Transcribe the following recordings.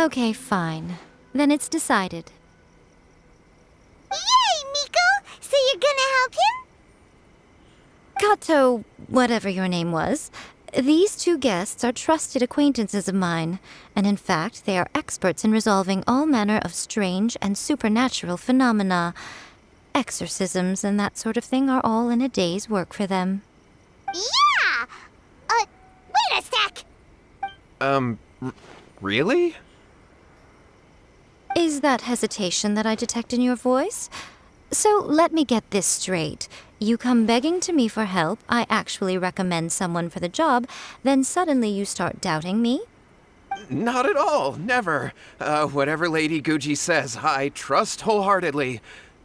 Okay, fine. Then it's decided. Yay, Miko! So you're gonna help him? Kato, whatever your name was, these two guests are trusted acquaintances of mine, and in fact, they are experts in resolving all manner of strange and supernatural phenomena. Exorcisms and that sort of thing are all in a day's work for them. Yeah! Wait a sec! Really? Is that hesitation that I detect in your voice? So let me get this straight. You come begging to me for help, I actually recommend someone for the job, then suddenly you start doubting me? Not at all, never. Whatever Lady Guji says, I trust wholeheartedly.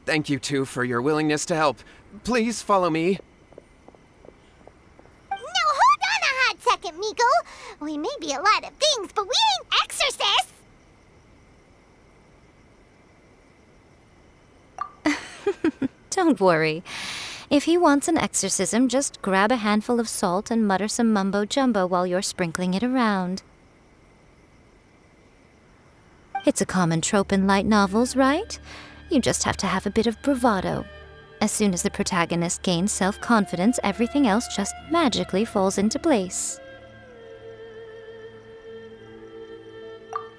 Thank you two for your willingness to help. Please follow me. No, hold on a hot second, Miko! We may be a lot of things, but we ain't exorcists! Don't worry. If he wants an exorcism, just grab a handful of salt and mutter some mumbo-jumbo while you're sprinkling it around. It's a common trope in light novels, right? You just have to have a bit of bravado. As soon as the protagonist gains self-confidence, everything else just magically falls into place.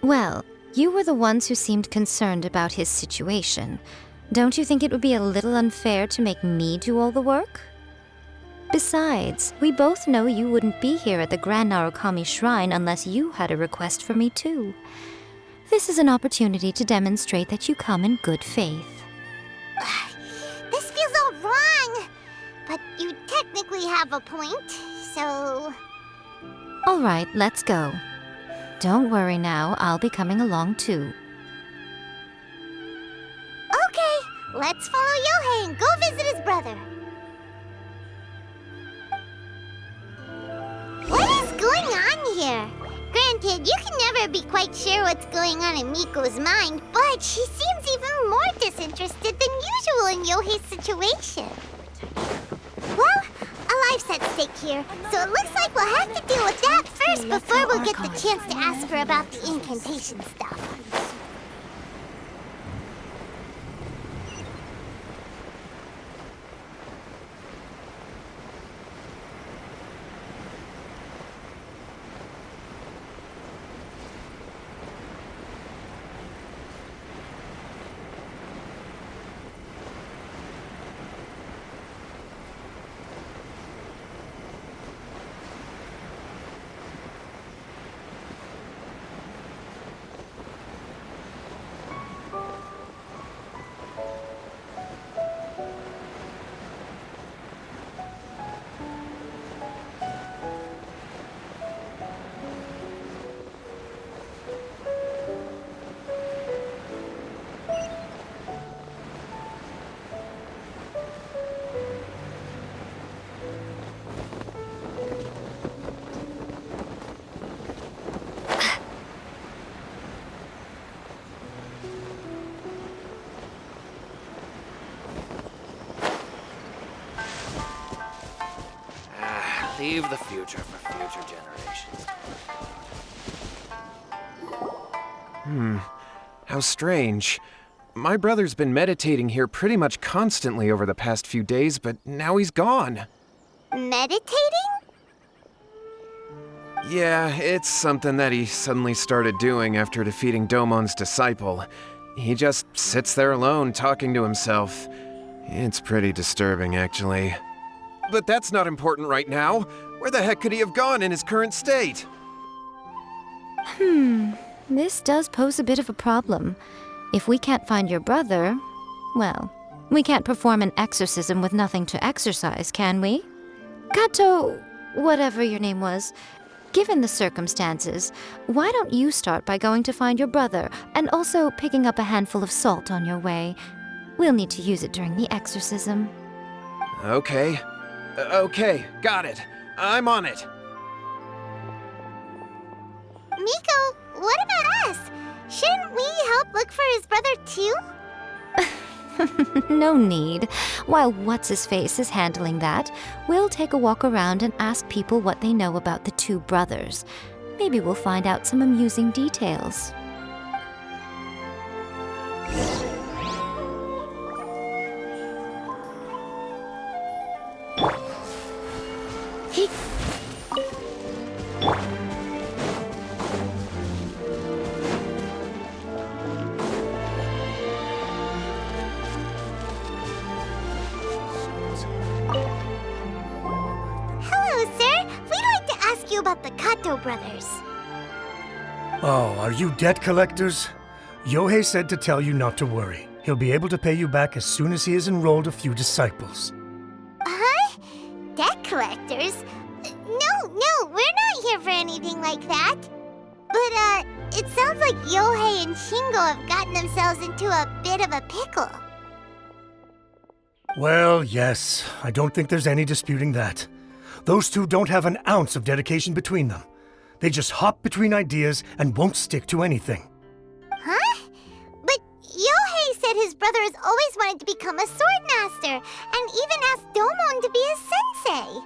Well, you were the ones who seemed concerned about his situation. Don't you think it would be a little unfair to make me do all the work? Besides, we both know you wouldn't be here at the Grand Narukami Shrine unless you had a request for me too. This is an opportunity to demonstrate that you come in good faith. This feels all wrong! But you technically have a point, so... All right, let's go. Don't worry now, I'll be coming along too. Okay, let's follow Yohei and go visit his brother. What is going on here? Granted, you can never be quite sure what's going on in Miko's mind, but she seems even more disinterested than usual in Yohei's situation. Well, a life's at stake here, so it looks like we'll have to deal with that first before we'll get the chance to ask her about the incantation stuff. Leave the future for future generations. How strange. My brother's been meditating here pretty much constantly over the past few days, but now he's gone. Meditating? Yeah, it's something that he suddenly started doing after defeating Domon's disciple. He just sits there alone, talking to himself. It's pretty disturbing, actually. But that's not important right now. Where the heck could he have gone in his current state? This does pose a bit of a problem. If we can't find your brother, well, we can't perform an exorcism with nothing to exorcise, can we? Kato, whatever your name was, given the circumstances, why don't you start by going to find your brother and also picking up a handful of salt on your way? We'll need to use it during the exorcism. Okay. Okay, got it. I'm on it. Miko, what about us? Shouldn't we help look for his brother too? No need. While What's-His-Face is handling that, we'll take a walk around and ask people what they know about the two brothers. Maybe we'll find out some amusing details. Hello, sir. We'd like to ask you about the Kato brothers. Oh, are you debt collectors? Yohei said to tell you not to worry. He'll be able to pay you back as soon as he has enrolled a few disciples. Huh? Debt collectors? No, we're not here for anything like that. But, it sounds like Yohei and Shingo have gotten themselves into a bit of a pickle. Well, yes, I don't think there's any disputing that. Those two don't have an ounce of dedication between them. They just hop between ideas and won't stick to anything. Huh? But Yohei said his brother has always wanted to become a sword master, and even asked Domon to be his sensei.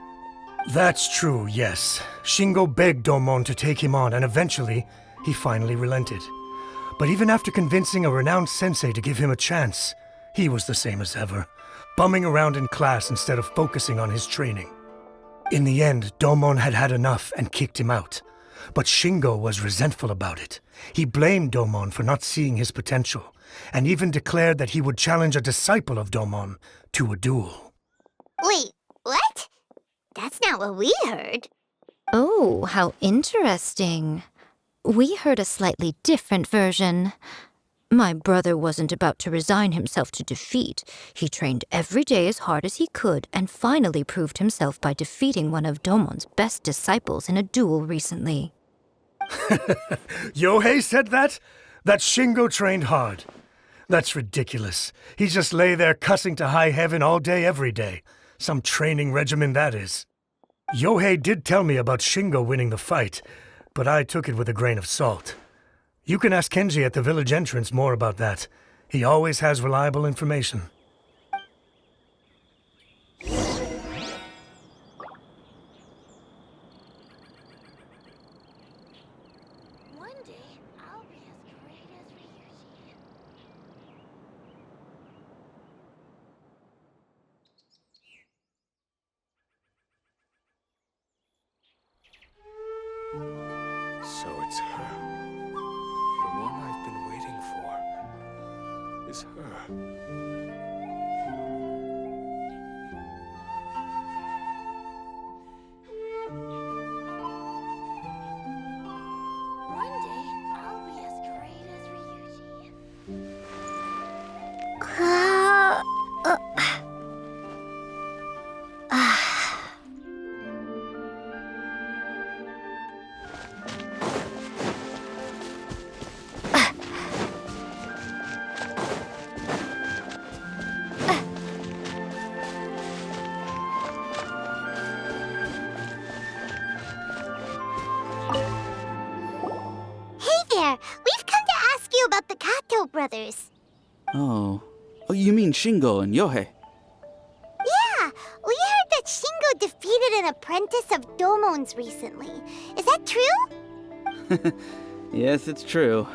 That's true, yes. Shingo begged Domon to take him on, and eventually, he finally relented. But even after convincing a renowned sensei to give him a chance, he was the same as ever, bumming around in class instead of focusing on his training. In the end, Domon had had enough and kicked him out. But Shingo was resentful about it. He blamed Domon for not seeing his potential, and even declared that he would challenge a disciple of Domon to a duel. Wait, what? That's not what we heard. Oh, how interesting. We heard a slightly different version. My brother wasn't about to resign himself to defeat. He trained every day as hard as he could and finally proved himself by defeating one of Domon's best disciples in a duel recently. Yohei said that? That Shingo trained hard. That's ridiculous. He just lay there cussing to high heaven all day every day. Some training regimen that is. Yohei did tell me about Shingo winning the fight, but I took it with a grain of salt. You can ask Kenji at the village entrance more about that. He always has reliable information. One day, I'll be as great as Ryuji. So it's her. The one I've been waiting for is her. One day, I'll be as great as Ryuji. We've come to ask you about the Kato brothers. Oh, you mean Shingo and Yohei? Yeah, we heard that Shingo defeated an apprentice of Domon's recently. Is that true? Yes, it's true.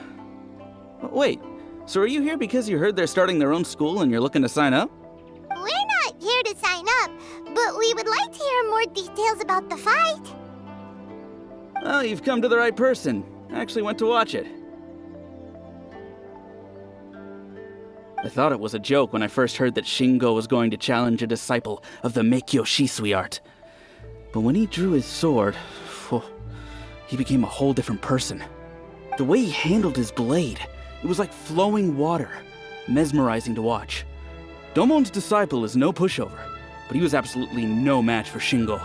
Wait, so are you here because you heard they're starting their own school and you're looking to sign up? We're not here to sign up, but we would like to hear more details about the fight. Well, you've come to the right person. I actually went to watch it. I thought it was a joke when I first heard that Shingo was going to challenge a disciple of the Meikyo Shisui art. But when he drew his sword, he became a whole different person. The way he handled his blade, it was like flowing water, mesmerizing to watch. Domon's disciple is no pushover, but he was absolutely no match for Shingo.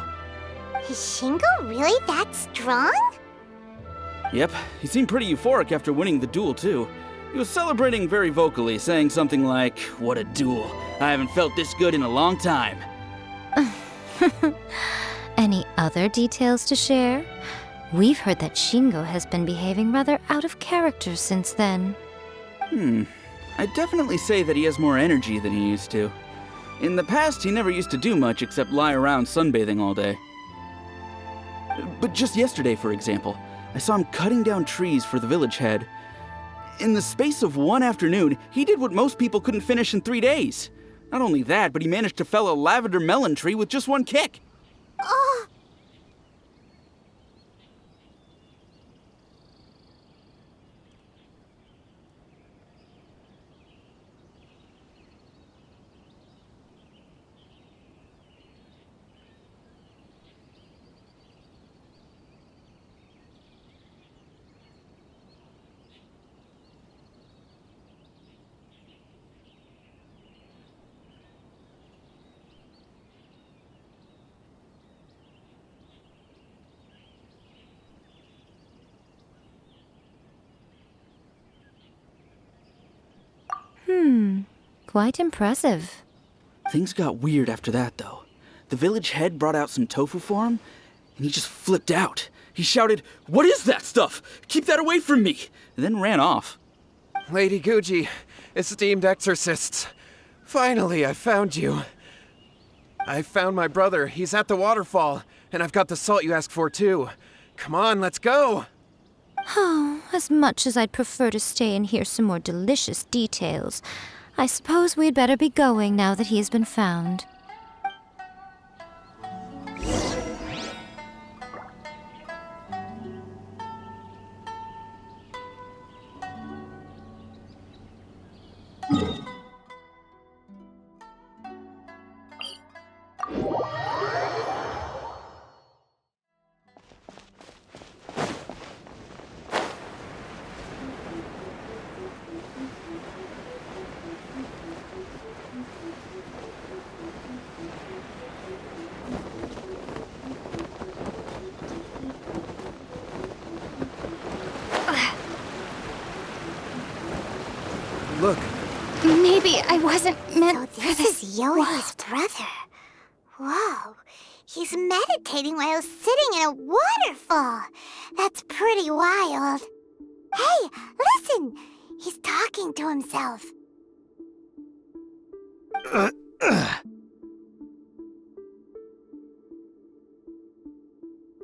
Is Shingo really that strong? Yep, he seemed pretty euphoric after winning the duel too. He was celebrating very vocally, saying something like, "What a duel. I haven't felt this good in a long time." Any other details to share? We've heard that Shingo has been behaving rather out of character since then. I'd definitely say that he has more energy than he used to. In the past, he never used to do much except lie around sunbathing all day. But just yesterday, for example, I saw him cutting down trees for the village head. In the space of one afternoon, he did what most people couldn't finish in 3 days. Not only that, but he managed to fell a lavender melon tree with just one kick. Oh, Quite impressive. Things got weird after that, though. The village head brought out some tofu for him, and he just flipped out. He shouted, "What is that stuff? Keep that away from me!" and then ran off. Lady Guji, esteemed exorcists. Finally, I found you. I found my brother. He's at the waterfall, and I've got the salt you asked for, too. Come on, let's go! Oh, as much as I'd prefer to stay and hear some more delicious details, I suppose we'd better be going now that he has been found. Look, Maybe I wasn't meant So this is Yohei's brother. Whoa. He's meditating while sitting in a waterfall. That's pretty wild. Hey, listen! He's talking to himself.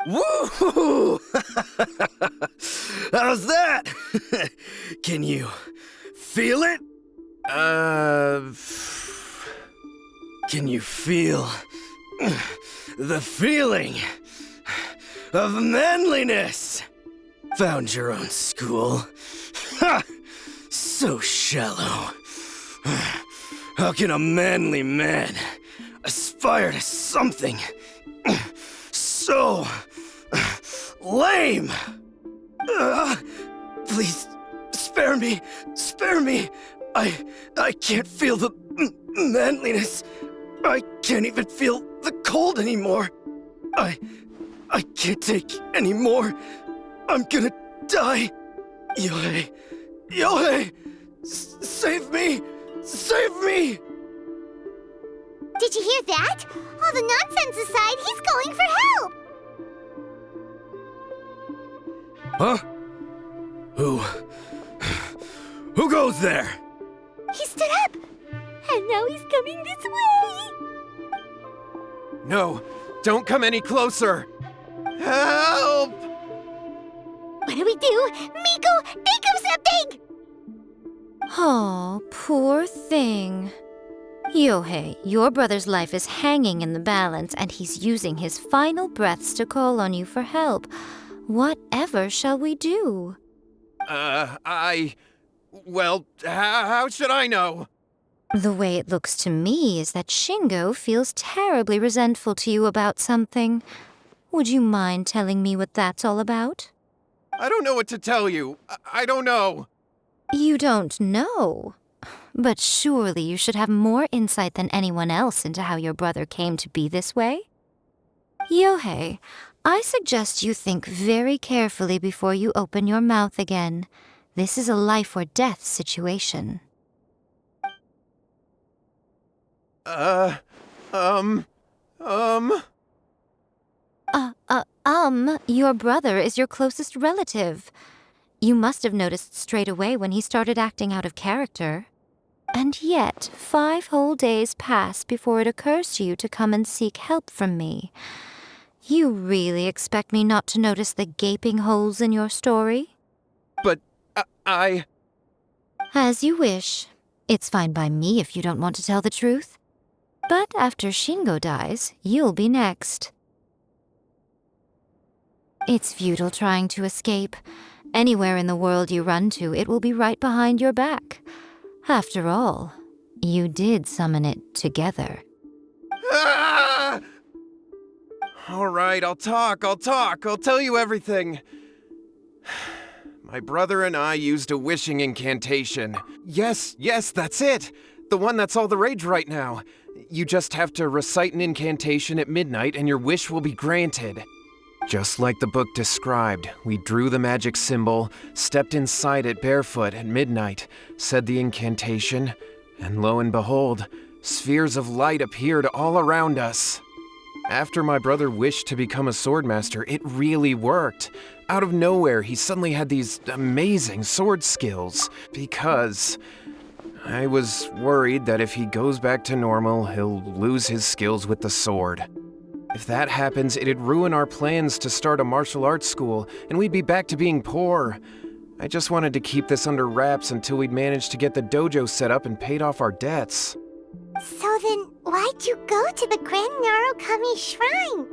Woo! How's that? Can you feel it? Can you feel the feeling of manliness? Found your own school? Ha! So shallow. How can a manly man aspire to something so lame? Please, spare me, spare me. I can't feel the manliness. I can't even feel the cold anymore. I can't take any more. I'm gonna die. Yohei, Yohei, save me, save me. Did you hear that? All the nonsense aside, he's calling for help! Huh? Who goes there? He stood up! And now he's coming this way! no, don't come any closer! Help! What do we do? Miko, think of something! Oh, poor thing. Yohei, your brother's life is hanging in the balance, and he's using his final breaths to call on you for help. Whatever shall we do? Well, how should I know? The way it looks to me is that Shingo feels terribly resentful to you about something. Would you mind telling me what that's all about? I don't know what to tell you. I don't know. You don't know? But surely you should have more insight than anyone else into how your brother came to be this way? Yohei, I suggest you think very carefully before you open your mouth again. This is a life or death situation. Your brother is your closest relative. You must have noticed straight away when he started acting out of character. And yet, 5 whole days pass before it occurs to you to come and seek help from me. You really expect me not to notice the gaping holes in your story? But As you wish. It's fine by me if you don't want to tell the truth. But after Shingo dies, you'll be next. It's futile trying to escape. Anywhere in the world you run to, it will be right behind your back. After all, you did summon it together. Ah! All right, I'll talk. I'll tell you everything. My brother and I used a wishing incantation. Yes, that's it. The one that's all the rage right now. You just have to recite an incantation at midnight and your wish will be granted. Just like the book described, we drew the magic symbol, stepped inside it barefoot at midnight, said the incantation, and lo and behold, spheres of light appeared all around us. After my brother wished to become a swordmaster, it really worked. Out of nowhere, he suddenly had these amazing sword skills, because I was worried that if he goes back to normal, he'll lose his skills with the sword. If that happens, it'd ruin our plans to start a martial arts school, and we'd be back to being poor. I just wanted to keep this under wraps until we'd managed to get the dojo set up and paid off our debts. So then, why'd you go to the Grand Narukami Shrine?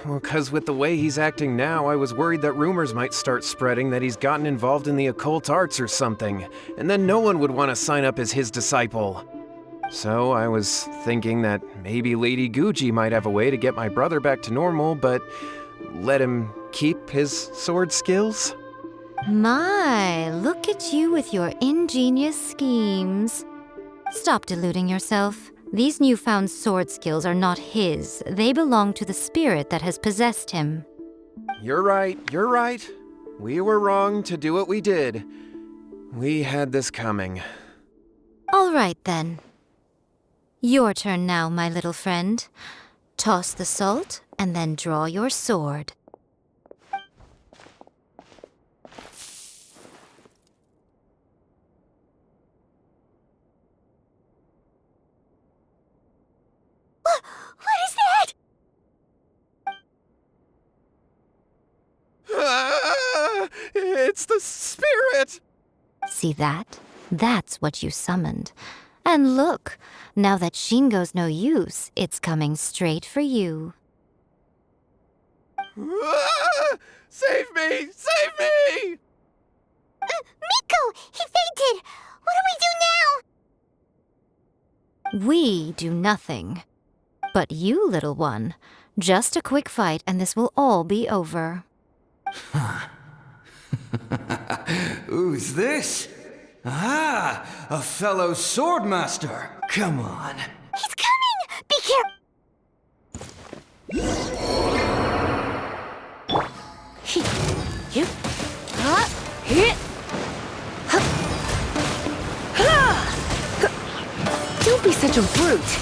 Well, 'cause with the way he's acting now, I was worried that rumors might start spreading that he's gotten involved in the occult arts or something, and then no one would want to sign up as his disciple. So I was thinking that maybe Lady Guji might have a way to get my brother back to normal, but let him keep his sword skills? My, look at you with your ingenious schemes. Stop deluding yourself. These newfound sword skills are not his. They belong to the spirit that has possessed him. You're right. We were wrong to do what we did. We had this coming. All right, then. Your turn now, my little friend. Toss the salt, and then draw your sword. What is that? It's the spirit! See that? That's what you summoned. And look, now that Shingo's no use, it's coming straight for you. Save me! Save me! Miko! He fainted! What do we do now? We do nothing. But you, little one, just a quick fight and this will all be over. Who's this? Ah, a fellow swordmaster. Come on. He's coming! Be careful! Don't be such a brute.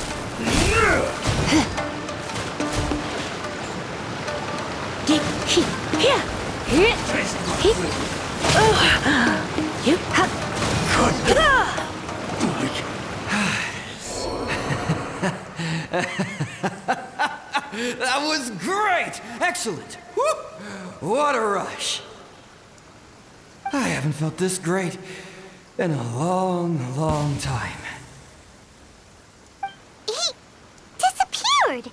That was great! Excellent! Whoop! What a rush! I haven't felt this great in a long, long time. He disappeared!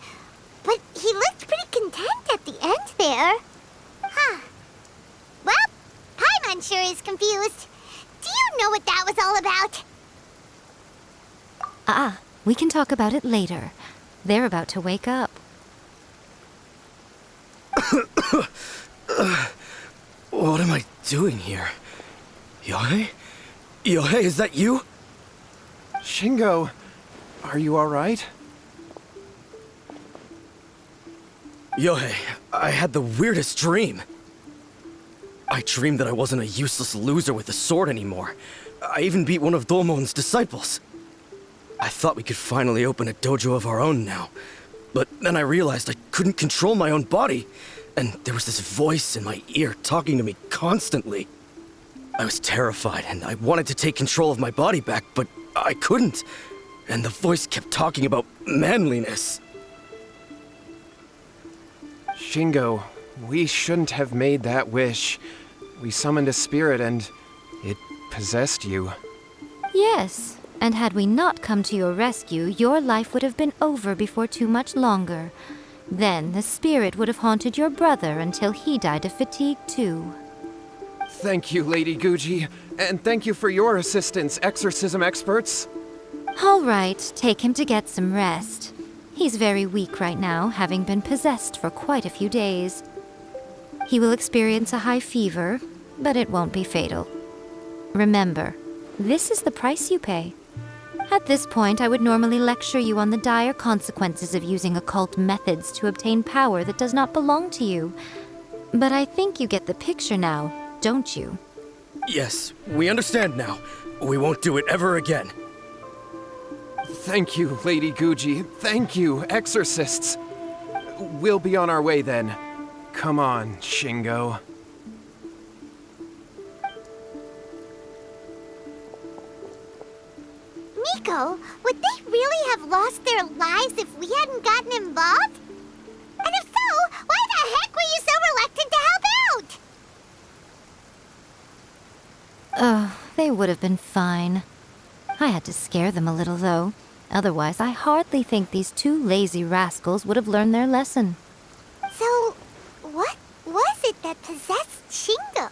But he looked pretty content at the end there. Huh. Well, Paimon sure is confused. Do you know what that was all about? We can talk about it later. They're about to wake up. What am I doing here? Yohei? Yohei, is that you? Shingo, are you alright? Yohei, I had the weirdest dream. I dreamed that I wasn't a useless loser with a sword anymore. I even beat one of Domon's disciples. I thought we could finally open a dojo of our own now. But then I realized I couldn't control my own body, and there was this voice in my ear talking to me constantly. I was terrified, and I wanted to take control of my body back, but I couldn't. And the voice kept talking about manliness. Shingo, we shouldn't have made that wish. We summoned a spirit and it possessed you. Yes, and had we not come to your rescue, your life would have been over before too much longer. Then the spirit would have haunted your brother until he died of fatigue too. Thank you, Lady Guji, and thank you for your assistance, exorcism experts. All right, take him to get some rest. He's very weak right now, having been possessed for quite a few days. He will experience a high fever, but it won't be fatal. Remember, this is the price you pay. At this point, I would normally lecture you on the dire consequences of using occult methods to obtain power that does not belong to you. But I think you get the picture now, don't you? Yes, we understand now. We won't do it ever again. Thank you, Lady Guji. Thank you, exorcists. We'll be on our way then. Come on, Shingo. Miko, would they really have lost their lives if we hadn't gotten involved? And if so, why the heck were you so reluctant to help out? Oh, they would have been fine. I had to scare them a little, though. Otherwise, I hardly think these two lazy rascals would have learned their lesson. So, what was it that possessed Shingo?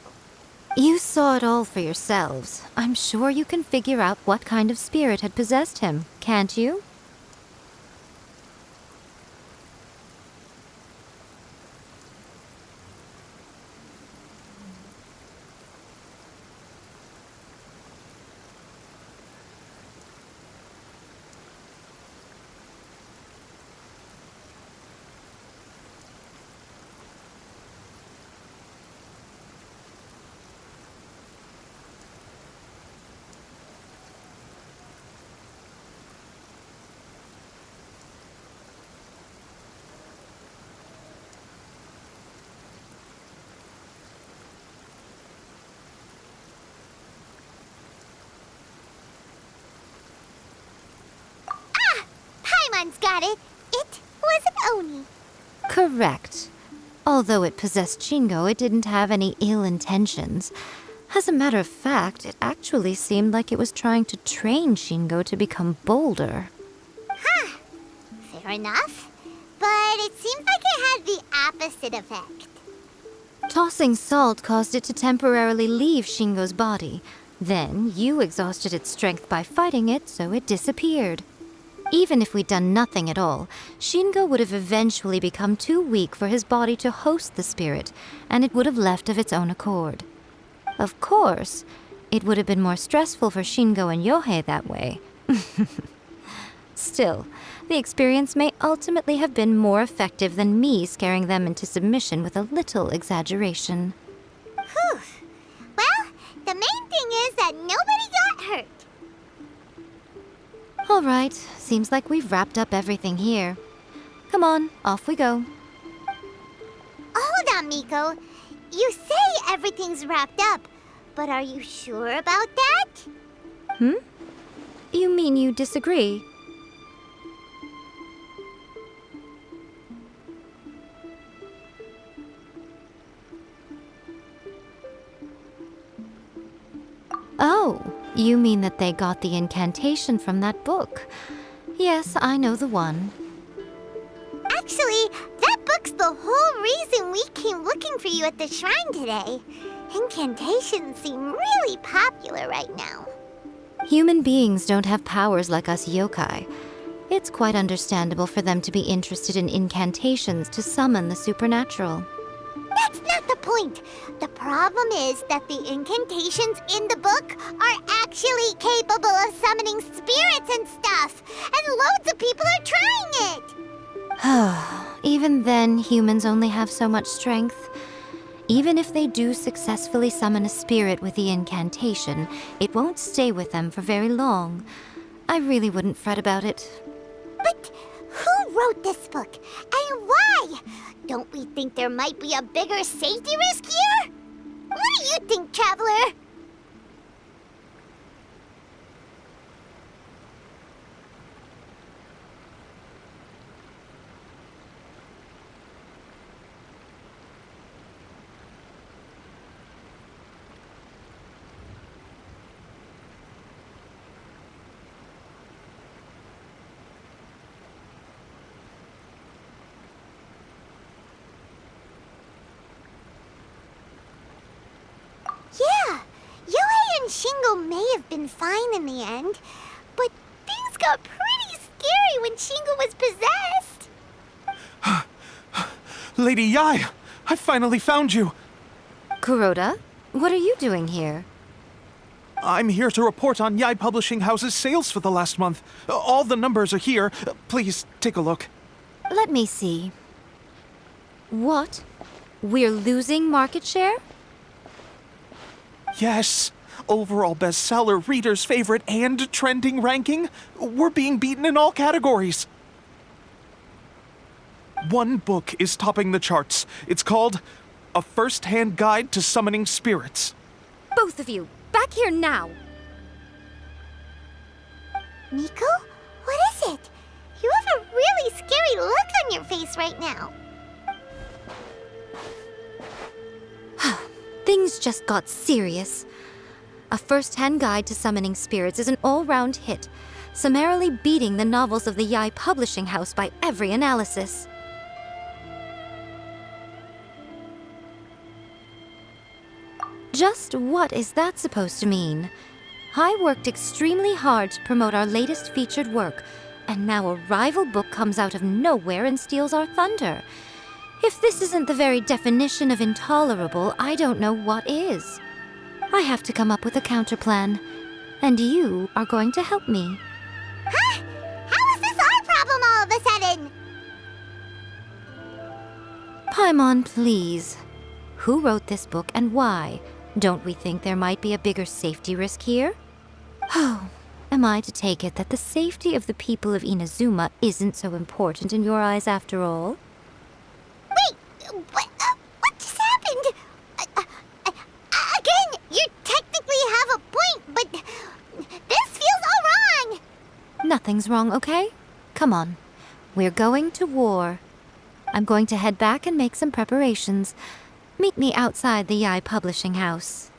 You saw it all for yourselves. I'm sure you can figure out what kind of spirit had possessed him, can't you? Paimon's got it. It was an Oni. Correct. Although it possessed Shingo, it didn't have any ill intentions. As a matter of fact, it actually seemed like it was trying to train Shingo to become bolder. Huh. Fair enough. But it seems like it had the opposite effect. Tossing salt caused it to temporarily leave Shingo's body. Then, you exhausted its strength by fighting it, so it disappeared. Even if we'd done nothing at all, Shingo would have eventually become too weak for his body to host the spirit, and it would have left of its own accord. Of course, it would have been more stressful for Shingo and Yohei that way. Still, the experience may ultimately have been more effective than me scaring them into submission with a little exaggeration. Whew. Well, the main thing is that nobody got hurt. All right, seems like we've wrapped up everything here. Come on, off we go. Hold on, Miko. You say everything's wrapped up, but are you sure about that? You mean you disagree? Oh, you mean that they got the incantation from that book? Yes, I know the one. Actually, that book's the whole reason we came looking for you at the shrine today. Incantations seem really popular right now. Human beings don't have powers like us yokai. It's quite understandable for them to be interested in incantations to summon the supernatural. That's not the point. The problem is that the incantations in the book are actually capable of summoning spirits and stuff, and loads of people are trying it. Even then, humans only have so much strength. Even if they do successfully summon a spirit with the incantation, it won't stay with them for very long. I really wouldn't fret about it. But who wrote this book, and why? Don't we think there might be a bigger safety risk here? What do you think, Traveler? Yeah, Yohei and Shingo may have been fine in the end, but things got pretty scary when Shingo was possessed. Lady Yai, I finally found you. Kuroda, what are you doing here? I'm here to report on Yai Publishing House's sales for the last month. All the numbers are here. Please, take a look. Let me see. What? We're losing market share? Yes. Overall bestseller, readers' favorite, and trending ranking. We're being beaten in all categories. One book is topping the charts. It's called A First-Hand Guide to Summoning Spirits. Both of you, back here now! Nico? What is it? You have a really scary look on your face right now. Things just got serious. A First-Hand Guide to Summoning Spirits is an all-round hit, summarily beating the novels of the Yai Publishing House by every analysis. Just what is that supposed to mean? I worked extremely hard to promote our latest featured work, and now a rival book comes out of nowhere and steals our thunder. If this isn't the very definition of intolerable, I don't know what is. I have to come up with a counterplan, and you are going to help me. Huh? How is this our problem all of a sudden? Paimon, please. Who wrote this book and why? Don't we think there might be a bigger safety risk here? Oh, am I to take it that the safety of the people of Inazuma isn't so important in your eyes after all? Wait, what just happened? Again, you technically have a point, but this feels all wrong. Nothing's wrong, okay? Come on. We're going to war. I'm going to head back and make some preparations. Meet me outside the Yai Publishing House.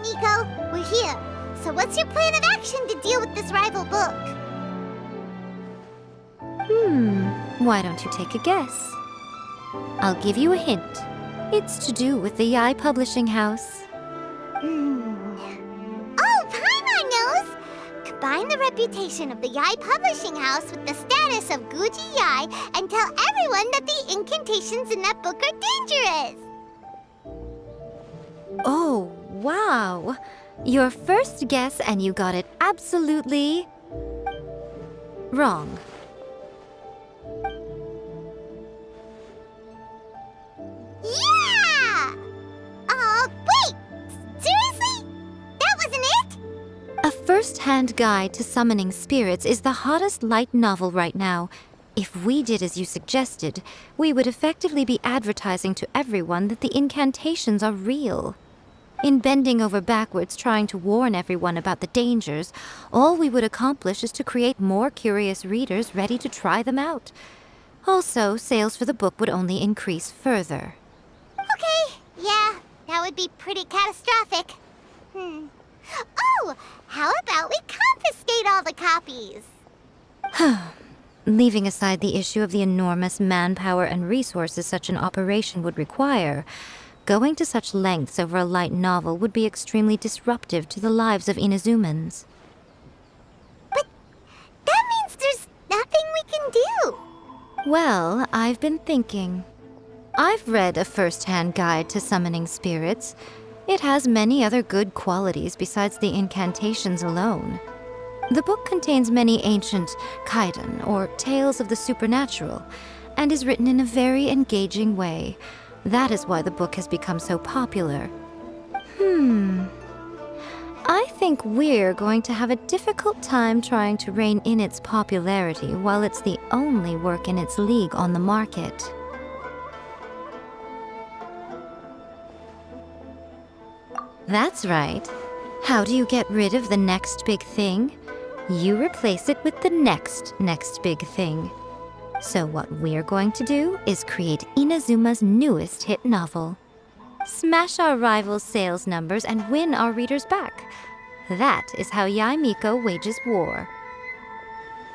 Nico, we're here. So what's your plan of action to deal with this rival book? Why don't you take a guess? I'll give you a hint. It's to do with the Yai Publishing House. Oh, Paimon knows! Combine the reputation of the Yai Publishing House with the status of Guji Yai and tell everyone that the incantations in that book are dangerous! Oh, wow! Your first guess and you got it absolutely wrong. Yeah! Wait! Seriously? That wasn't it? A first-hand guide to summoning spirits is the hottest light novel right now. If we did as you suggested, we would effectively be advertising to everyone that the incantations are real. In bending over backwards trying to warn everyone about the dangers, all we would accomplish is to create more curious readers ready to try them out. Also, sales for the book would only increase further. Okay, yeah, that would be pretty catastrophic. Oh, how about we confiscate all the copies? Leaving aside the issue of the enormous manpower and resources such an operation would require, going to such lengths over a light novel would be extremely disruptive to the lives of Inazumans. But that means there's nothing we can do. Well, I've been thinking. I've read A First-Hand Guide to Summoning Spirits. It has many other good qualities besides the incantations alone. The book contains many ancient kaiden, or tales of the supernatural, and is written in a very engaging way. That is why the book has become so popular. I think we're going to have a difficult time trying to rein in its popularity while it's the only work in its league on the market. That's right. How do you get rid of the next big thing? You replace it with the next big thing. So what we're going to do is create Inazuma's newest hit novel. Smash our rival's sales numbers and win our readers back. That is how Yae Miko wages war.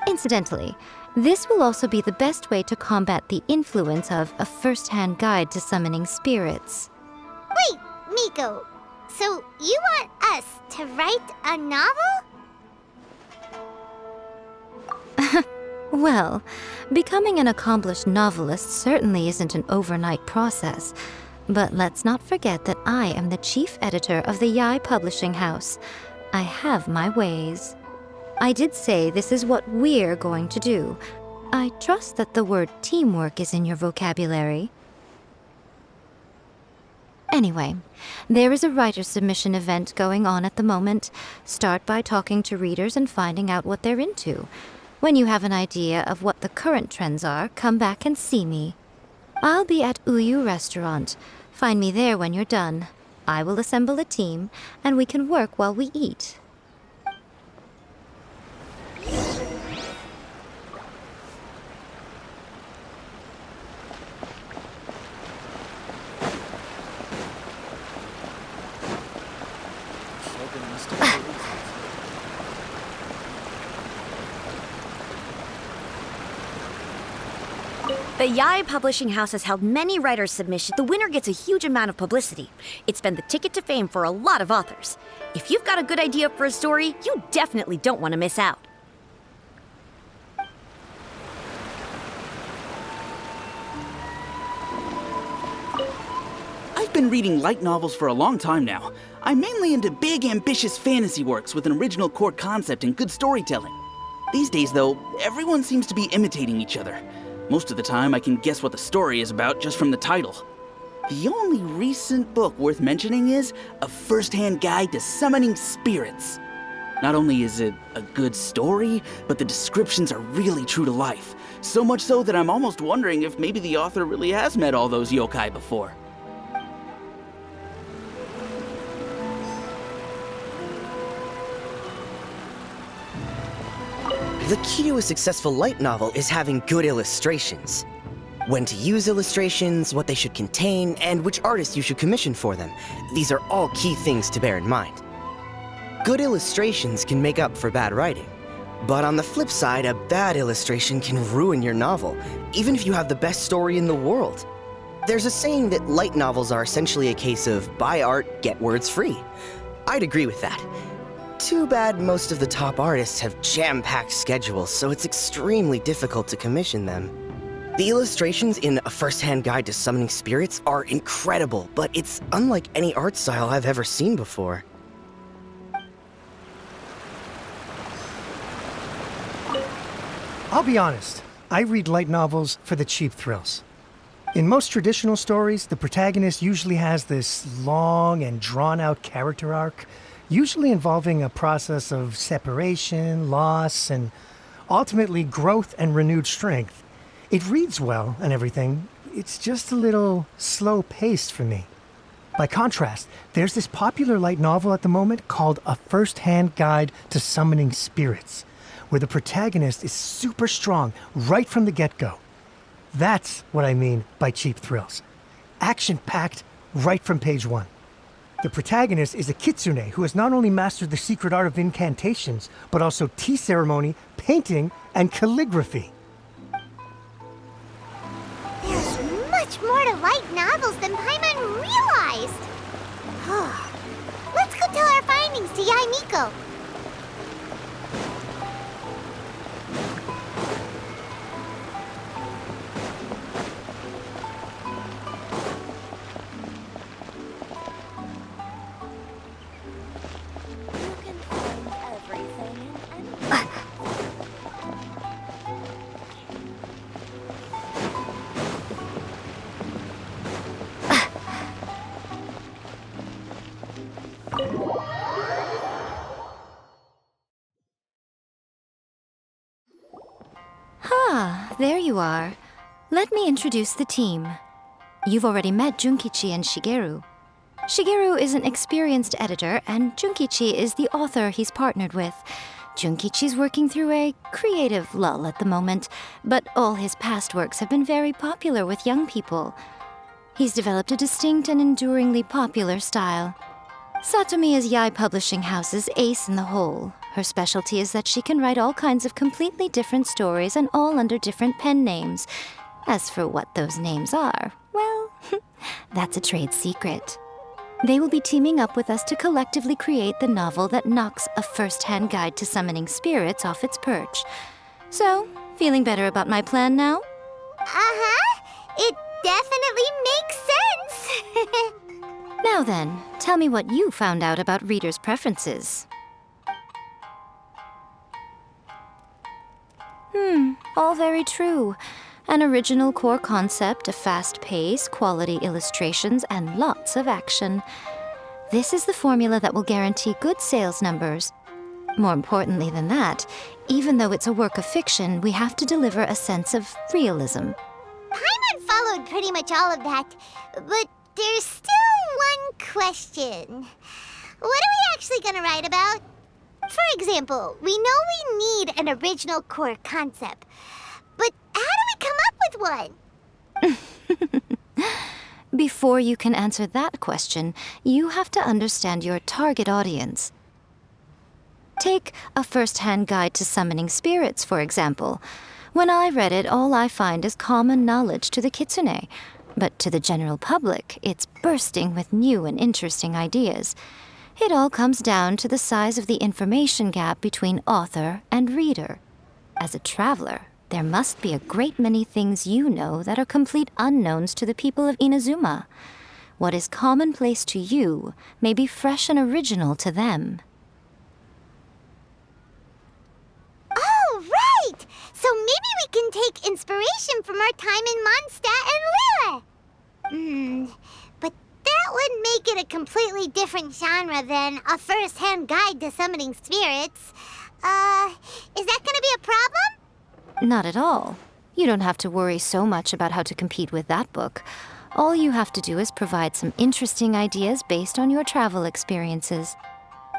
Incidentally, this will also be the best way to combat the influence of a first-hand guide to summoning spirits. Wait, Miko. So you want us to write a novel? Well, becoming an accomplished novelist certainly isn't an overnight process. But let's not forget that I am the chief editor of the Yae Publishing House. I have my ways. I did say this is what we're going to do. I trust that the word teamwork is in your vocabulary. Anyway, there is a writer submission event going on at the moment. Start by talking to readers and finding out what they're into. When you have an idea of what the current trends are, come back and see me. I'll be at Uyu Restaurant. Find me there when you're done. I will assemble a team, and we can work while we eat. The Yae Publishing House has held many writers' submissions. The winner gets a huge amount of publicity. It's been the ticket to fame for a lot of authors. If you've got a good idea for a story, you definitely don't want to miss out. I've been reading light novels for a long time now. I'm mainly into big, ambitious fantasy works with an original core concept and good storytelling. These days, though, everyone seems to be imitating each other. Most of the time, I can guess what the story is about just from the title. The only recent book worth mentioning is A First-Hand Guide to Summoning Spirits. Not only is it a good story, but the descriptions are really true to life. So much so that I'm almost wondering if maybe the author really has met all those yokai before. The key to a successful light novel is having good illustrations. When to use illustrations, what they should contain, and which artist you should commission for them. These are all key things to bear in mind. Good illustrations can make up for bad writing. But on the flip side, a bad illustration can ruin your novel, even if you have the best story in the world. There's a saying that light novels are essentially a case of buy art, get words free. I'd agree with that. Too bad most of the top artists have jam-packed schedules, so it's extremely difficult to commission them. The illustrations in A First-Hand Guide to Summoning Spirits are incredible, but it's unlike any art style I've ever seen before. I'll be honest, I read light novels for the cheap thrills. In most traditional stories, the protagonist usually has this long and drawn-out character arc, usually involving a process of separation, loss, and ultimately growth and renewed strength. It reads well and everything, it's just a little slow-paced for me. By contrast, there's this popular light novel at the moment called A First-Hand Guide to Summoning Spirits, where the protagonist is super strong right from the get-go. That's what I mean by cheap thrills. Action-packed right from page one. The protagonist is a kitsune who has not only mastered the secret art of incantations, but also tea ceremony, painting, and calligraphy. There's much more to light novels than Paimon realized. Let's go tell our findings to Yae Miko. there you are. Let me introduce the team. You've already met Junkichi and Shigeru. Shigeru is an experienced editor, and Junkichi is the author he's partnered with. Junkichi's working through a creative lull at the moment, but all his past works have been very popular with young people. He's developed a distinct and enduringly popular style. Satomi is Yae Publishing House's ace in the hole. Her specialty is that she can write all kinds of completely different stories and all under different pen names. As for what those names are, well, that's a trade secret. They will be teaming up with us to collectively create the novel that knocks a first-hand guide to summoning spirits off its perch. So, feeling better about my plan now? Uh-huh. It definitely makes sense. Now then, tell me what you found out about readers' preferences. All very true. An original core concept, a fast pace, quality illustrations, and lots of action. This is the formula that will guarantee good sales numbers. More importantly than that, even though it's a work of fiction, we have to deliver a sense of realism. Paimon followed pretty much all of that, but there's still one question. What are we actually gonna write about? For example, we know we need an original core concept, but how do we come up with one? Before you can answer that question, you have to understand your target audience. Take a first-hand guide to summoning spirits, for example. When I read it, all I find is common knowledge to the kitsune. But to the general public, it's bursting with new and interesting ideas. It all comes down to the size of the information gap between author and reader. As a traveler, there must be a great many things you know that are complete unknowns to the people of Inazuma. What is commonplace to you may be fresh and original to them. Oh, right! So maybe we can take inspiration from our time in Mondstadt and Lille. But that would make it a completely different genre than a first-hand guide to summoning spirits. Is that gonna be a problem? Not at all. You don't have to worry so much about how to compete with that book. All you have to do is provide some interesting ideas based on your travel experiences.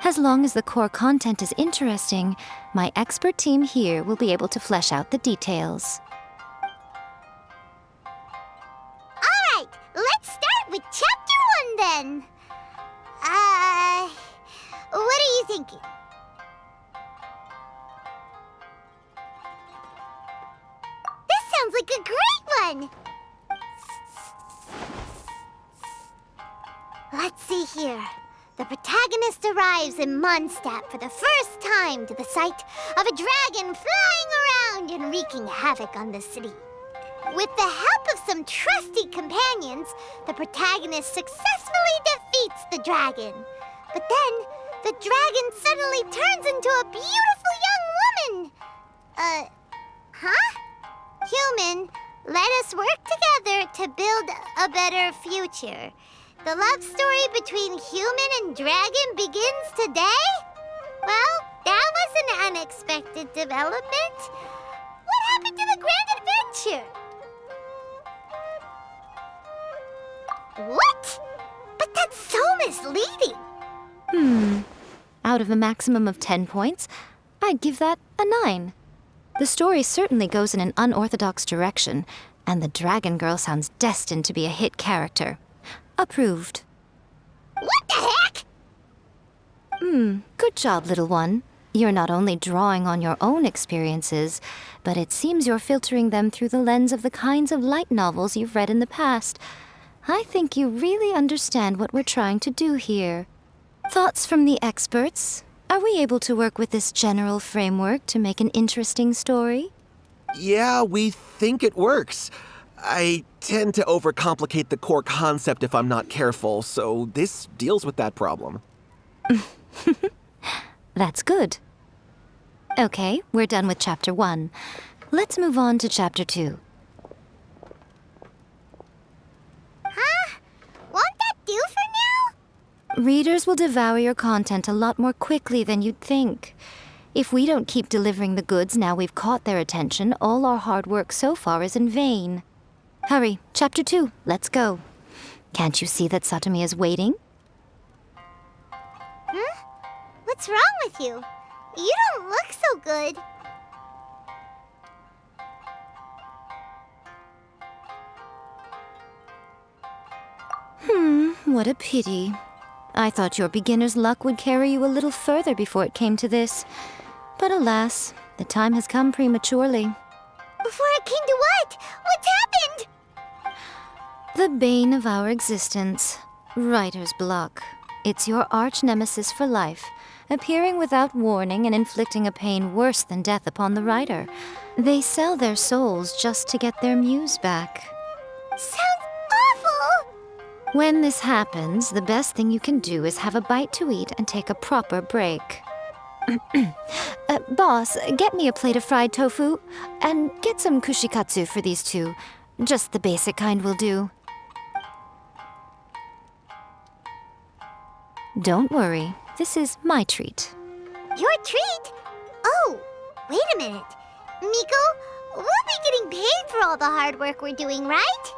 As long as the core content is interesting, my expert team here will be able to flesh out the details. All right, let's start with Chapter 1 then. What are you thinking? This sounds like a great one! Let's see here. The protagonist arrives in Mondstadt for the first time to the sight of a dragon flying around and wreaking havoc on the city. With the help of some trusty companions, the protagonist successfully defeats the dragon. But then, the dragon suddenly turns into a beautiful young woman. Human, let us work together to build a better future. The love story between human and dragon begins today? Well, that was an unexpected development. What happened to the grand adventure? What? But that's so misleading. Out of a maximum of 10 points, I'd give that a 9. The story certainly goes in an unorthodox direction, and the Dragon Girl sounds destined to be a hit character. Approved. What the heck? Good job, little one. You're not only drawing on your own experiences, but it seems you're filtering them through the lens of the kinds of light novels you've read in the past. I think you really understand what we're trying to do here. Thoughts from the experts? Are we able to work with this general framework to make an interesting story? Yeah, we think it works. I tend to overcomplicate the core concept if I'm not careful, so this deals with that problem. That's good. Okay, we're done with Chapter 1. Let's move on to Chapter 2. Won't that do for now? Readers will devour your content a lot more quickly than you'd think. If we don't keep delivering the goods now we've caught their attention, all our hard work so far is in vain. Hurry, Chapter 2, let's go. Can't you see that Satomi is waiting? Huh? What's wrong with you? You don't look so good. What a pity. I thought your beginner's luck would carry you a little further before it came to this. But alas, the time has come prematurely. Before it came to what? What's happened? The bane of our existence, writer's block. It's your arch-nemesis for life, appearing without warning and inflicting a pain worse than death upon the writer. They sell their souls just to get their muse back. Sounds awful! When this happens, the best thing you can do is have a bite to eat and take a proper break. Boss, get me a plate of fried tofu, and get some kushikatsu for these two. Just the basic kind will do. Don't worry, this is my treat. Your treat? Oh, wait a minute. Miko, we'll be getting paid for all the hard work we're doing, right?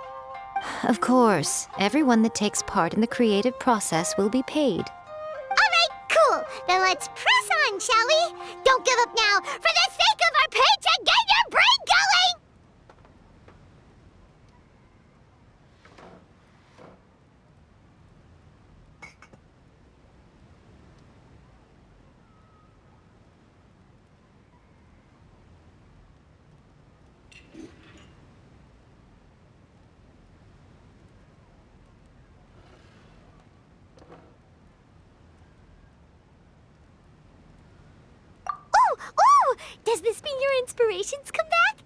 Of course, everyone that takes part in the creative process will be paid. Alright, cool. Then let's press on, shall we? Don't give up now. For the sake of our paycheck, get your brain going! Oh! Does this mean your inspirations come back?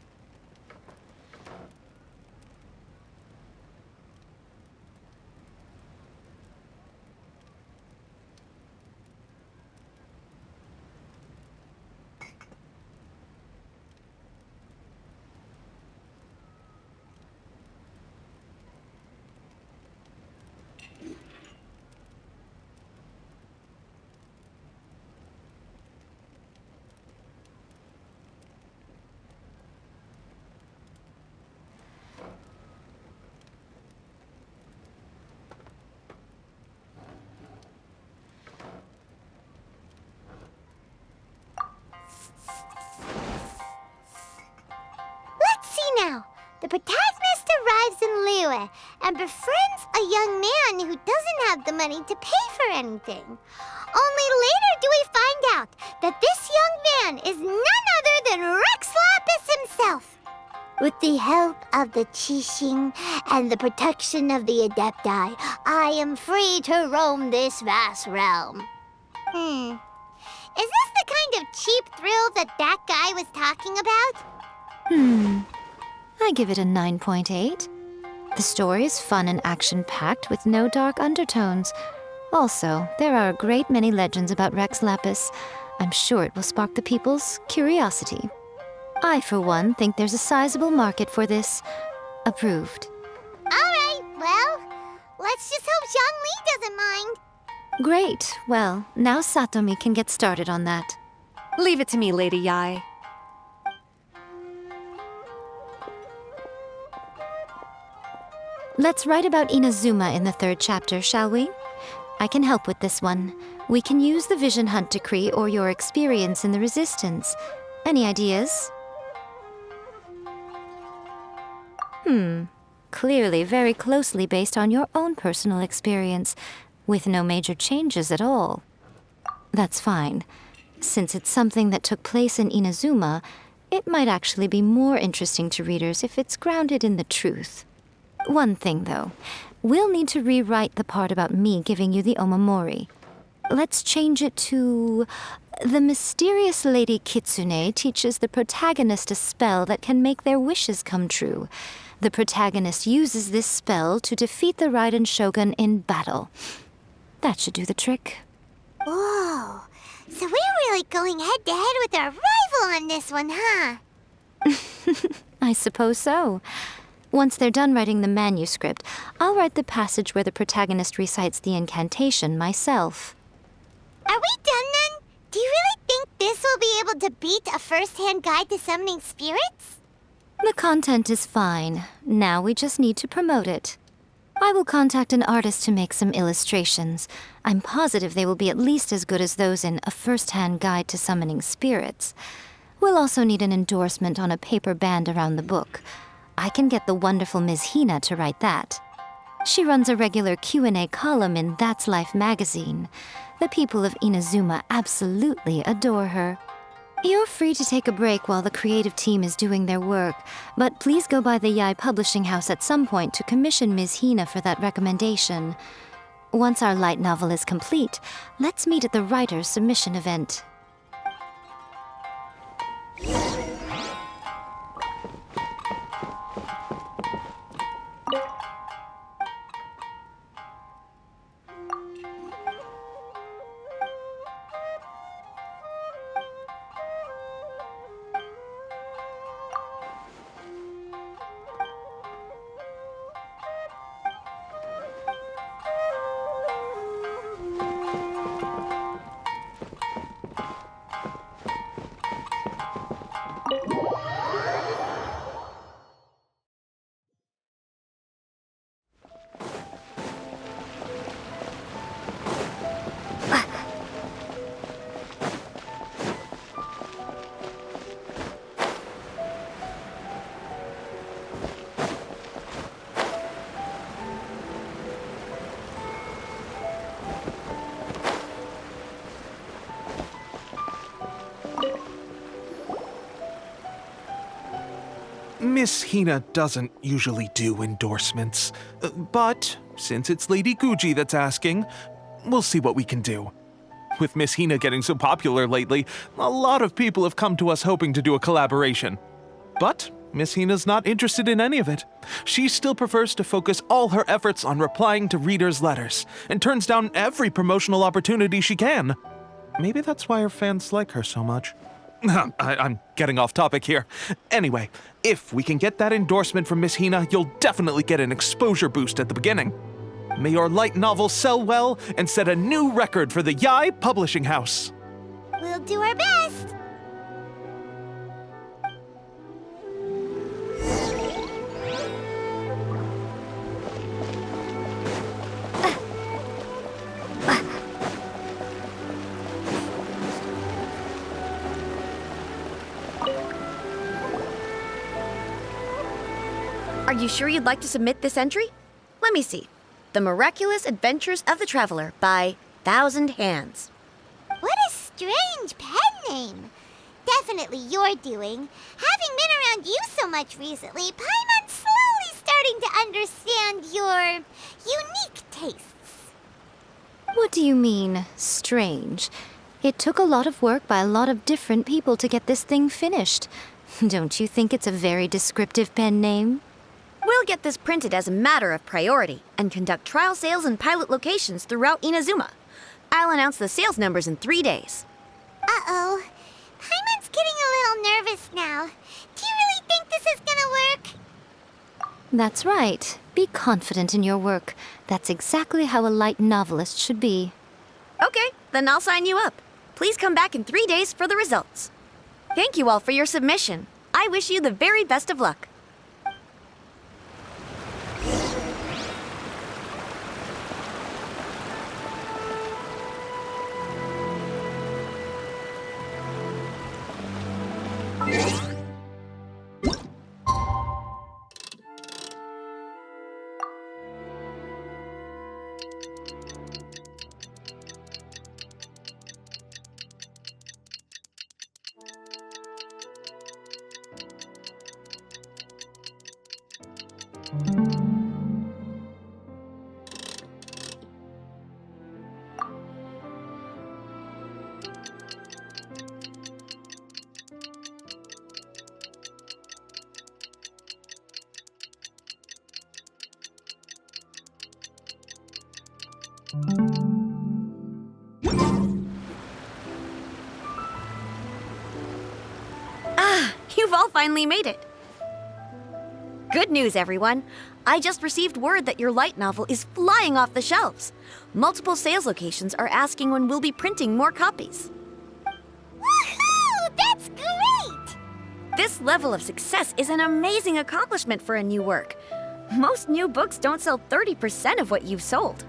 Now, the protagonist arrives in Liyue and befriends a young man who doesn't have the money to pay for anything. Only later do we find out that this young man is none other than Rex Lapis himself. With the help of the Qixing and the protection of the Adepti, I am free to roam this vast realm. Is this the kind of cheap thrill that guy was talking about? I give it a 9.8. The story is fun and action-packed with no dark undertones. Also, there are a great many legends about Rex Lapis. I'm sure it will spark the people's curiosity. I, for one, think there's a sizable market for this. Approved. Alright, well, let's just hope Zhongli doesn't mind. Great. Well, now Satomi can get started on that. Leave it to me, Lady Yae. Let's write about Inazuma in the 3rd chapter, shall we? I can help with this one. We can use the Vision Hunt Decree or your experience in the Resistance. Any ideas? Clearly very closely based on your own personal experience, with no major changes at all. That's fine. Since it's something that took place in Inazuma, it might actually be more interesting to readers if it's grounded in the truth. One thing, though. We'll need to rewrite the part about me giving you the omamori. Let's change it to... The mysterious Lady Kitsune teaches the protagonist a spell that can make their wishes come true. The protagonist uses this spell to defeat the Raiden Shogun in battle. That should do the trick. Whoa. So we're really going head-to-head with our rival on this one, huh? I suppose so. Once they're done writing the manuscript, I'll write the passage where the protagonist recites the incantation myself. Are we done then? Do you really think this will be able to beat a first-hand guide to summoning spirits? The content is fine. Now we just need to promote it. I will contact an artist to make some illustrations. I'm positive they will be at least as good as those in A First-Hand Guide to Summoning Spirits. We'll also need an endorsement on a paper band around the book. I can get the wonderful Ms. Hina to write that. She runs a regular Q&A column in That's Life magazine. The people of Inazuma absolutely adore her. You're free to take a break while the creative team is doing their work, but please go by the Yai Publishing House at some point to commission Ms. Hina for that recommendation. Once our light novel is complete, let's meet at the writer's submission event. Miss Hina doesn't usually do endorsements, but since it's Lady Guji that's asking, we'll see what we can do. With Miss Hina getting so popular lately, a lot of people have come to us hoping to do a collaboration. But Miss Hina's not interested in any of it. She still prefers to focus all her efforts on replying to readers' letters, and turns down every promotional opportunity she can. Maybe that's why her fans like her so much. I'm getting off topic here. Anyway, if we can get that endorsement from Miss Hina, you'll definitely get an exposure boost at the beginning. May your light novel sell well and set a new record for the Yai Publishing House. We'll do our best. Are you sure you'd like to submit this entry? Let me see. The Miraculous Adventures of the Traveler by Thousand Hands. What a strange pen name. Definitely your doing. Having been around you so much recently, Paimon's slowly starting to understand your unique tastes. What do you mean, strange? It took a lot of work by a lot of different people to get this thing finished. Don't you think it's a very descriptive pen name? We'll get this printed as a matter of priority and conduct trial sales in pilot locations throughout Inazuma. I'll announce the sales numbers in 3 days. Uh-oh. Paimon's getting a little nervous now. Do you really think this is gonna work? That's right. Be confident in your work. That's exactly how a light novelist should be. Okay, then I'll sign you up. Please come back in 3 days for the results. Thank you all for your submission. I wish you the very best of luck. You've all finally made it. Good news, everyone. I just received word that your light novel is flying off the shelves. Multiple sales locations are asking when we'll be printing more copies. This level of success is an amazing accomplishment for a new work. Most new books don't sell 30% of what you've sold.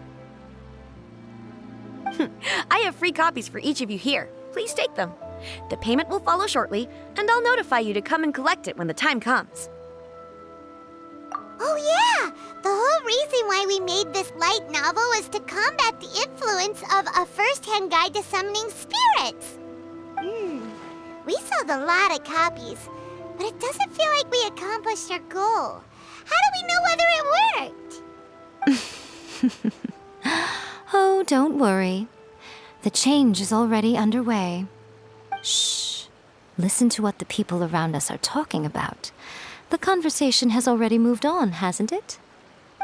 I have free copies for each of you here. Please take them. The payment will follow shortly, and I'll notify you to come and collect it when the time comes. Oh yeah! The whole reason why we made this light novel was to combat the influence of a first-hand guide to summoning spirits. We sold a lot of copies, but it doesn't feel like we accomplished our goal. How do we know whether it worked? Oh, don't worry. The change is already underway. Shh. Listen to what the people around us are talking about. The conversation has already moved on, hasn't it?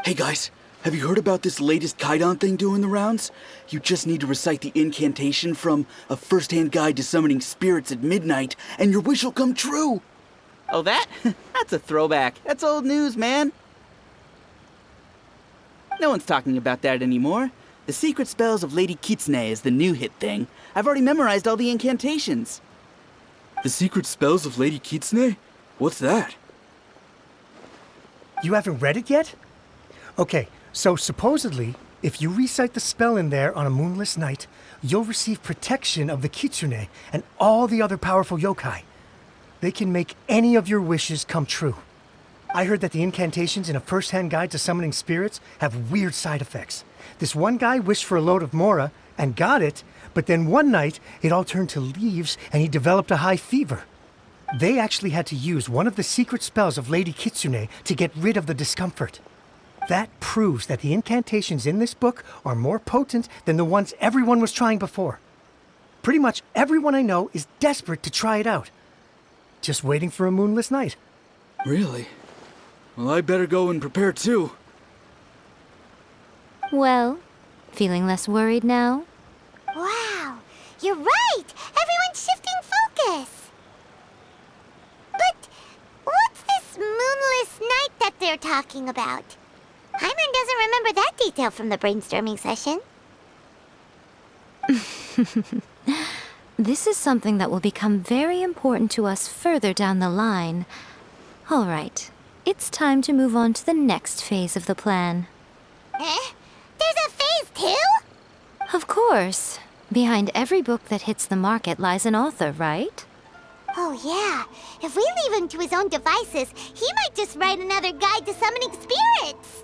Hey guys, have you heard about this latest Kaidan thing doing the rounds? You just need to recite the incantation from A First-Hand Guide to Summoning Spirits at Midnight, and your wish will come true! Oh, that? That's a throwback. That's old news, man. No one's talking about that anymore. The Secret Spells of Lady Kitsune is the new hit thing. I've already memorized all the incantations. The Secret Spells of Lady Kitsune? What's that? You haven't read it yet? Okay, so supposedly, if you recite the spell in there on a moonless night, you'll receive protection of the Kitsune and all the other powerful yokai. They can make any of your wishes come true. I heard that the incantations in A First-Hand Guide to Summoning Spirits have weird side effects. This one guy wished for a load of mora and got it, but then one night it all turned to leaves and he developed a high fever. They actually had to use one of the secret spells of Lady Kitsune to get rid of the discomfort. That proves that the incantations in this book are more potent than the ones everyone was trying before. Pretty much everyone I know is desperate to try it out. Just waiting for a moonless night. Really? Well, I better go and prepare too. Well, feeling less worried now? Wow, you're right! Everyone's shifting focus! But what's this moonless night that they're talking about? Hyman doesn't remember that detail from the brainstorming session. This is something that will become very important to us further down the line. All right, it's time to move on to the next phase of the plan. Eh? There's a phase 2? Of course. Behind every book that hits the market lies an author, right? Oh yeah, if we leave him to his own devices, he might just write another guide to summoning spirits.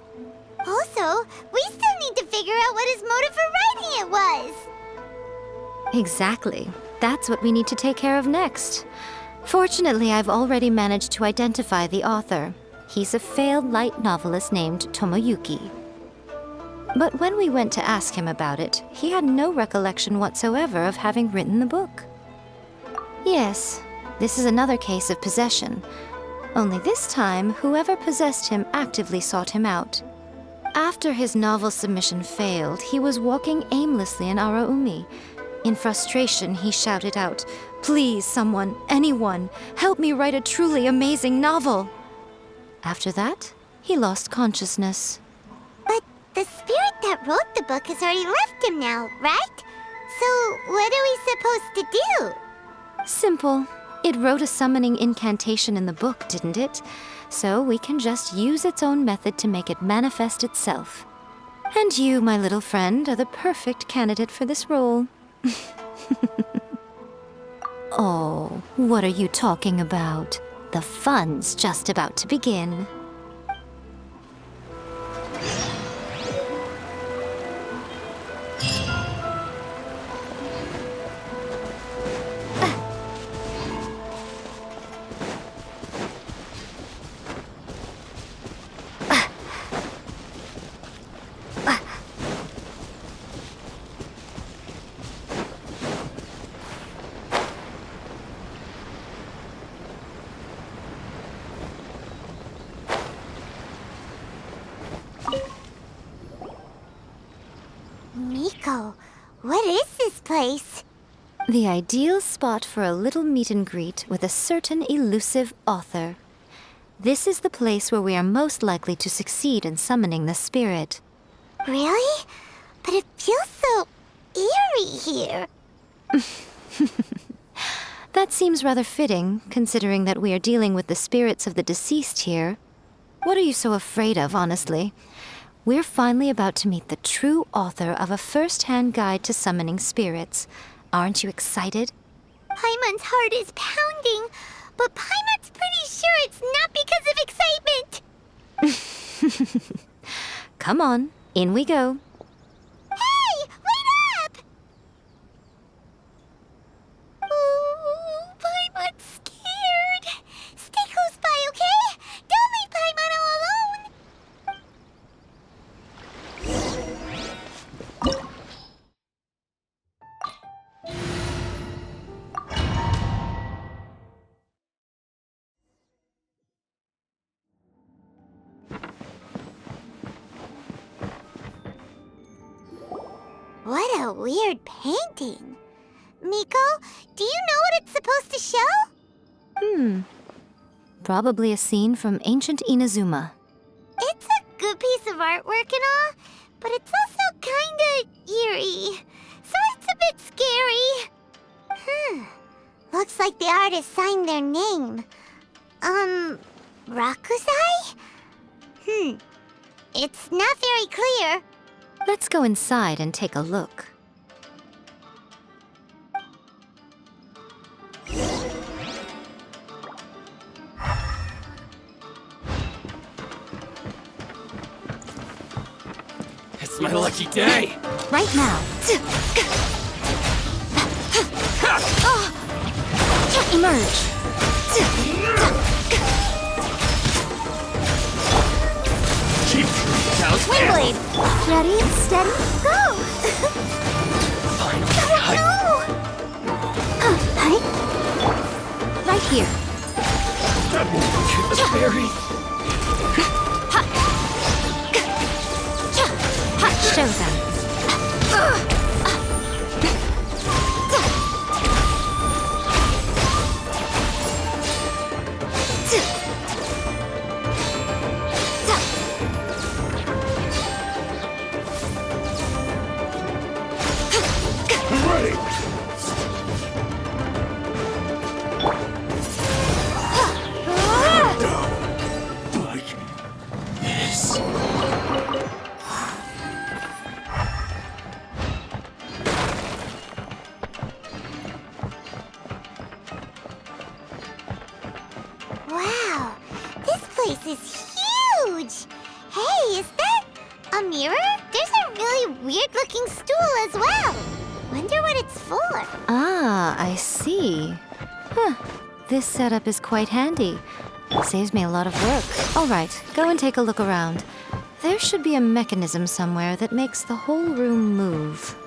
Also, we still need to figure out what his motive for writing it was. Exactly. That's what we need to take care of next. Fortunately, I've already managed to identify the author. He's a failed light novelist named Tomoyuki. But when we went to ask him about it, he had no recollection whatsoever of having written the book. Yes, this is another case of possession. Only this time, whoever possessed him actively sought him out. After his novel submission failed, he was walking aimlessly in Araumi. In frustration, he shouted out, "Please, someone, anyone, help me write a truly amazing novel!" After that, he lost consciousness. But the spirit that wrote the book has already left him now, right? So what are we supposed to do? Simple. It wrote a summoning incantation in the book, didn't it? So we can just use its own method to make it manifest itself. And you, my little friend, are the perfect candidate for this role. Oh, what are you talking about? The fun's just about to begin. Miko, what is this place? The ideal spot for a little meet and greet with a certain elusive author. This is the place where we are most likely to succeed in summoning the spirit. Really? But it feels so eerie here. That seems rather fitting, considering that we are dealing with the spirits of the deceased here. What are you so afraid of, honestly? We're finally about to meet the true author of a first-hand guide to summoning spirits. Aren't you excited? Paimon's heart is pounding, but Paimon's pretty sure it's not because of excitement. Come on, in we go. Hey, wait up! Ooh, Paimon's scared. Stay close by, okay? Don't leave Paimon all alone. What a weird painting. Miko, do you know what it's supposed to show? Probably a scene from ancient Inazuma. It's a good piece of artwork and all, but it's also kinda eerie. So it's a bit scary. Looks like the artist signed their name. Rakusai? It's not very clear. Let's go inside and take a look. It's my lucky day. Right now. Emerge. Windblade! Ready, steady, go! Right here. Show them. Wow, this place is huge! Hey, is that a mirror? There's a really weird-looking stool as well. Wonder what it's for. Ah, I see. This setup is quite handy. Saves me a lot of work. All right, go and take a look around. There should be a mechanism somewhere that makes the whole room move.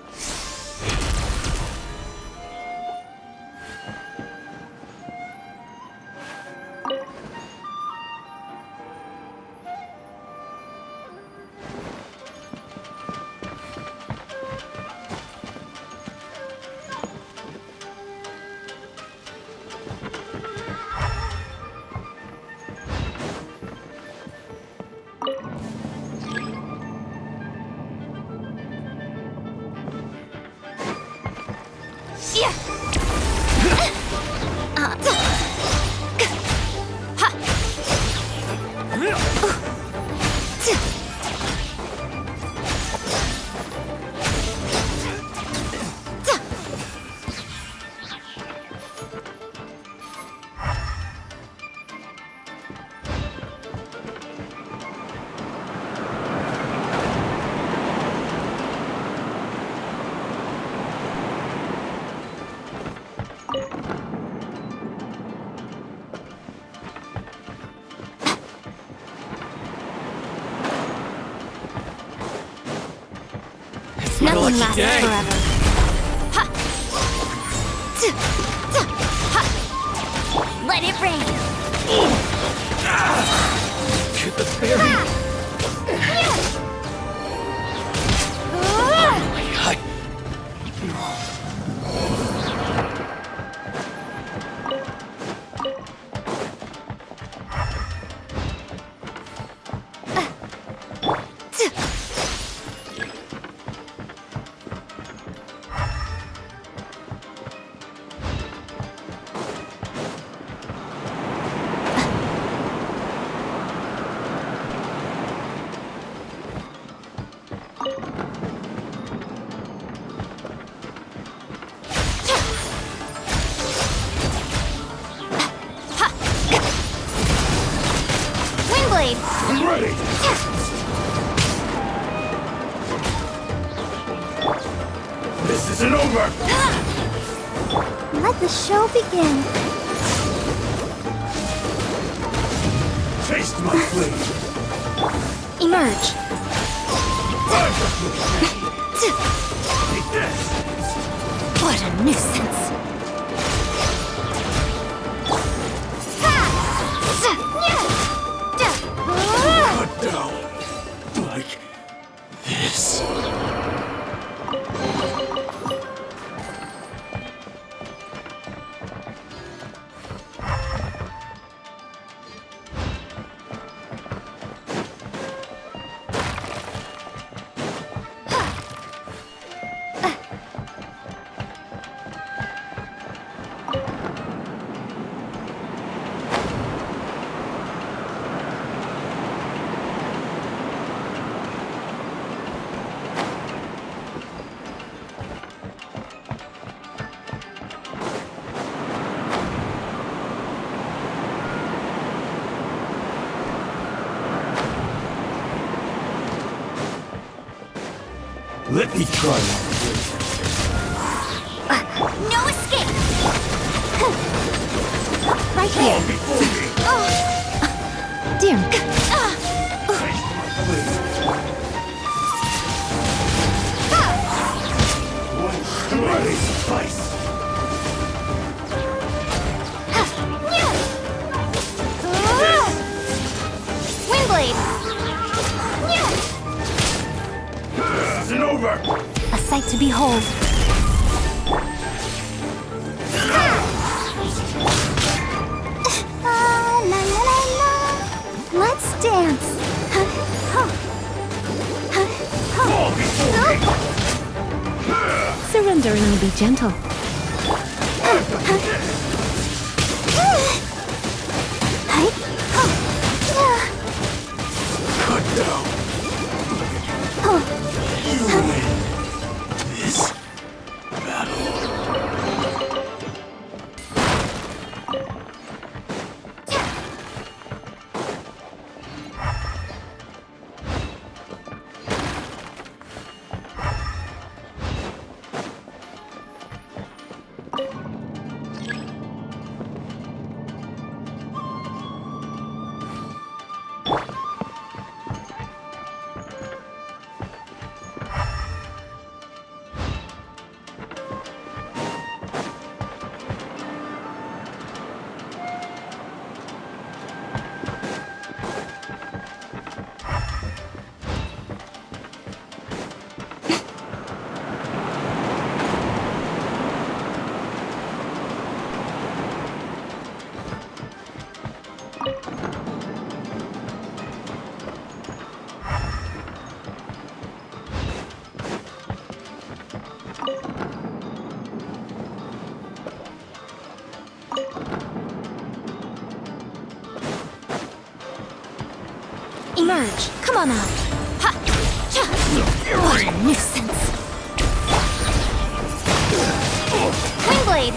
Nothing lasts forever. Let it rain. Shoot the fairy. I'm ready! This isn't over! Let the show begin. Taste my flame! Emerge. Take this! What a nuisance. Cut down. Like this. Let me try now. No escape! Right here. Dear. One strike suffice. Windblade! This isn't over! A sight to behold. La la la la. Let's dance. Fall before me! Surrender and I'll be gentle. Cut down. You win this battle. Emerge. Come on out. Ha! Cha! What a nuisance. Windblade!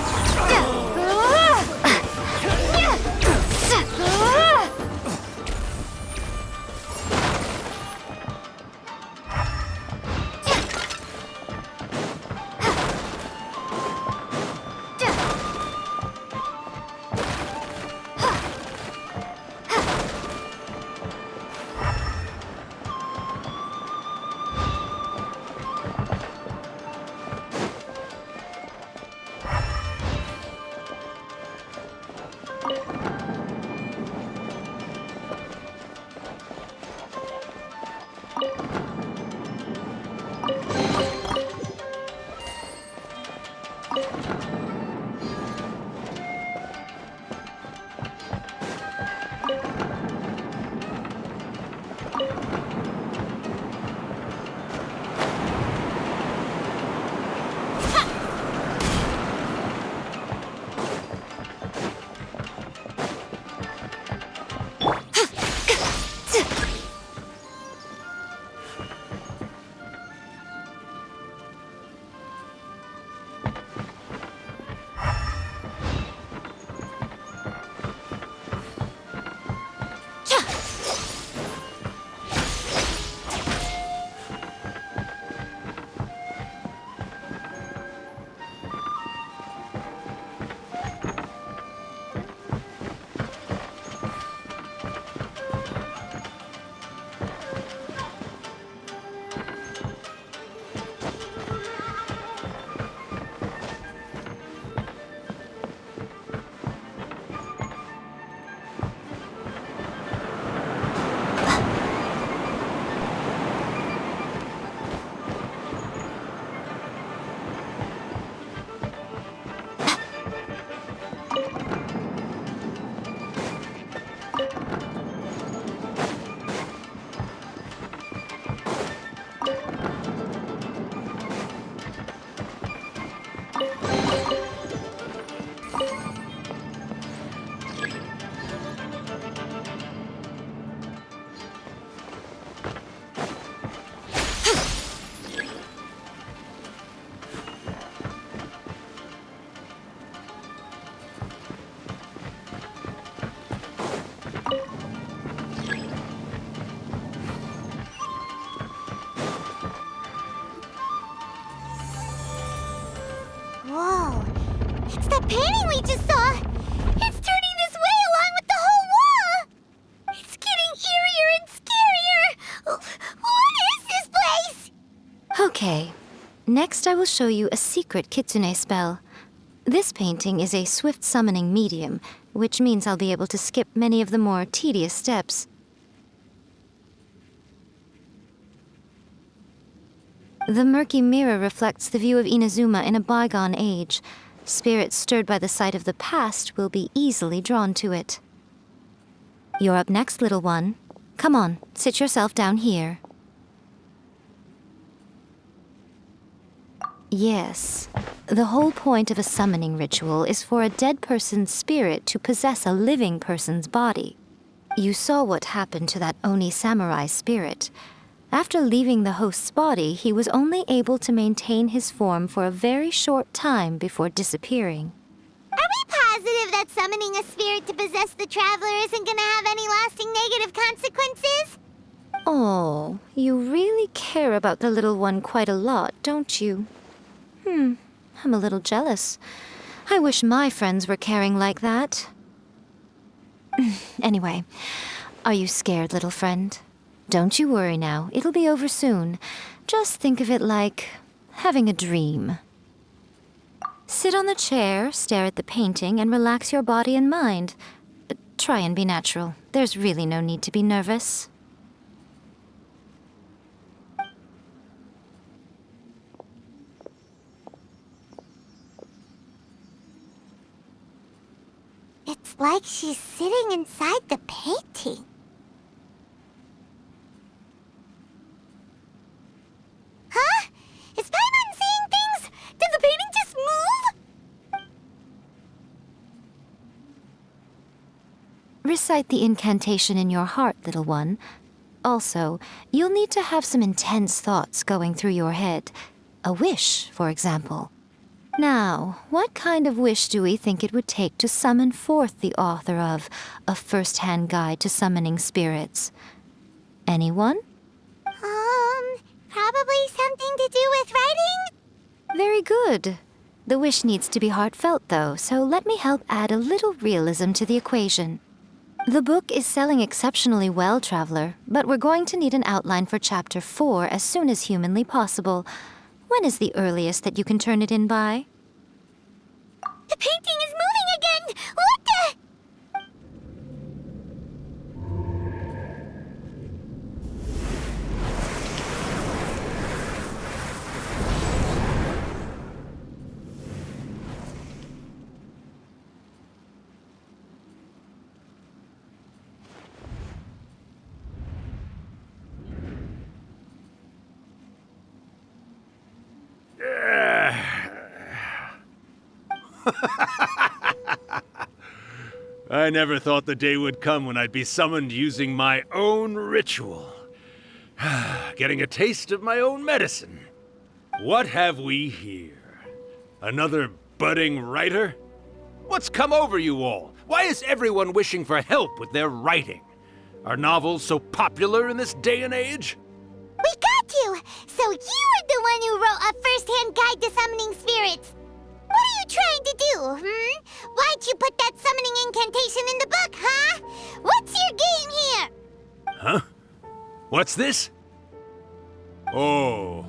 Okay. Next I will show you a secret kitsune spell. This painting is a swift summoning medium, which means I'll be able to skip many of the more tedious steps. The murky mirror reflects the view of Inazuma in a bygone age. Spirits stirred by the sight of the past will be easily drawn to it. You're up next, little one. Come on, sit yourself down here. Yes. The whole point of a summoning ritual is for a dead person's spirit to possess a living person's body. You saw what happened to that Oni samurai spirit. After leaving the host's body, he was only able to maintain his form for a very short time before disappearing. Are we positive that summoning a spirit to possess the traveler isn't gonna have any lasting negative consequences? Oh, you really care about the little one quite a lot, don't you? I'm a little jealous. I wish my friends were caring like that. Anyway, are you scared, little friend? Don't you worry now, it'll be over soon. Just think of it like having a dream. Sit on the chair, stare at the painting, and relax your body and mind. Try and be natural. There's really no need to be nervous. It's like she's sitting inside the painting. Huh? Is Paimon seeing things? Did the painting just move? Recite the incantation in your heart, little one. Also, you'll need to have some intense thoughts going through your head. A wish, for example. Now, what kind of wish do we think it would take to summon forth the author of A First-Hand Guide to Summoning Spirits? Anyone? Probably something to do with writing? Very good. The wish needs to be heartfelt, though, so let me help add a little realism to the equation. The book is selling exceptionally well, Traveler, but we're going to need an outline for Chapter 4 as soon as humanly possible. When is the earliest that you can turn it in by? The painting is moving again! What the? I never thought the day would come when I'd be summoned using my own ritual. Getting a taste of my own medicine. What have we here? Another budding writer? What's come over you all? Why is everyone wishing for help with their writing? Are novels so popular in this day and age? We got you! So you are the one who wrote A First-Hand Guide to Summoning Spirits. What are you trying to do, Why'd you put that summoning incantation in the book, huh? What's your game here? Huh? What's this? Oh,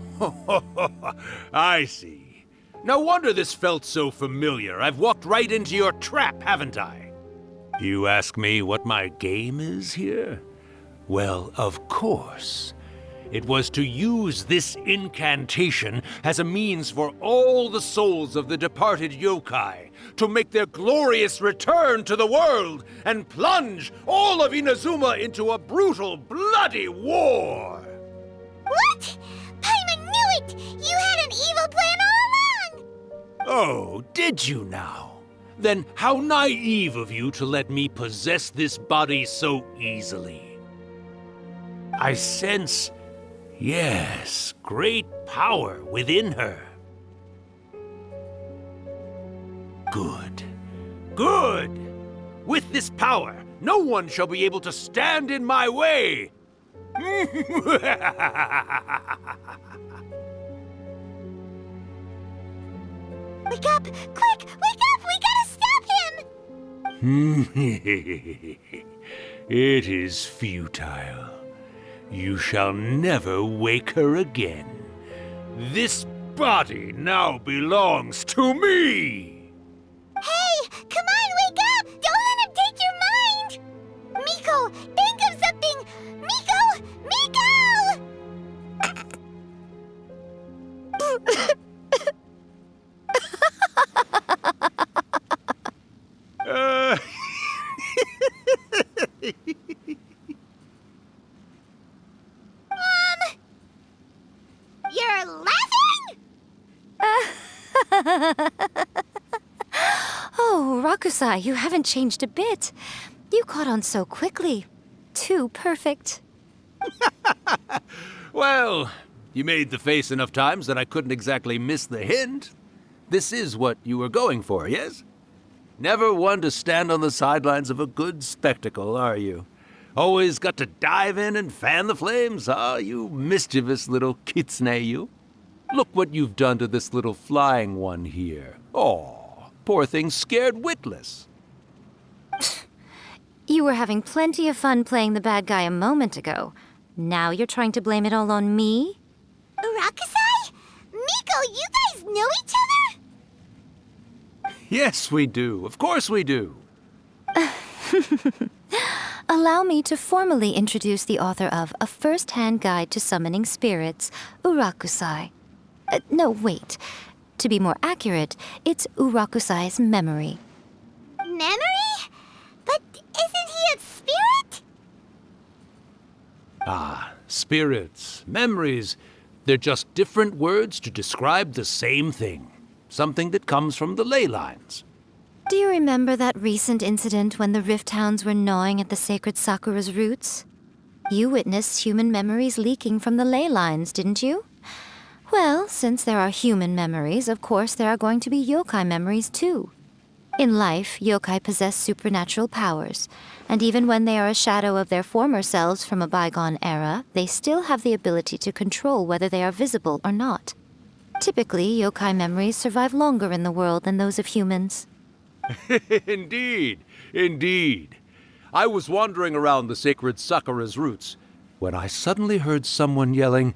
I see. No wonder this felt so familiar. I've walked right into your trap, haven't I? You ask me what my game is here? Well, of course. It was to use this incantation as a means for all the souls of the departed yokai to make their glorious return to the world and plunge all of Inazuma into a brutal, bloody war! What? Paimon knew it! You had an evil plan all along! Oh, did you now? Then how naive of you to let me possess this body so easily. I sense... yes, great power within her. Good. Good! With this power, no one shall be able to stand in my way! Wake up! Quick! Wake up! We gotta stop him! It is futile. You shall never wake her again. This body now belongs to me! Hey, come on, wake up! Don't let him take your mind! Miko, think of something! Miko! Miko! You're laughing? Oh, Rakusai, you haven't changed a bit. You caught on so quickly. Too perfect. Well, you made the face enough times that I couldn't exactly miss the hint. This is what you were going for, yes? Never one to stand on the sidelines of a good spectacle, are you? Always got to dive in and fan the flames, ah, you mischievous little kitsune, you. Look what you've done to this little flying one here. Oh, poor thing scared witless. You were having plenty of fun playing the bad guy a moment ago. Now you're trying to blame it all on me? Rakusai? Miko, you guys know each other? Yes, we do. Of course we do. Allow me to formally introduce the author of A First-Hand Guide to Summoning Spirits, Urakusai. No, wait. To be more accurate, it's Urakusai's memory. Memory? But isn't he a spirit? Ah, spirits, memories. They're just different words to describe the same thing. Something that comes from the ley lines. Do you remember that recent incident when the Rift Hounds were gnawing at the sacred Sakura's roots? You witnessed human memories leaking from the ley lines, didn't you? Well, since there are human memories, of course there are going to be yokai memories too. In life, yokai possess supernatural powers, and even when they are a shadow of their former selves from a bygone era, they still have the ability to control whether they are visible or not. Typically, yokai memories survive longer in the world than those of humans. Indeed, indeed. I was wandering around the sacred Sakura's roots when I suddenly heard someone yelling,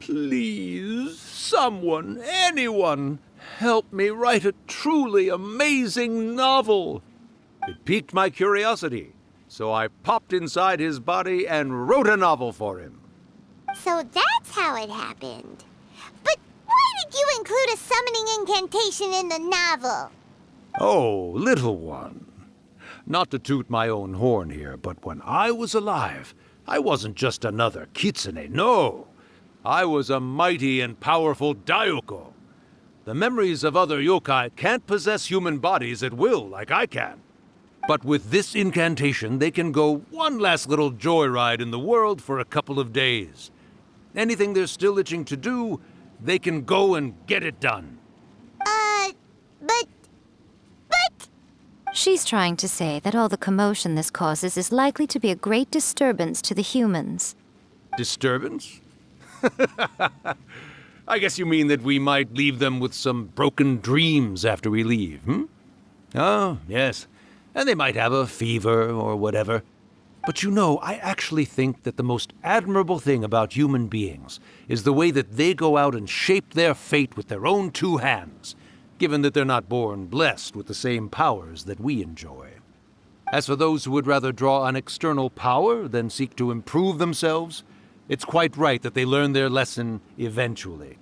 "Please, someone, anyone, help me write a truly amazing novel." It piqued my curiosity, so I popped inside his body and wrote a novel for him. So that's how it happened. But why did you include a summoning incantation in the novel? Oh, little one. Not to toot my own horn here, but when I was alive, I wasn't just another kitsune, no. I was a mighty and powerful daiyoko. The memories of other yokai can't possess human bodies at will like I can. But with this incantation, they can go one last little joyride in the world for a couple of days. Anything they're still itching to do, they can go and get it done. But... She's trying to say that all the commotion this causes is likely to be a great disturbance to the humans. Disturbance? I guess you mean that we might leave them with some broken dreams after we leave, hmm? Oh, yes. And they might have a fever or whatever. But you know, I actually think that the most admirable thing about human beings is the way that they go out and shape their fate with their own two hands, given that they're not born blessed with the same powers that we enjoy. As for those who would rather draw on external power than seek to improve themselves, it's quite right that they learn their lesson eventually.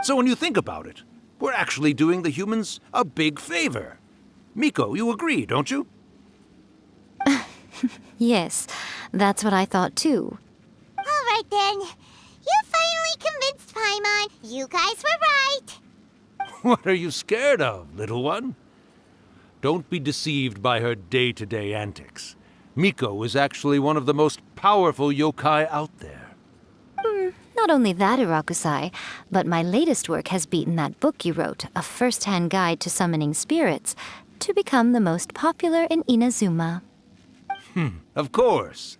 So when you think about it, we're actually doing the humans a big favor. Miko, you agree, don't you? Yes, that's what I thought too. All right then. You finally convinced Paimon. You guys were right. What are you scared of, little one? Don't be deceived by her day-to-day antics. Miko is actually one of the most powerful yokai out there. Not only that, Urakusai, but my latest work has beaten that book you wrote, A First-Hand Guide to Summoning Spirits, to become the most popular in Inazuma. Of course.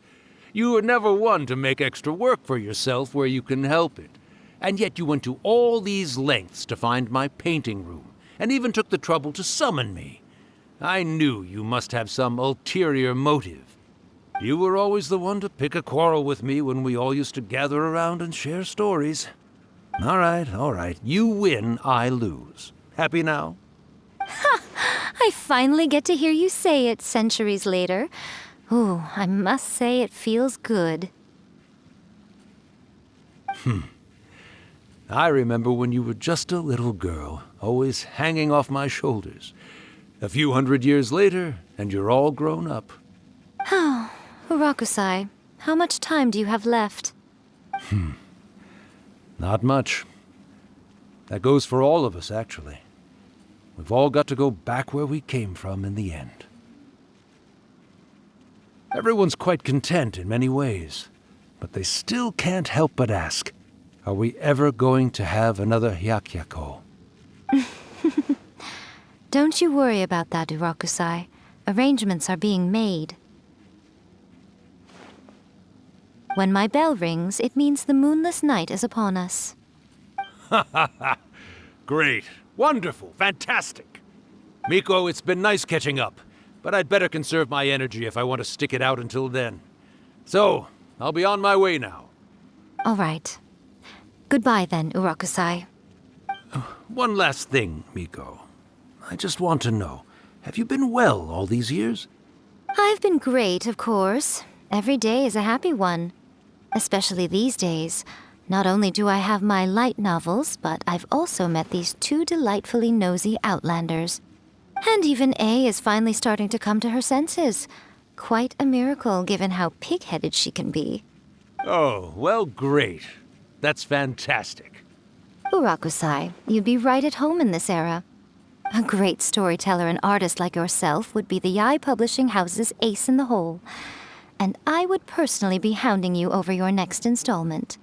You were never one to make extra work for yourself where you can help it. And yet you went to all these lengths to find my painting room, and even took the trouble to summon me. I knew you must have some ulterior motive. You were always the one to pick a quarrel with me when we all used to gather around and share stories. All right. You win, I lose. Happy now? I finally get to hear you say it centuries later. Ooh, I must say it feels good. I remember when you were just a little girl, always hanging off my shoulders. A few hundred years later, and you're all grown up. Oh, Urakusai, how much time do you have left? Not much. That goes for all of us, actually. We've all got to go back where we came from in the end. Everyone's quite content in many ways, but they still can't help but ask, are we ever going to have another Hyakyako? Don't you worry about that, Urakusai. Arrangements are being made. When my bell rings, it means the moonless night is upon us. Great. Wonderful. Fantastic. Miko, it's been nice catching up, but I'd better conserve my energy if I want to stick it out until then. So, I'll be on my way now. All right. Goodbye then, Urakusai. One last thing, Miko. I just want to know, have you been well all these years? I've been great, of course. Every day is a happy one. Especially these days. Not only do I have my light novels, but I've also met these two delightfully nosy outlanders. And even A is finally starting to come to her senses. Quite a miracle, given how pig-headed she can be. Oh, well, great. That's fantastic. Urakusai, you'd be right at home in this era. A great storyteller and artist like yourself would be the Yae Publishing House's ace in the hole. And I would personally be hounding you over your next installment.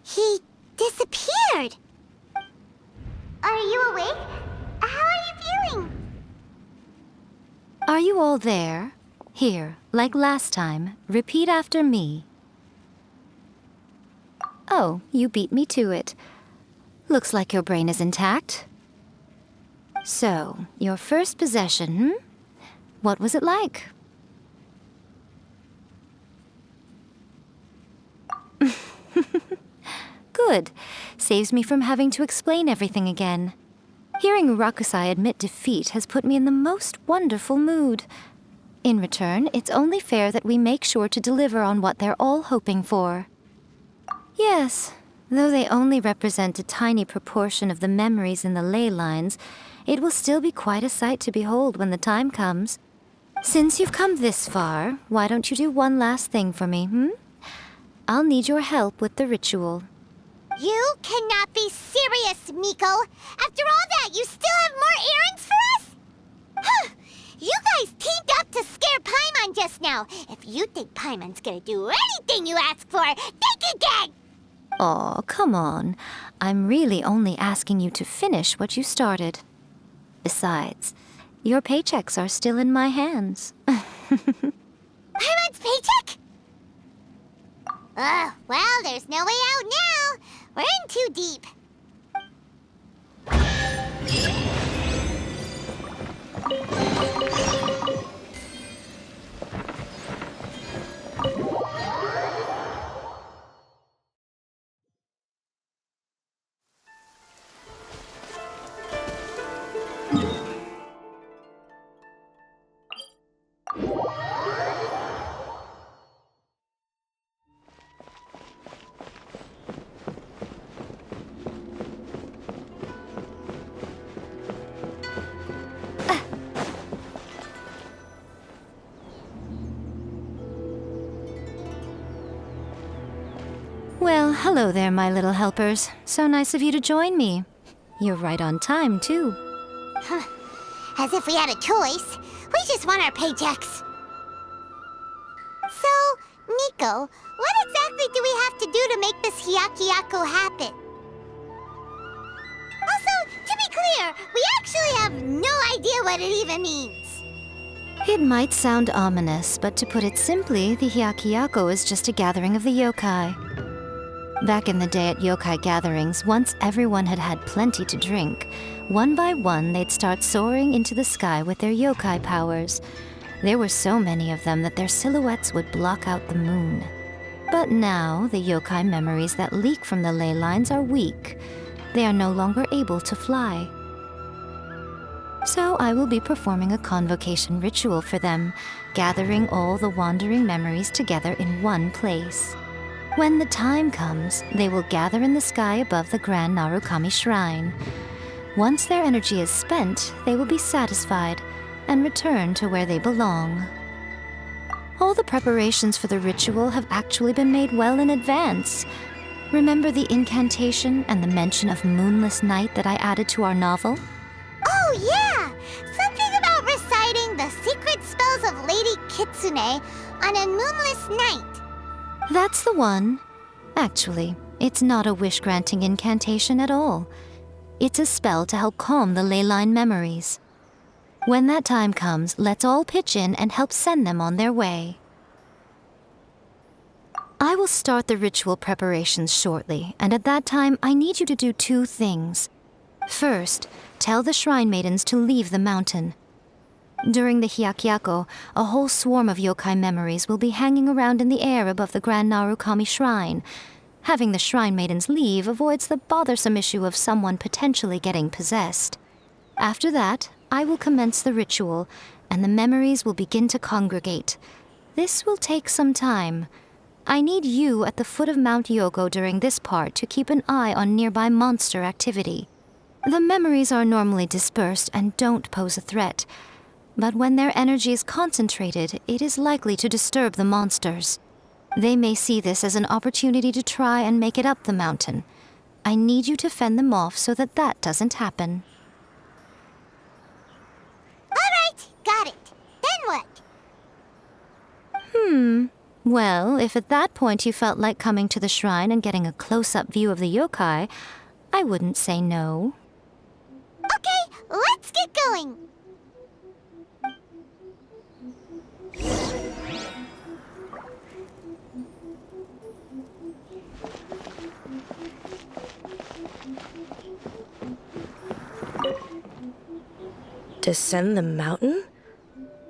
He disappeared. Are you awake? How are you feeling? Are you all there? Here, like last time, repeat after me. Oh, you beat me to it. Looks like your brain is intact. So, your first possession, What was it like? Good. Saves me from having to explain everything again. Hearing Urakusai admit defeat has put me in the most wonderful mood. In return, it's only fair that we make sure to deliver on what they're all hoping for. Yes, though they only represent a tiny proportion of the memories in the ley lines, it will still be quite a sight to behold when the time comes. Since you've come this far, why don't you do one last thing for me, I'll need your help with the ritual. You cannot be serious, Miko! After all that, you still have more errands for us? Huh! You guys teamed up to scare Paimon just now. If you think Paimon's gonna do anything you ask for, think again! Aw, come on. I'm really only asking you to finish what you started. Besides, your paychecks are still in my hands. Paimon's paycheck? Well, there's no way out now. We're in too deep. Well, hello there, my little helpers. So nice of you to join me. You're right on time, too. As if we had a choice. We just want our paychecks. So, Miko, what exactly do we have to do to make this Hyakyako happen? Also, to be clear, we actually have no idea what it even means. It might sound ominous, but to put it simply, the Hyakyako is just a gathering of the yokai. Back in the day at yokai gatherings, once everyone had had plenty to drink, one by one they'd start soaring into the sky with their yokai powers. There were so many of them that their silhouettes would block out the moon. But now, the yokai memories that leak from the ley lines are weak. They are no longer able to fly. So I will be performing a convocation ritual for them, gathering all the wandering memories together in one place. When the time comes, they will gather in the sky above the Grand Narukami Shrine. Once their energy is spent, they will be satisfied and return to where they belong. All the preparations for the ritual have actually been made well in advance. Remember the incantation and the mention of moonless night that I added to our novel? Oh, yeah! Something about reciting the secret spells of Lady Kitsune on a moonless night. That's the one. Actually, it's not a wish-granting incantation at all. It's a spell to help calm the ley line memories. When that time comes, let's all pitch in and help send them on their way. I will start the ritual preparations shortly, and at that time, I need you to do two things. First, tell the shrine maidens to leave the mountain. During the Hyakyako, a whole swarm of yokai memories will be hanging around in the air above the Grand Narukami Shrine. Having the shrine maidens leave avoids the bothersome issue of someone potentially getting possessed. After that, I will commence the ritual, and the memories will begin to congregate. This will take some time. I need you at the foot of Mount Yogo during this part to keep an eye on nearby monster activity. The memories are normally dispersed and don't pose a threat, but when their energy is concentrated, it is likely to disturb the monsters. They may see this as an opportunity to try and make it up the mountain. I need you to fend them off so that that doesn't happen. Alright, got it. Then what? Well, if at that point you felt like coming to the shrine and getting a close-up view of the yokai, I wouldn't say no. Okay, let's get going. Descend the mountain?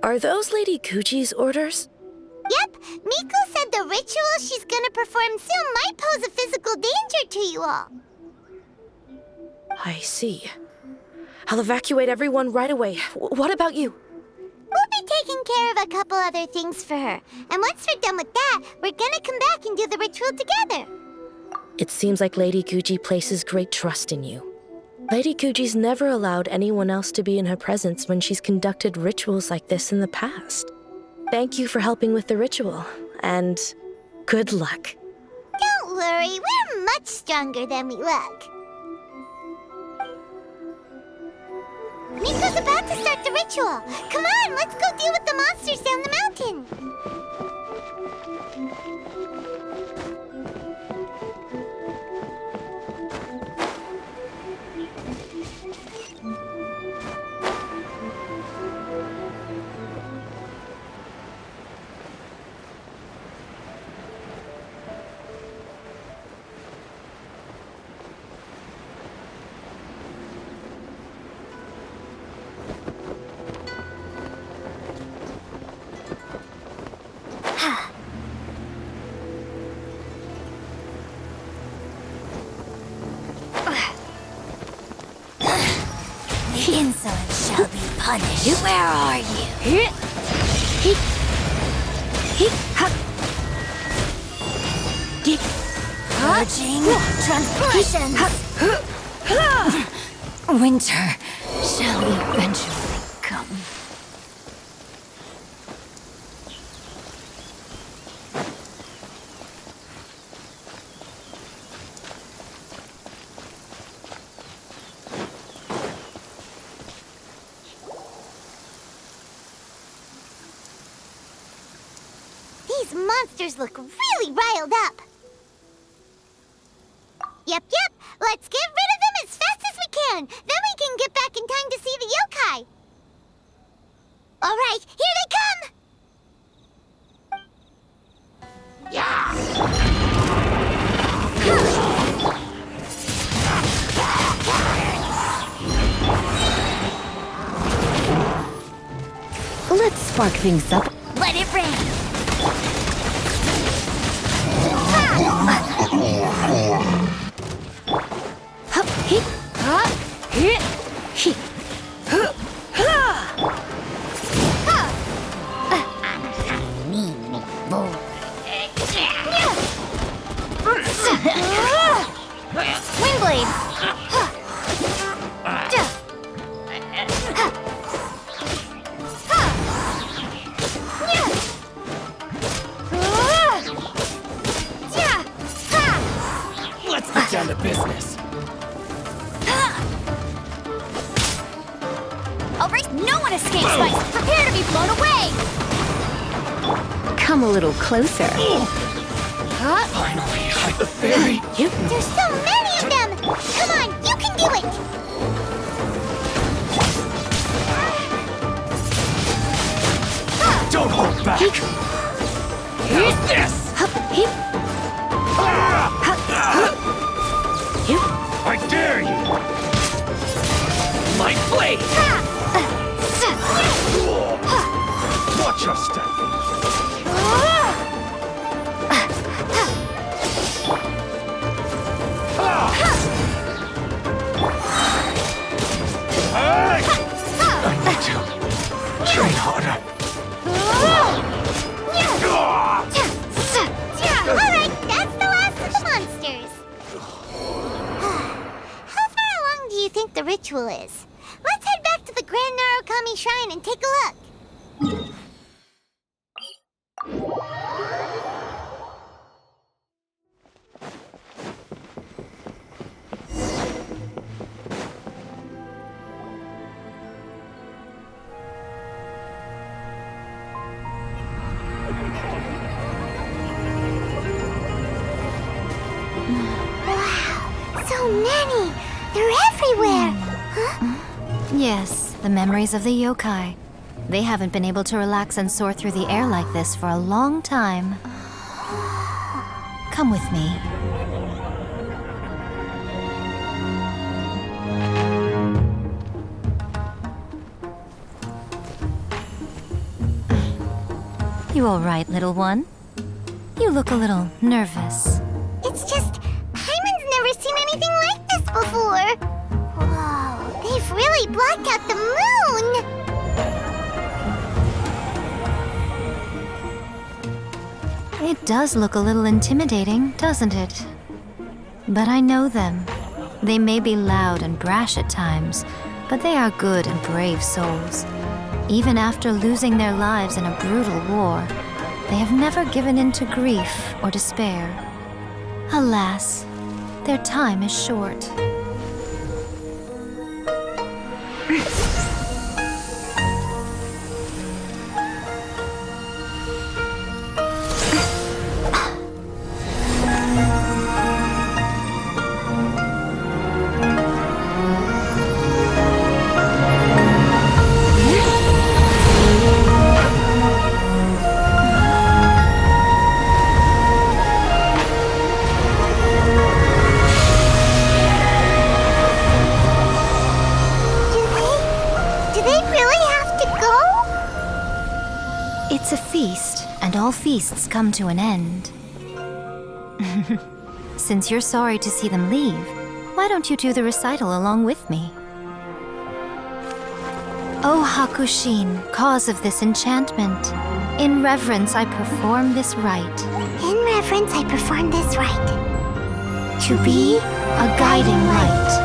Are those Lady Guji's orders? Yep, Miko said the ritual she's gonna perform soon might pose a physical danger to you all. I see. I'll evacuate everyone right away. What about you? We'll be taking care of a couple other things for her. And once we're done with that, we're gonna come back and do the ritual together. It seems like Lady Guji places great trust in you. Lady Guji's never allowed anyone else to be in her presence when she's conducted rituals like this in the past. Thank you for helping with the ritual, and good luck. Don't worry, we're much stronger than we look. Miko's about to start the ritual. Come on, let's go deal with the monsters down the mountain. The insolent shall be punished. Where are you? Purging transgressions. Winter shall eventually come. These monsters look really riled up. Yep, let's get rid of them as fast as we can. Then we can get back in time to see the yokai. All right, here they come. Let's spark things up. Let it rain. Hup, hit, ha, hit, hit. Windblade! Let's get down to business. All right, no one escapes Spice. Prepare to be blown away. Come a little closer. Finally, hide the fairy. There's so many of them! Come on, you can do it! Don't hold back. How's this? I dare you. Light blade. Watch your step. I need to train harder. Alright, that's the last of the monsters. How far along do you think the ritual is? Let's head back to the Grand Narukami Shrine and take a look. So many! They're everywhere! Huh? Yes, the memories of the yokai. They haven't been able to relax and soar through the air like this for a long time. Come with me. You all right, little one? You look a little nervous. It's just, Paimon's never seen anything like this before! Whoa, they've really blocked out the moon! It does look a little intimidating, doesn't it? But I know them. They may be loud and brash at times, but they are good and brave souls. Even after losing their lives in a brutal war, they have never given in to grief or despair. Alas, their time is short. It's a feast, and all feasts come to an end. Since you're sorry to see them leave, why don't you do the recital along with me? O Hakushin, cause of this enchantment, in reverence I perform this rite. In reverence I perform this rite. To be a guiding light.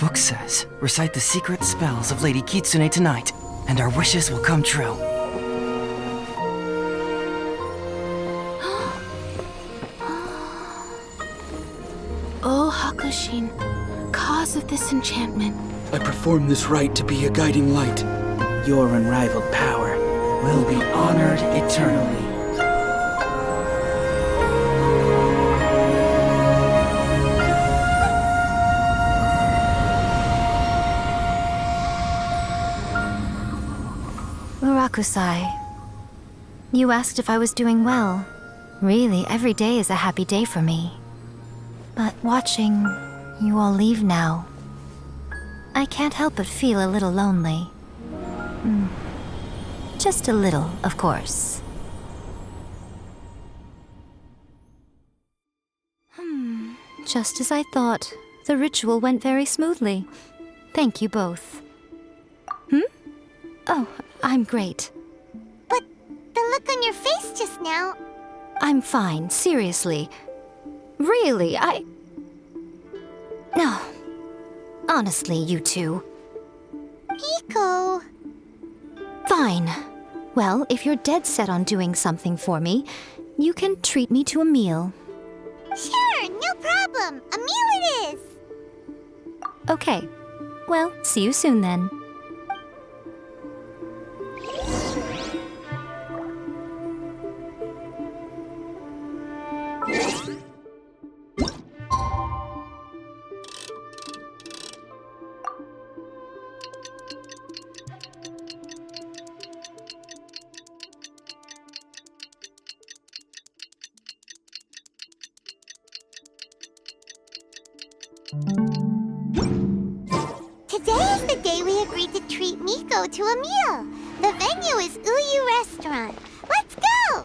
Book says, recite the secret spells of Lady Kitsune tonight, and our wishes will come true. O Hakushin, cause of this enchantment. I perform this rite to be a guiding light. Your unrivaled power will be honored eternally. Mikoku-sai. You asked if I was doing well. Really, every day is a happy day for me. But watching you all leave now, I can't help but feel a little lonely. Just a little, of course. Just as I thought. The ritual went very smoothly. Thank you both. Oh, I'm great. But the look on your face just now... I'm fine, seriously. Really, No. Honestly, you two. Miko... Fine. Well, if you're dead set on doing something for me, you can treat me to a meal. Sure, no problem. A meal it is. Okay. Well, see you soon then. Today is the day we agreed to treat Miko to a meal. The venue is Uyu Restaurant. Let's go!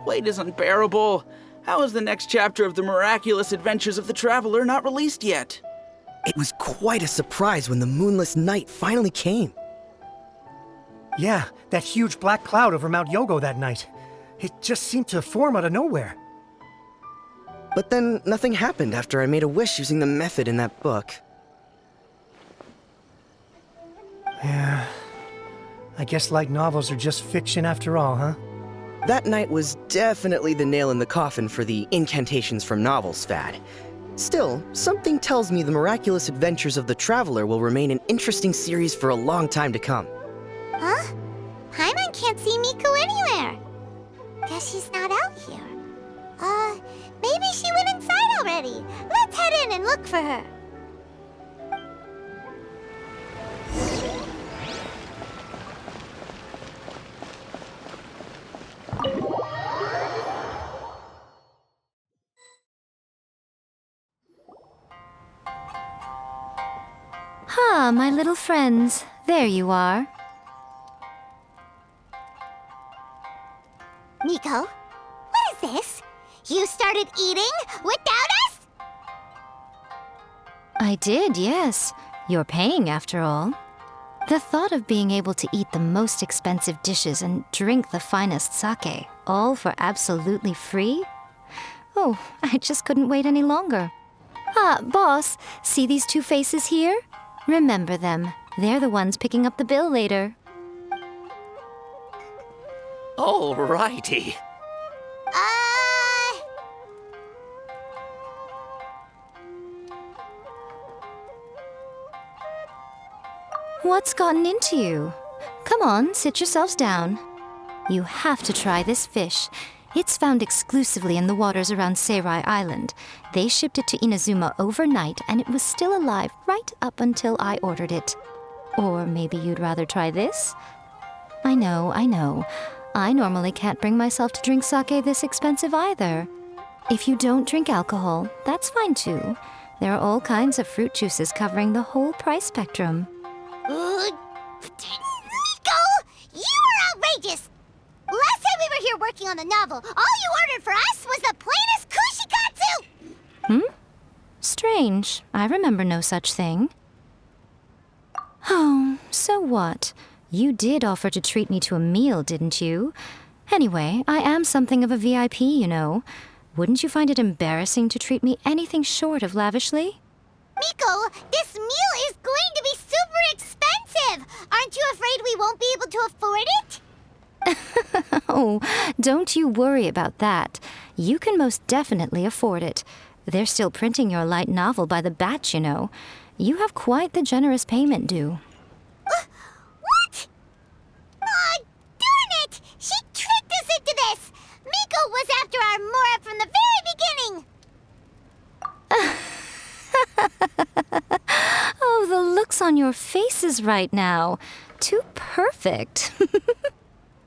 Wait is unbearable. How is the next chapter of the miraculous adventures of the traveler not released yet? It was quite a surprise when the moonless night finally came. Yeah, that huge black cloud over Mount Yogo that night. It just seemed to form out of nowhere. But then nothing happened after I made a wish using the method in that book. Yeah. I guess light novels are just fiction after all, huh? That night was definitely the nail in the coffin for the incantations from novels fad. Still, something tells me the miraculous adventures of the traveler will remain an interesting series for a long time to come. Huh? Paimon can't see Miko anywhere. Guess she's not out here. Maybe she went inside already. Let's head in and look for her. Ah, my little friends. There you are. Miko, what is this? You started eating without us? I did, yes. You're paying after all. The thought of being able to eat the most expensive dishes and drink the finest sake, all for absolutely free? Oh, I just couldn't wait any longer. Ah, boss, see these two faces here? Remember them. They're the ones picking up the bill later. Alrighty. What's gotten into you? Come on, sit yourselves down. You have to try this fish. It's found exclusively in the waters around Seirai Island. They shipped it to Inazuma overnight, and it was still alive right up until I ordered it. Or maybe you'd rather try this? I know. I normally can't bring myself to drink sake this expensive either. If you don't drink alcohol, that's fine too. There are all kinds of fruit juices covering the whole price spectrum. Nico! You are outrageous! Last time we were here working on the novel, all you ordered for us was the plainest kushikatsu! Strange. I remember no such thing. Oh, so what? You did offer to treat me to a meal, didn't you? Anyway, I am something of a VIP, you know. Wouldn't you find it embarrassing to treat me anything short of lavishly? Miko, this meal is going to be super expensive! Aren't you afraid we won't be able to afford it? Oh, don't you worry about that. You can most definitely afford it. They're still printing your light novel by the batch, you know. You have quite the generous payment due. What? Aw, darn it! She tricked us into this! Miko was after our Mora from the very beginning! Oh, the looks on your faces right now. Too perfect.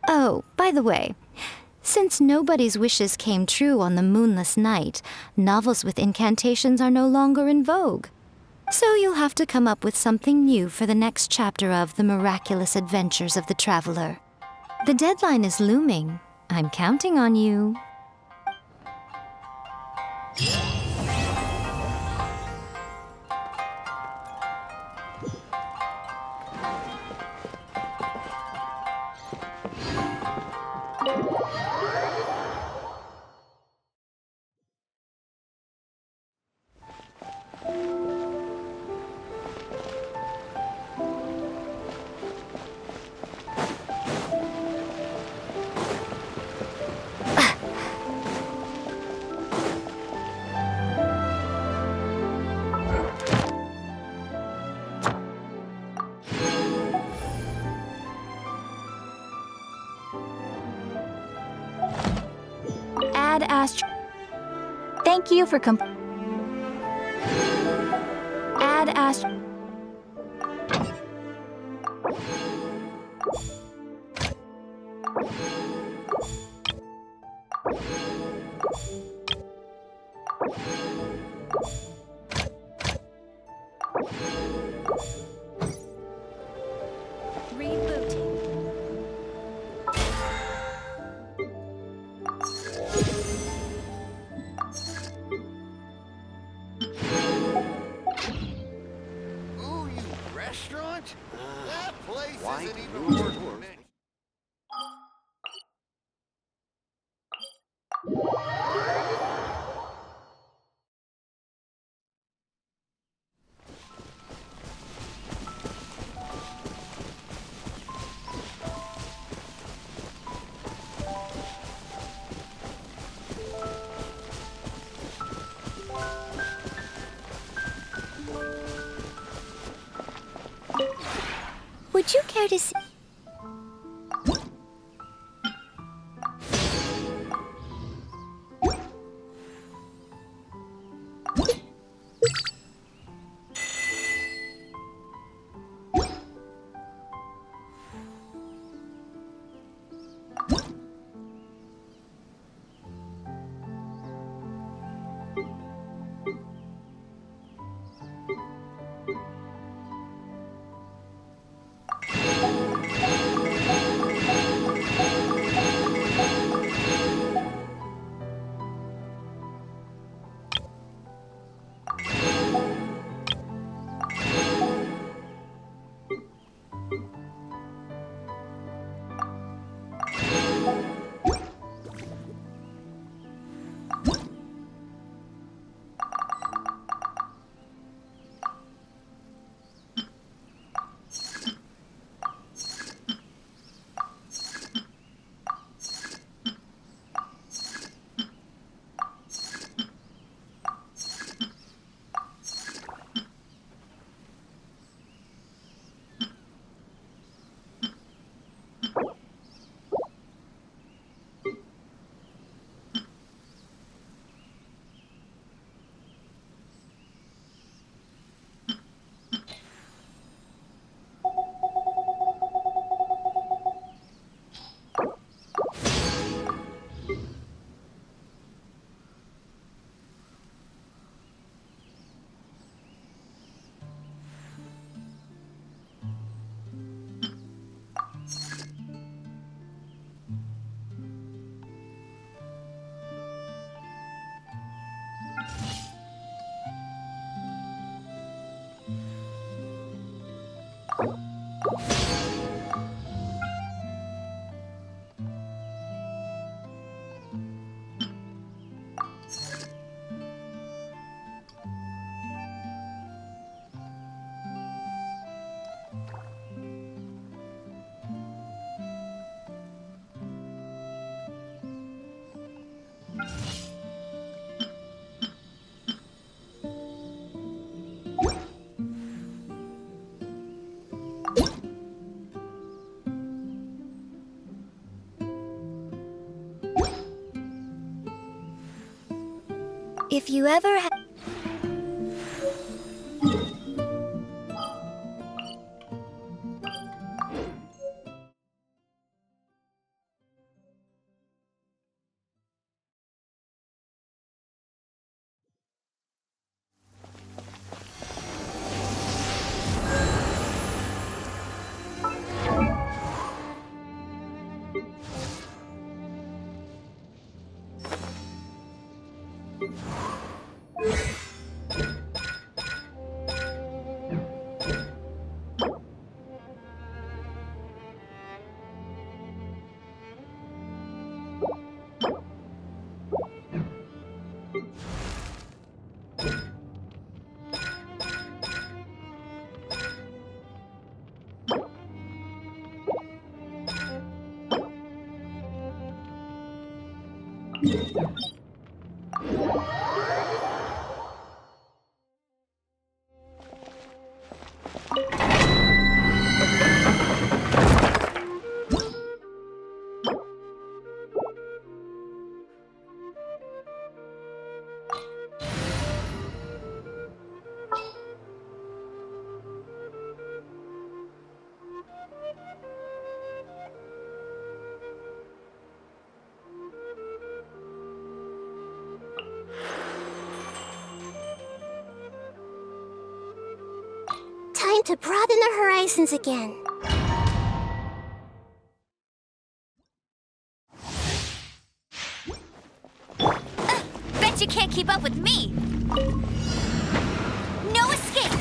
Oh, by the way, since nobody's wishes came true on the moonless night, novels with incantations are no longer in vogue. So you'll have to come up with something new for the next chapter of The Miraculous Adventures of the Traveler. The deadline is looming. I'm counting on you. Thank you for Add Ast. Would you care to see? If you ever Time to broaden the horizons again. Bet you can't keep up with me! No escape!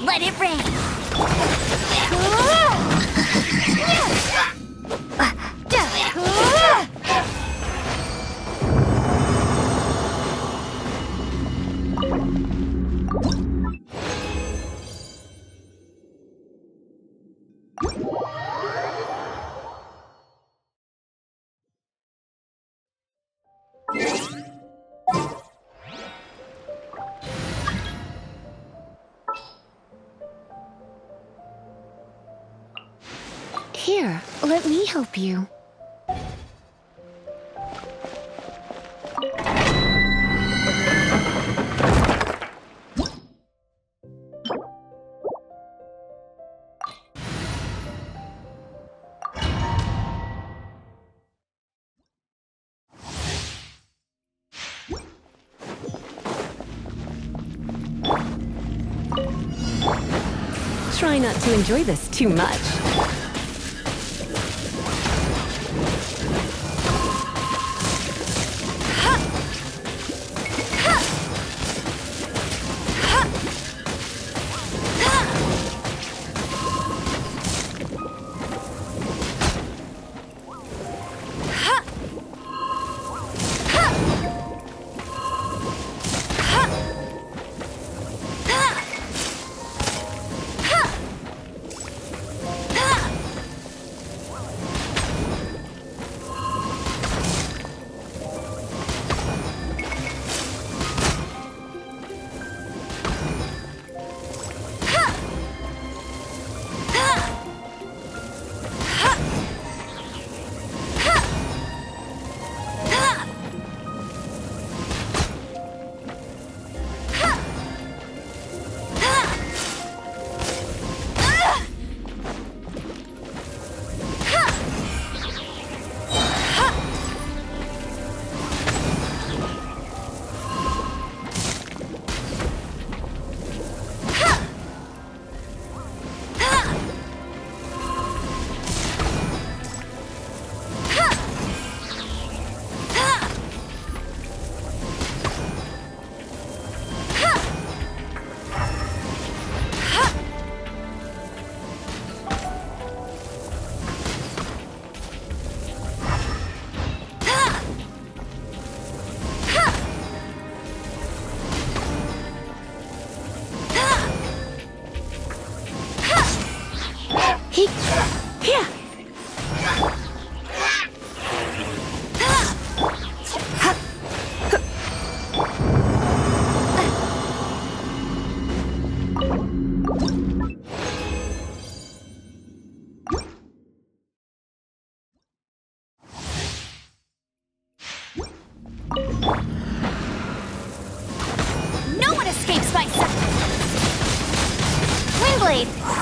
Let it rain! Here, let me help you. Try not to enjoy this too much. No one escapes my sight! Windblade!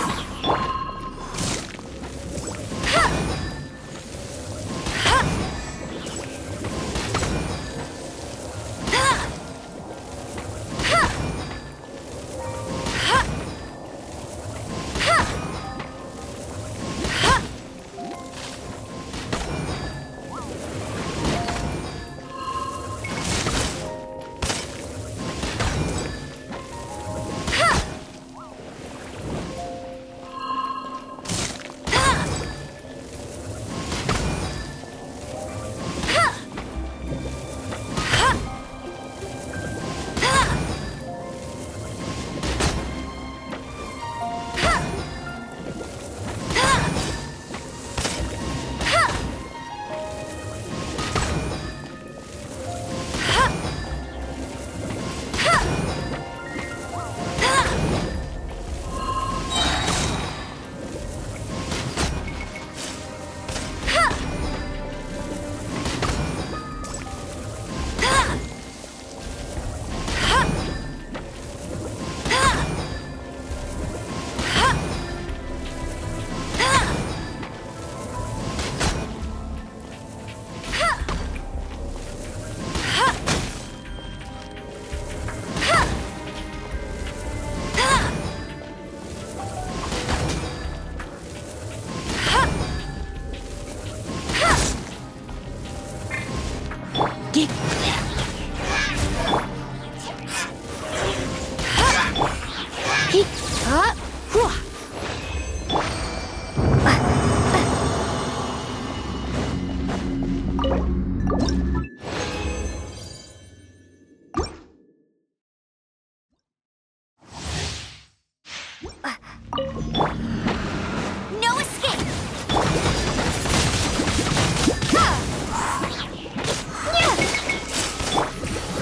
No escape!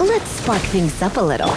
Let's spark things up a little.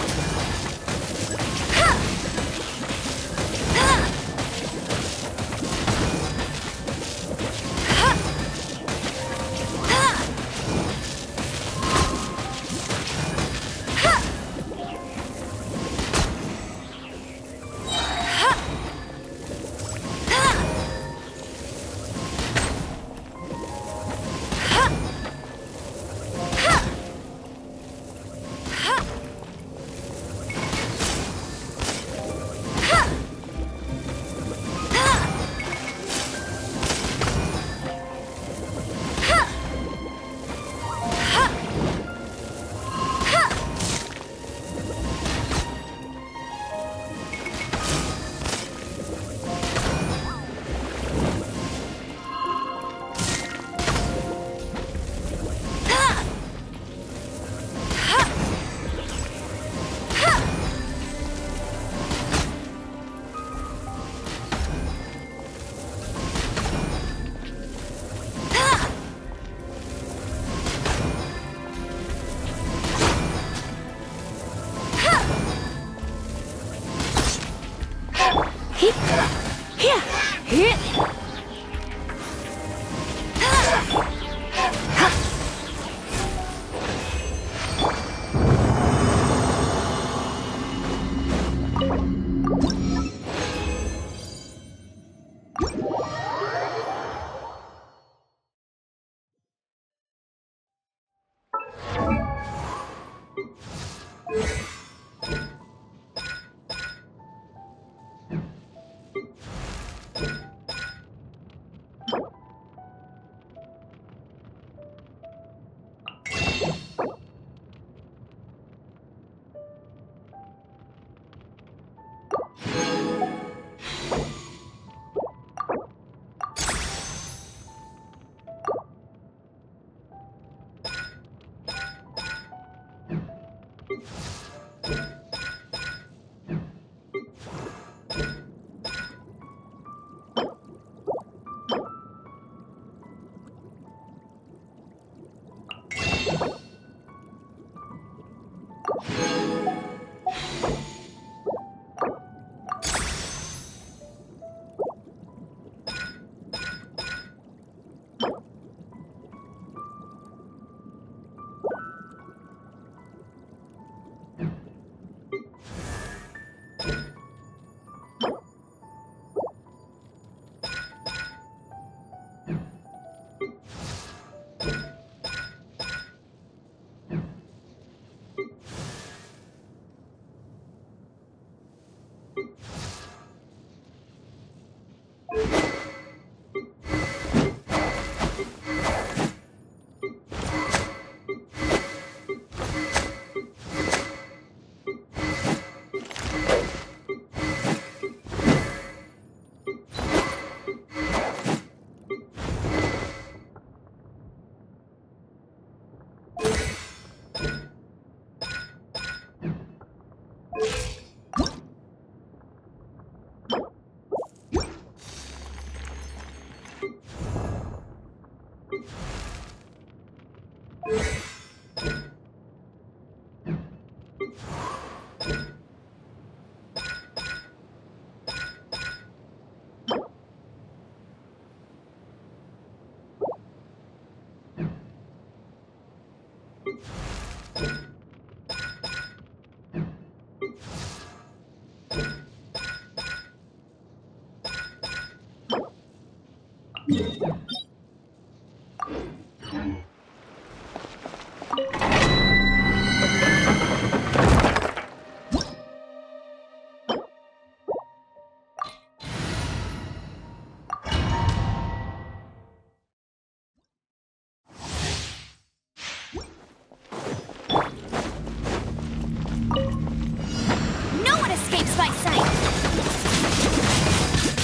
No one escapes my sight!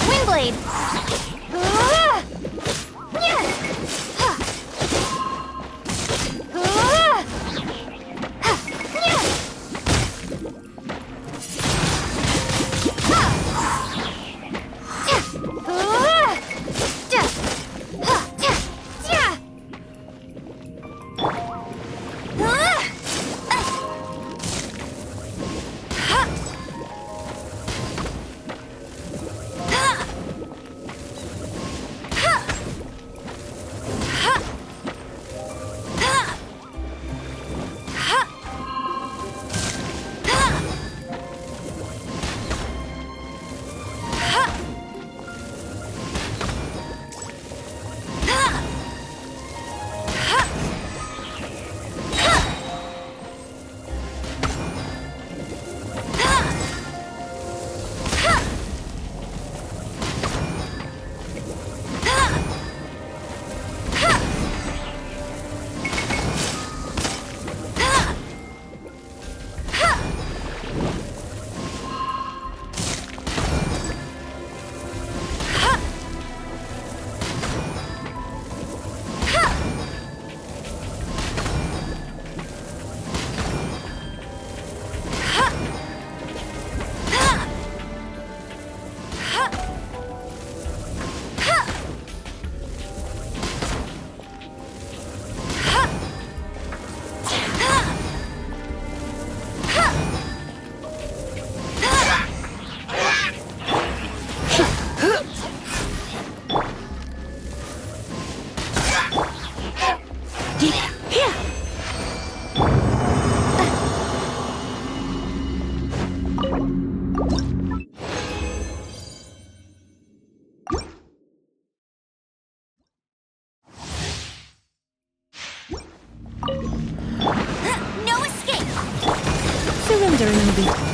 Windblade! No escape! Surrender, Nobi.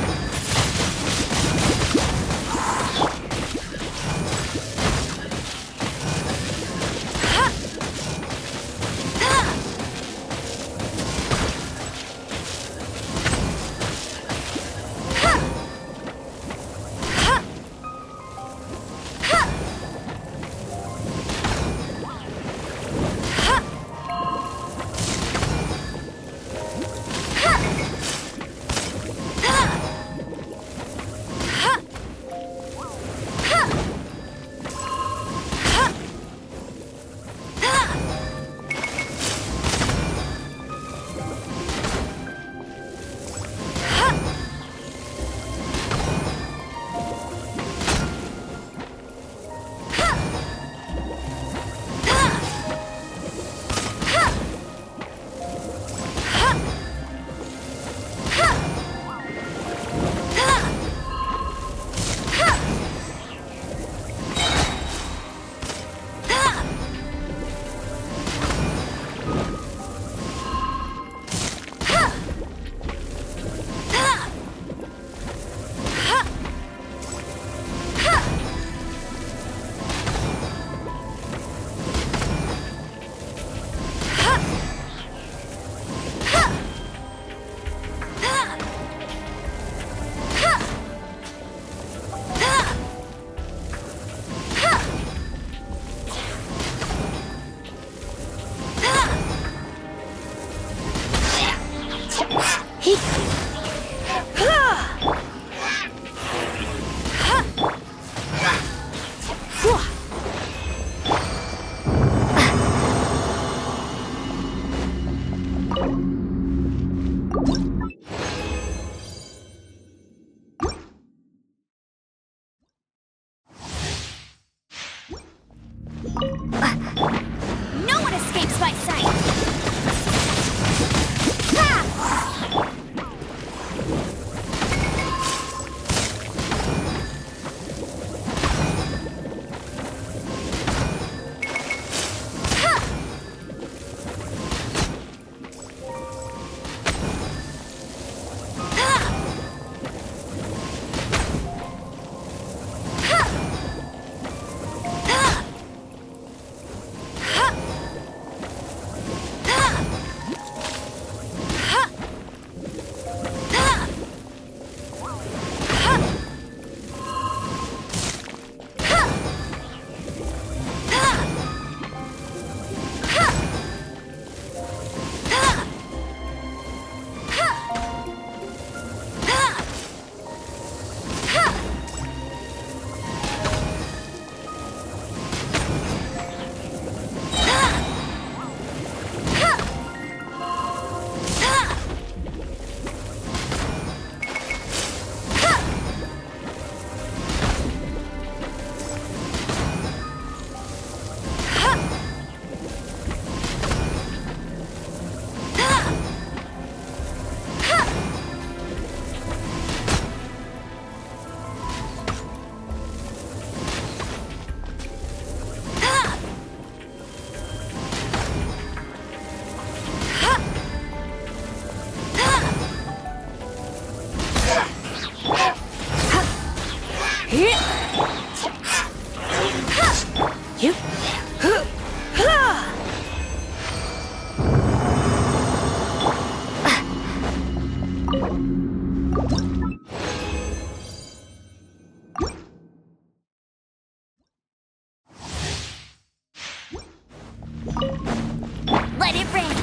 Let it rain.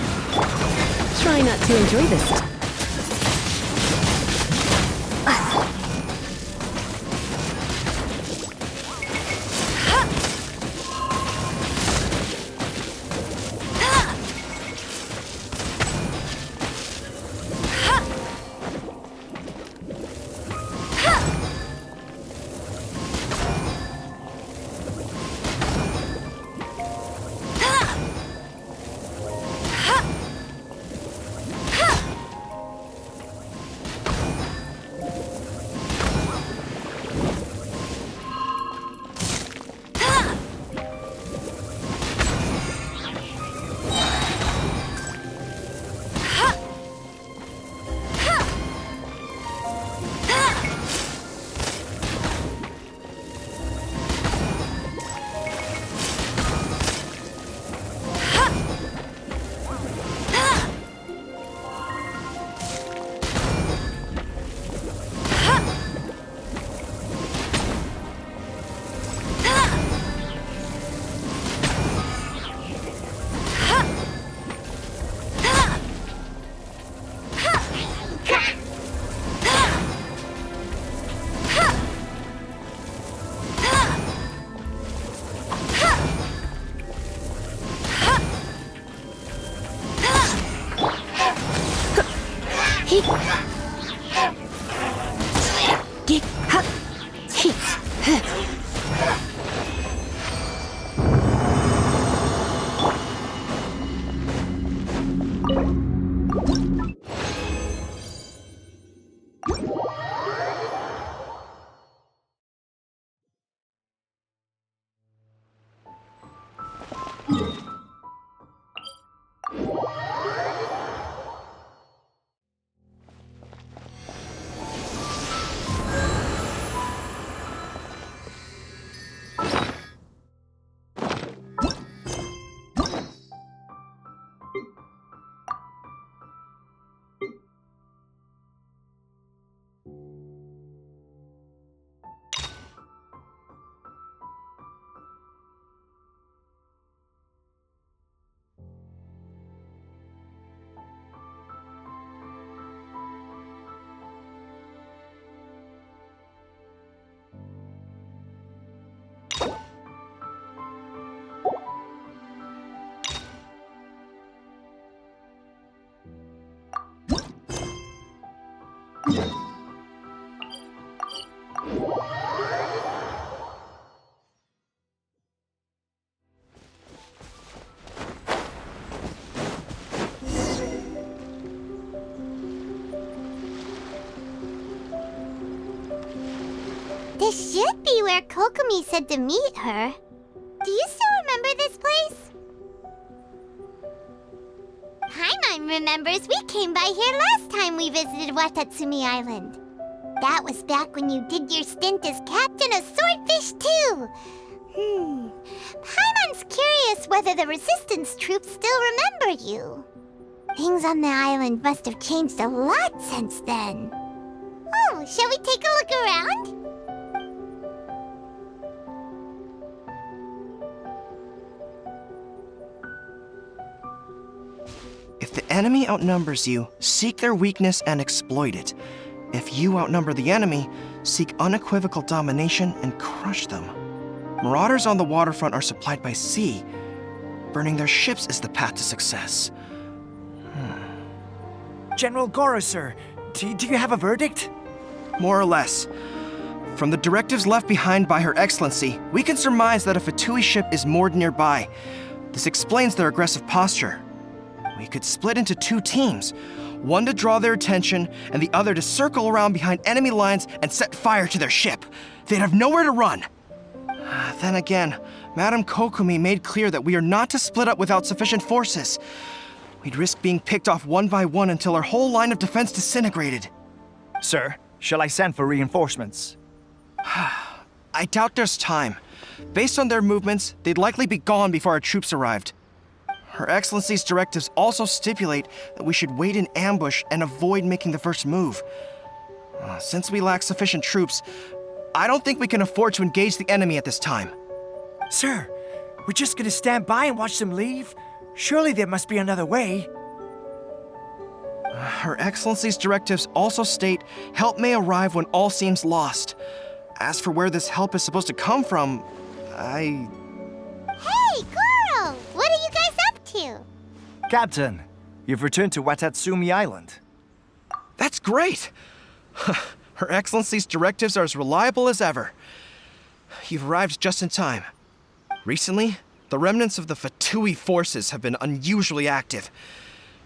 Try not to enjoy this. This should be where Kokomi said to meet her. Do you still remember this place? Paimon remembers we came by here last time we visited Watatsumi Island. That was back when you did your stint as captain of Swordfish too. Paimon's curious whether the resistance troops still remember you. Things on the island must have changed a lot since then. Oh, shall we take a look around? If the enemy outnumbers you, seek their weakness and exploit it. If you outnumber the enemy, seek unequivocal domination and crush them. Marauders on the waterfront are supplied by sea. Burning their ships is the path to success. General Goro, sir, do you have a verdict? More or less. From the directives left behind by Her Excellency, we can surmise that a Fatui ship is moored nearby. This explains their aggressive posture. We could split into two teams, one to draw their attention and the other to circle around behind enemy lines and set fire to their ship. They'd have nowhere to run. Then again, Madame Kokomi made clear that we are not to split up without sufficient forces. We'd risk being picked off one by one until our whole line of defense disintegrated. Sir, shall I send for reinforcements? I doubt there's time. Based on their movements, they'd likely be gone before our troops arrived. Her Excellency's directives also stipulate that we should wait in ambush and avoid making the first move. Since we lack sufficient troops, I don't think we can afford to engage the enemy at this time. Sir, we're just gonna stand by and watch them leave? Surely there must be another way. Her Excellency's directives also state help may arrive when all seems lost. As for where this help is supposed to come from, Hey, girl! What are you guys up to? Captain, you've returned to Watatsumi Island. That's great! Her Excellency's directives are as reliable as ever. You've arrived just in time. Recently, the remnants of the Fatui forces have been unusually active.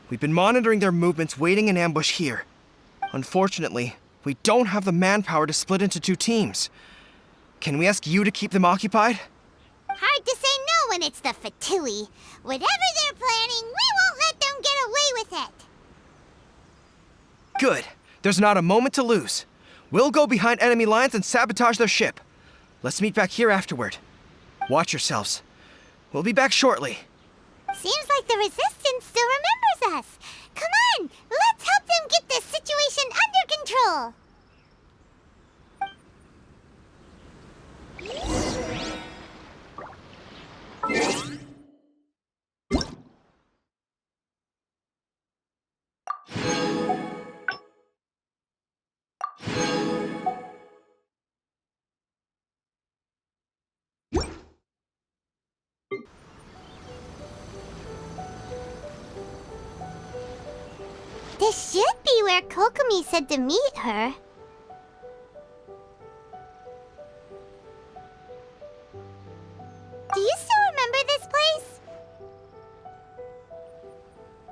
We've been monitoring their movements, waiting in ambush here. Unfortunately, we don't have the manpower to split into two teams. Can we ask you to keep them occupied? Hard to say no when it's the Fatui. Whatever they're planning, we won't let them get away with it. Good. There's not a moment to lose. We'll go behind enemy lines and sabotage their ship. Let's meet back here afterward. Watch yourselves. We'll be back shortly. Seems like the Resistance still remembers us. Come on, let's help them get this situation under control. This should be where Kokomi said to meet her. Do you still remember this place?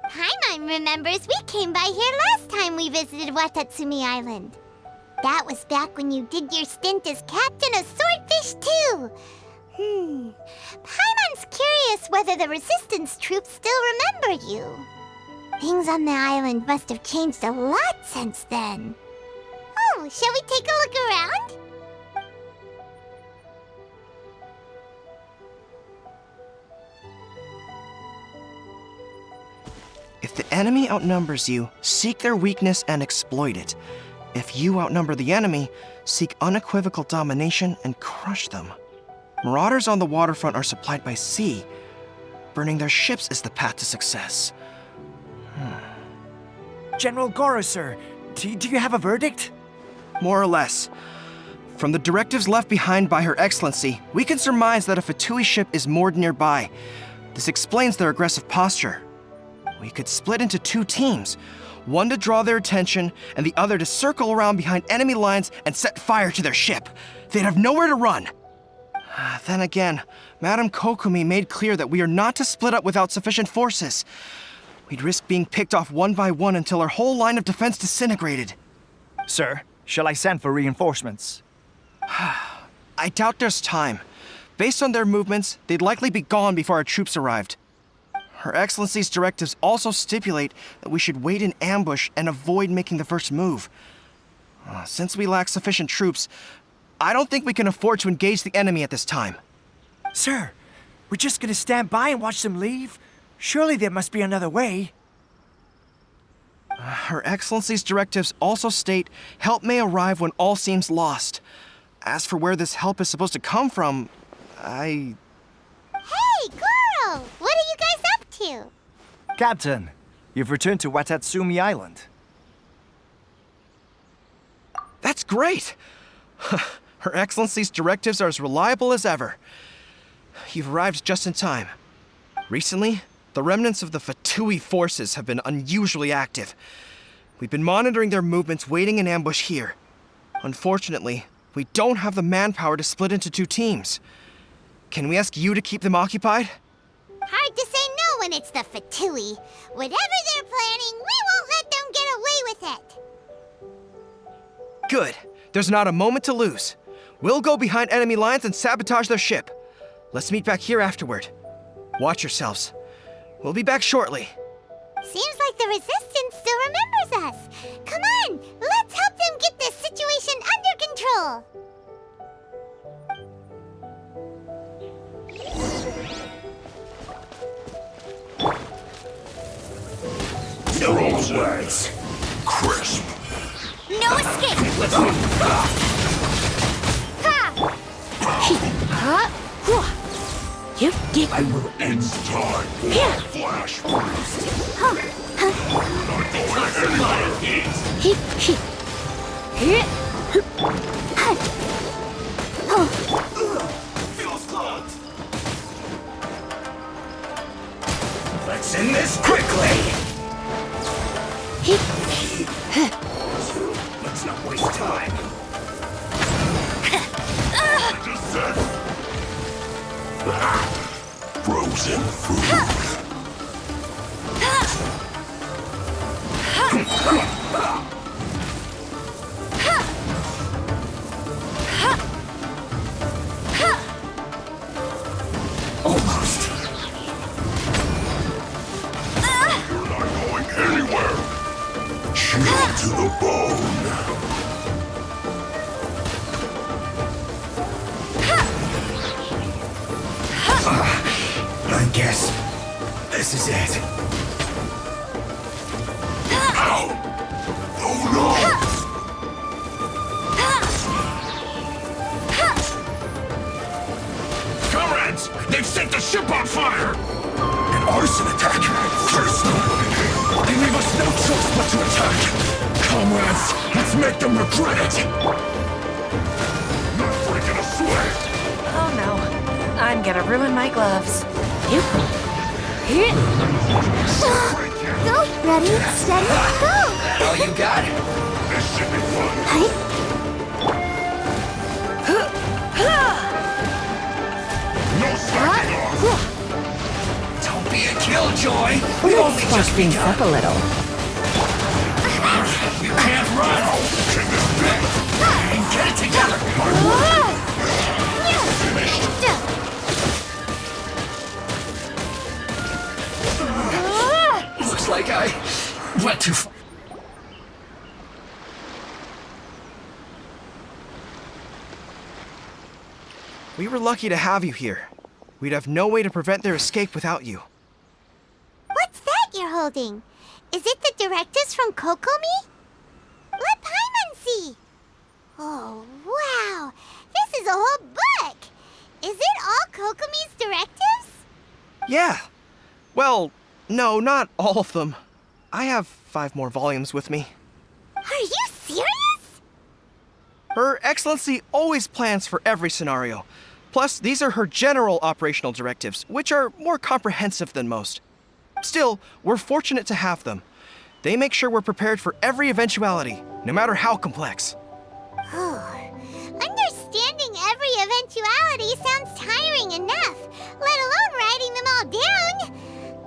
Paimon remembers we came by here last time we visited Watatsumi Island. That was back when you did your stint as captain of Swordfish too. Paimon's curious whether the Resistance troops still remember you. Things on the island must have changed a lot since then. Oh, shall we take a look around? If the enemy outnumbers you, seek their weakness and exploit it. If you outnumber the enemy, seek unequivocal domination and crush them. Marauders on the waterfront are supplied by sea. Burning their ships is the path to success. General Goro, sir, do you have a verdict? More or less. From the directives left behind by Her Excellency, we can surmise that a Fatui ship is moored nearby. This explains their aggressive posture. We could split into two teams, one to draw their attention and the other to circle around behind enemy lines and set fire to their ship. They'd have nowhere to run. Then again, Madame Kokomi made clear that we are not to split up without sufficient forces. We'd risk being picked off one by one until our whole line of defense disintegrated. Sir, shall I send for reinforcements? I doubt there's time. Based on their movements, they'd likely be gone before our troops arrived. Her Excellency's directives also stipulate that we should wait in ambush and avoid making the first move. Since we lack sufficient troops, I don't think we can afford to engage the enemy at this time. Sir, we're just gonna stand by and watch them leave? Surely there must be another way. Her Excellency's directives also state help may arrive when all seems lost. As for where this help is supposed to come from, Hey, girl! What are you guys up to? Captain, you've returned to Watatsumi Island. That's great! Her Excellency's directives are as reliable as ever. You've arrived just in time. Recently, the remnants of the Fatui forces have been unusually active. We've been monitoring their movements, waiting in ambush here. Unfortunately, we don't have the manpower to split into two teams. Can we ask you to keep them occupied? Hard to say no when it's the Fatui. Whatever they're planning, we won't let them get away with it. Good. There's not a moment to lose. We'll go behind enemy lines and sabotage their ship. Let's meet back here afterward. Watch yourselves. We'll be back shortly. Seems like the Resistance still remembers us. Come on, let's help them get this situation under control. those words. Crisp. No escape! You get. I will end time. Flash burst. Not going Feels clogged. Let's end this quickly. Let's not waste time. Just said. Frozen food. Almost. You're not going anywhere. Chill to the bone. I guess this is it. Ow! Oh no! Comrades! They've set the ship on fire! An arson attack! First! They leave us no choice but to attack! Comrades, let's make them regret it! Not breaking a sweat! Oh no. I'm gonna ruin my gloves. Go! Ready, steady, go! All you got? This should be fun. No slacking off! Don't be a killjoy! Let's squash things up a little. You can't run! And get it together! Finished! Looks like I went too far. We were lucky to have you here. We'd have no way to prevent their escape without you. What's that you're holding? Is it the directives from Kokomi? Let Paimon see! Oh, wow! This is a whole book! Is it all Kokomi's directives? Yeah. Well, no, not all of them. I have 5 more volumes with me. Are you serious? Her Excellency always plans for every scenario. Plus, these are her general operational directives, which are more comprehensive than most. Still, we're fortunate to have them. They make sure we're prepared for every eventuality, no matter how complex. Understanding every eventuality sounds tiring enough, let alone writing them all down.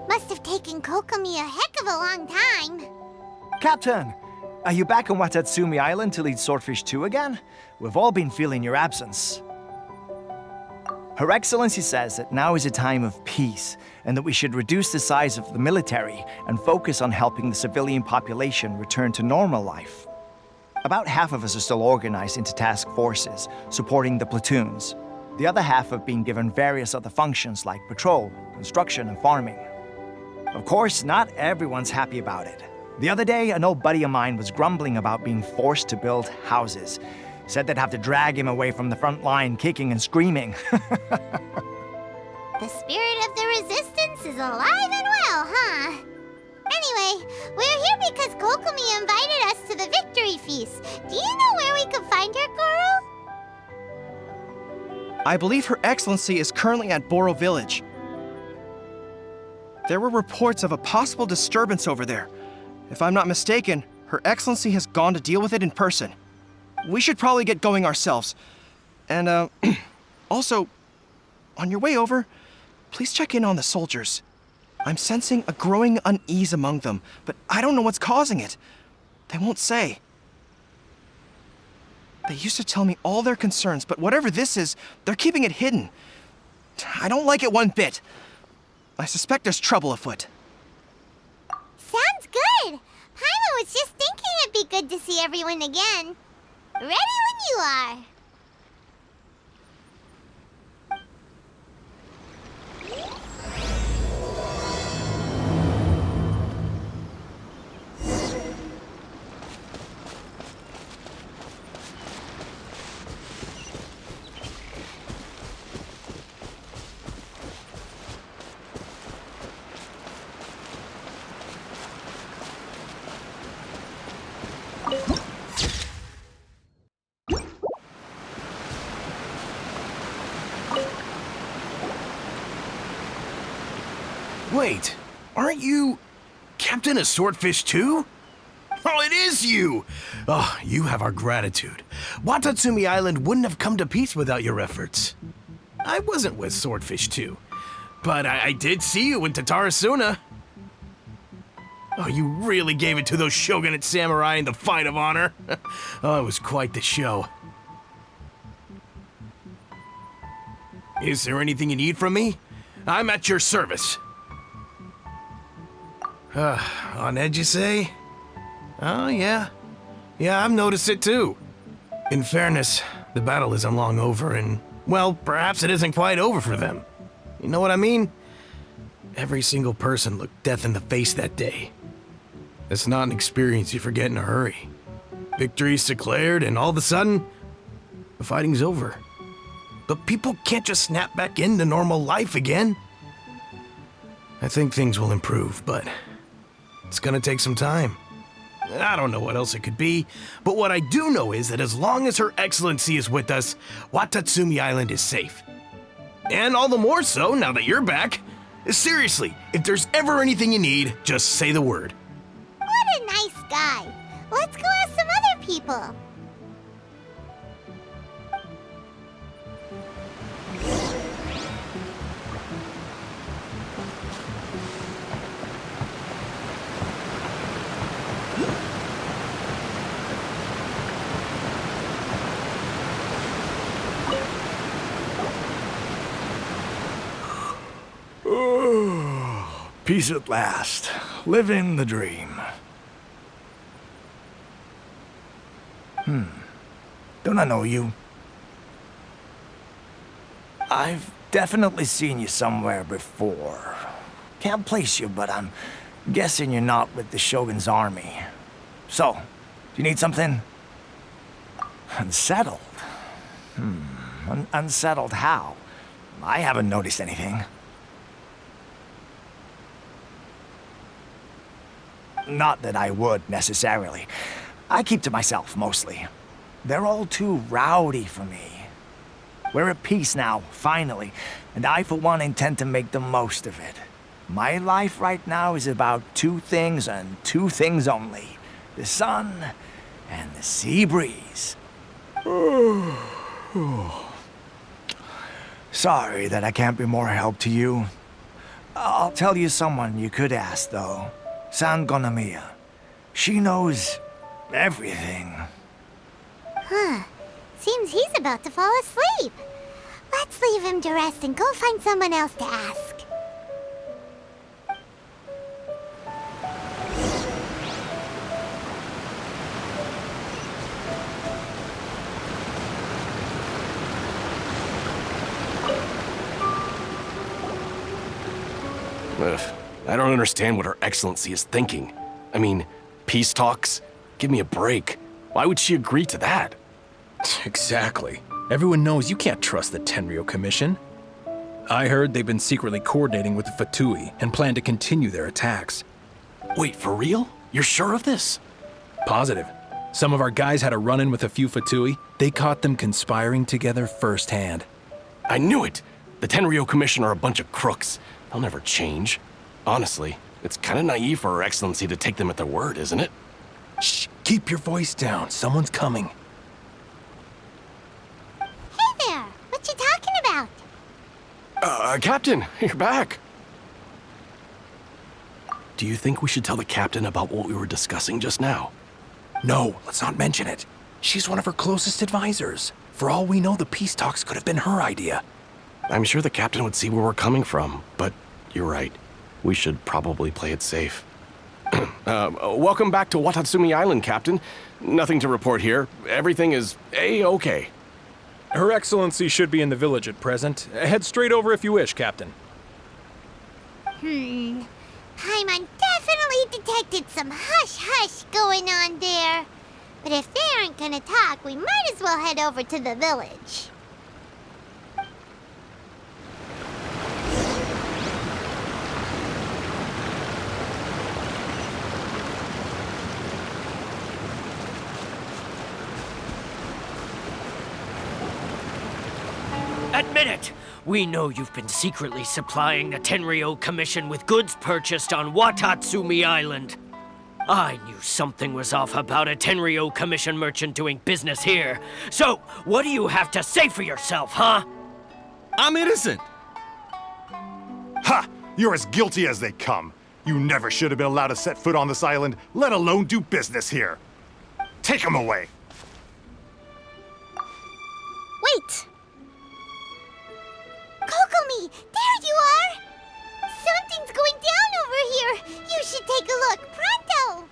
Must have taken Kokomi a heck of a long time. Captain, are you back on Watatsumi Island to lead Swordfish 2 again? We've all been feeling your absence. Her Excellency says that now is a time of peace, and that we should reduce the size of the military and focus on helping the civilian population return to normal life. About half of us are still organized into task forces, supporting the platoons. The other half have been given various other functions like patrol, construction, and farming. Of course, not everyone's happy about it. The other day, an old buddy of mine was grumbling about being forced to build houses. Said they'd have to drag him away from the front line, kicking and screaming. The spirit of the resistance is alive and well, huh? Anyway, we're here because Kokomi invited us to the victory feast. Do you know where we could find her, Goro? I believe Her Excellency is currently at Boro Village. There were reports of a possible disturbance over there. If I'm not mistaken, Her Excellency has gone to deal with it in person. We should probably get going ourselves. And, also, on your way over, please check in on the soldiers. I'm sensing a growing unease among them, but I don't know what's causing it. They won't say. They used to tell me all their concerns, but whatever this is, they're keeping it hidden. I don't like it one bit. I suspect there's trouble afoot. Sounds good. Paimon was just thinking it'd be good to see everyone again. Ready when you are. Wait, aren't you Captain of Swordfish too? Oh, it is you! Oh, you have our gratitude. Watatsumi Island wouldn't have come to peace without your efforts. I wasn't with Swordfish 2, but I did see you with Tatarasuna. Oh, you really gave it to those shogunate samurai in the fight of honor. Oh, it was quite the show. Is there anything you need from me? I'm at your service. On edge, you say? Oh, yeah. Yeah, I've noticed it too. In fairness, the battle isn't long over, and, well, perhaps it isn't quite over for them. You know what I mean? Every single person looked death in the face that day. It's not an experience you forget in a hurry. Victory's declared, and all of a sudden, the fighting's over. But people can't just snap back into normal life again. I think things will improve, but it's gonna take some time. I don't know what else it could be, but what I do know is that as long as Her Excellency is with us, Watatsumi Island is safe. And all the more so now that you're back. Seriously, if there's ever anything you need, just say the word. What a nice guy. Let's go ask some other people. Peace at last. Living the dream. Don't I know you? I've definitely seen you somewhere before. Can't place you, but I'm guessing you're not with the Shogun's army. So, do you need something? Unsettled? Unsettled how? I haven't noticed anything. Not that I would, necessarily. I keep to myself, mostly. They're all too rowdy for me. We're at peace now, finally, and I, for one, intend to make the most of it. My life right now is about two things and two things only. The sun and the sea breeze. Sorry that I can't be more help to you. I'll tell you someone you could ask, though. San Gonamiya. She knows everything. Huh. Seems he's about to fall asleep. Let's leave him to rest and go find someone else to ask. Ugh. I don't understand what Her Excellency is thinking. I mean, peace talks? Give me a break. Why would she agree to that? Exactly. Everyone knows you can't trust the Tenryou Commission. I heard they've been secretly coordinating with the Fatui and plan to continue their attacks. Wait, for real? You're sure of this? Positive. Some of our guys had a run-in with a few Fatui. They caught them conspiring together firsthand. I knew it! The Tenryou Commission are a bunch of crooks. They'll never change. Honestly, it's kind of naive for Her Excellency to take them at their word, isn't it? Shh, keep your voice down. Someone's coming. Hey there! What you talking about? Captain, you're back. Do you think we should tell the captain about what we were discussing just now? No, let's not mention it. She's one of her closest advisors. For all we know, the peace talks could have been her idea. I'm sure the captain would see where we're coming from, but you're right. We should probably play it safe. Welcome back to Watatsumi Island, Captain. Nothing to report here. Everything is A-okay. Her Excellency should be in the village at present. Head straight over if you wish, Captain. Paimon definitely detected some hush-hush going on there. But if they aren't gonna talk, we might as well head over to the village. Admit it! we know you've been secretly supplying the Tenryou Commission with goods purchased on Watatsumi Island. I knew something was off about a Tenryou Commission merchant doing business here. So, what do you have to say for yourself, huh? I'm innocent. Ha! You're as guilty as they come. You never should have been allowed to set foot on this island, let alone do business here. Take him away. Wait! Kokomi, there you are! Something's going down over here! You should take a look, pronto!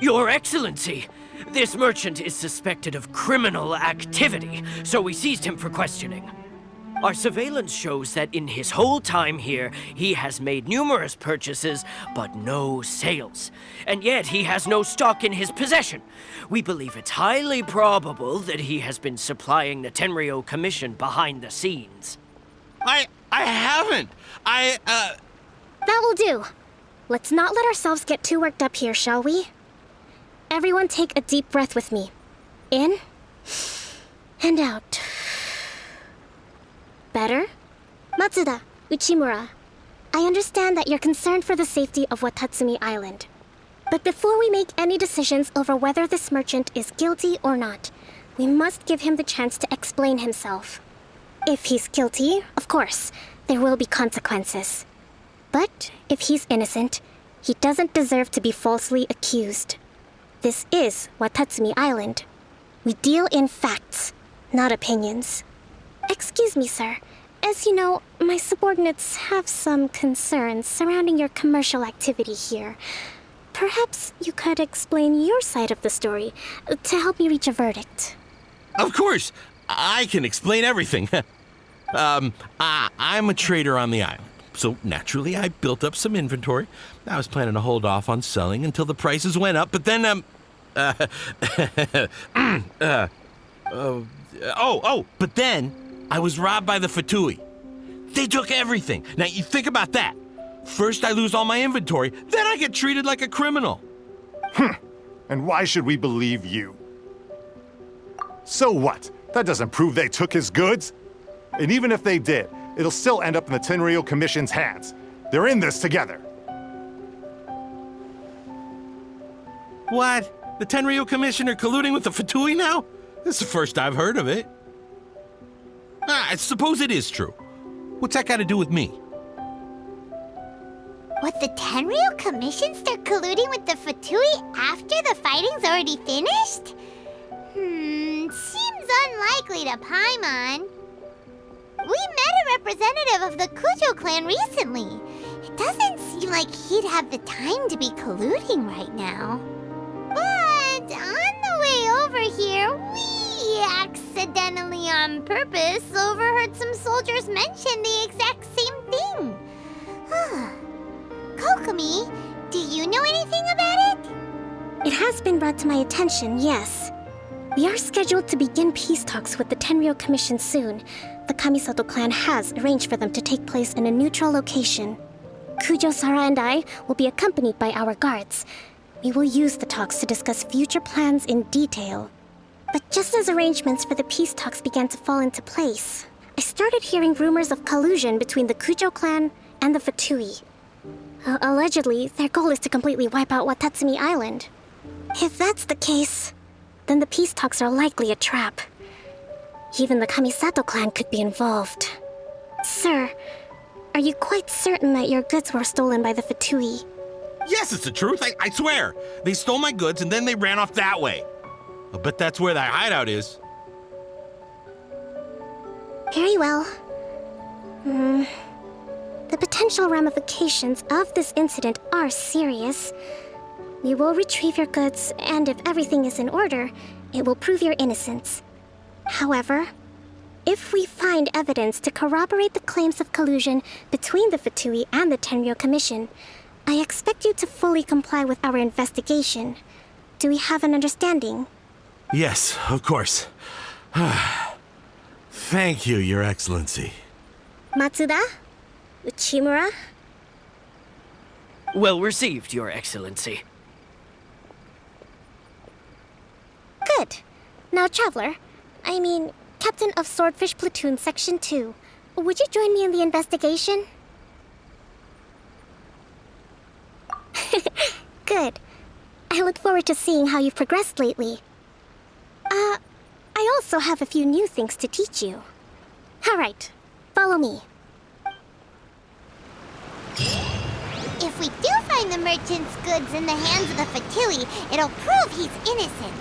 Your Excellency, this merchant is suspected of criminal activity, so we seized him for questioning. Our surveillance shows that in his whole time here, he has made numerous purchases, but no sales. And yet he has no stock in his possession. We believe it's highly probable that he has been supplying the Tenryou Commission behind the scenes. I haven't. That will do. Let's not let ourselves get too worked up here, shall we? Everyone take a deep breath with me. In and out. Better? Matsuda, Uchimura, I understand that you're concerned for the safety of Watatsumi Island. But before we make any decisions over whether this merchant is guilty or not, we must give him the chance to explain himself. If he's guilty, of course, there will be consequences. But if he's innocent, he doesn't deserve to be falsely accused. This is Watatsumi Island. We deal in facts, not opinions. Excuse me, sir. As you know, my subordinates have some concerns surrounding your commercial activity here. Perhaps you could explain your side of the story to help me reach a verdict. Of course, I can explain everything. I'm a trader on the island, so naturally I built up some inventory. I was planning to hold off on selling until the prices went up, but then, but then I was robbed by the Fatui. They took everything. Now, you think about that. First I lose all my inventory, then I get treated like a criminal. And why should we believe you? So what? That doesn't prove they took his goods. And even if they did, it'll still end up in the Tenryou Commission's hands. They're in this together. What? The Tenryou Commission are colluding with the Fatui now? This is the first I've heard of it. I suppose it is true. What's that got to do with me? Would the Tenryou Commission start colluding with the Fatui after the fighting's already finished? Seems unlikely to Paimon. We met a representative of the Kujo clan recently. It doesn't seem like he'd have the time to be colluding right now. But on the way over here, we accidentally on purpose overheard some soldiers mention the exact same thing. Kokomi, do you know anything about it? It has been brought to my attention, yes. We are scheduled to begin peace talks with the Tenryou Commission soon. The Kamisato clan has arranged for them to take place in a neutral location. Kujo-Sara and I will be accompanied by our guards. We will use the talks to discuss future plans in detail. But just as arrangements for the peace talks began to fall into place, I started hearing rumors of collusion between the Kujo clan and the Fatui. Allegedly, their goal is to completely wipe out Watatsumi Island. If that's the case, then the peace talks are likely a trap. Even the Kamisato clan could be involved. Sir, are you quite certain that your goods were stolen by the Fatui? Yes, it's the truth. I swear. They stole my goods and then they ran off that way. I bet that's where that hideout is. Very well. The potential ramifications of this incident are serious. We will retrieve your goods, and if everything is in order, it will prove your innocence. However, if we find evidence to corroborate the claims of collusion between the Fatui and the Tenryou Commission, I expect you to fully comply with our investigation. Do we have an understanding? Yes, of course. Thank you, Your Excellency. Matsuda? Uchimura? Well received, Your Excellency. Good. Now, Traveler, Captain of Swordfish Platoon Section 2, would you join me in the investigation? Good. I look forward to seeing how you've progressed lately. I also have a few new things to teach you. All right, follow me. If we do find the merchant's goods in the hands of the Fatui, it'll prove he's innocent.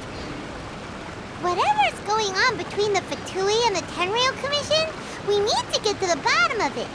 Whatever's going on between the Fatui and the Tenryou Commission, we need to get to the bottom of it.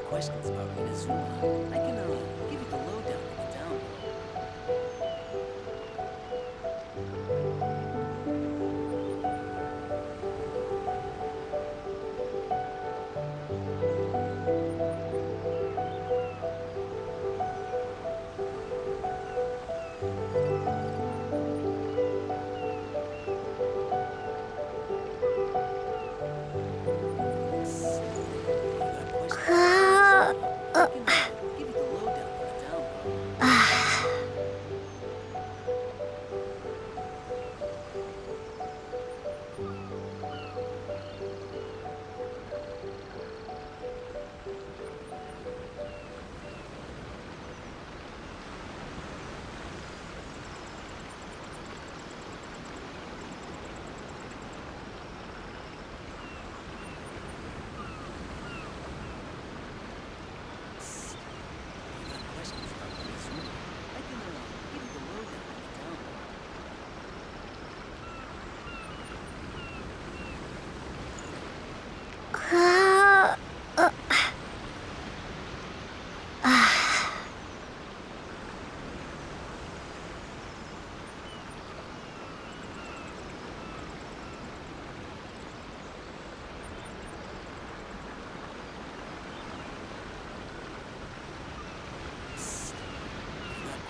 questions about Inazuma, I can give you the lowdown on the down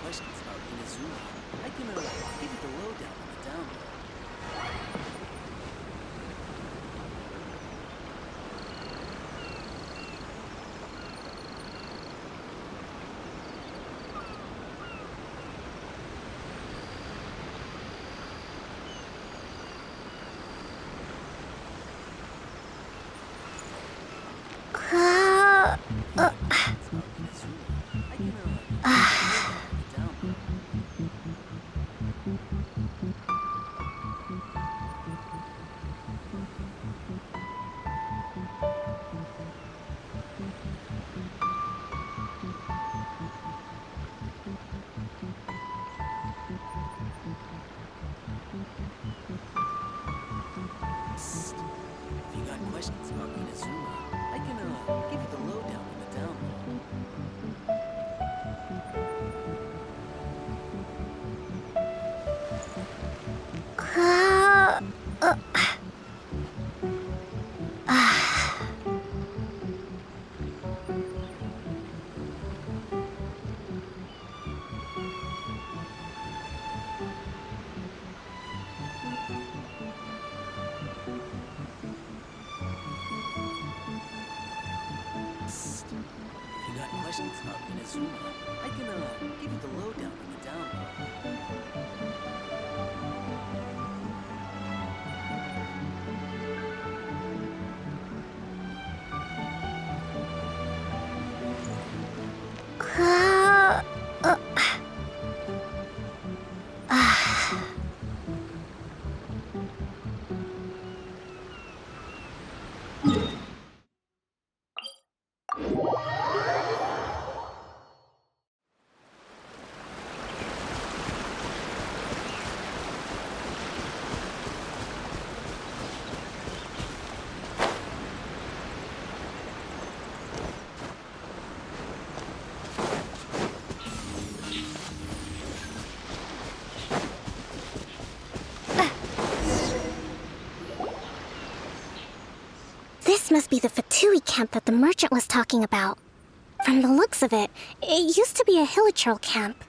questions about Inazuma, I can give you the lowdown on the down questions about Inazuma, I can give you the lowdown on the down questions about Inazuma, I can give you the lowdown on the down This must be the Fatui camp that the merchant was talking about. From the looks of it, it used to be a Hilichurl camp.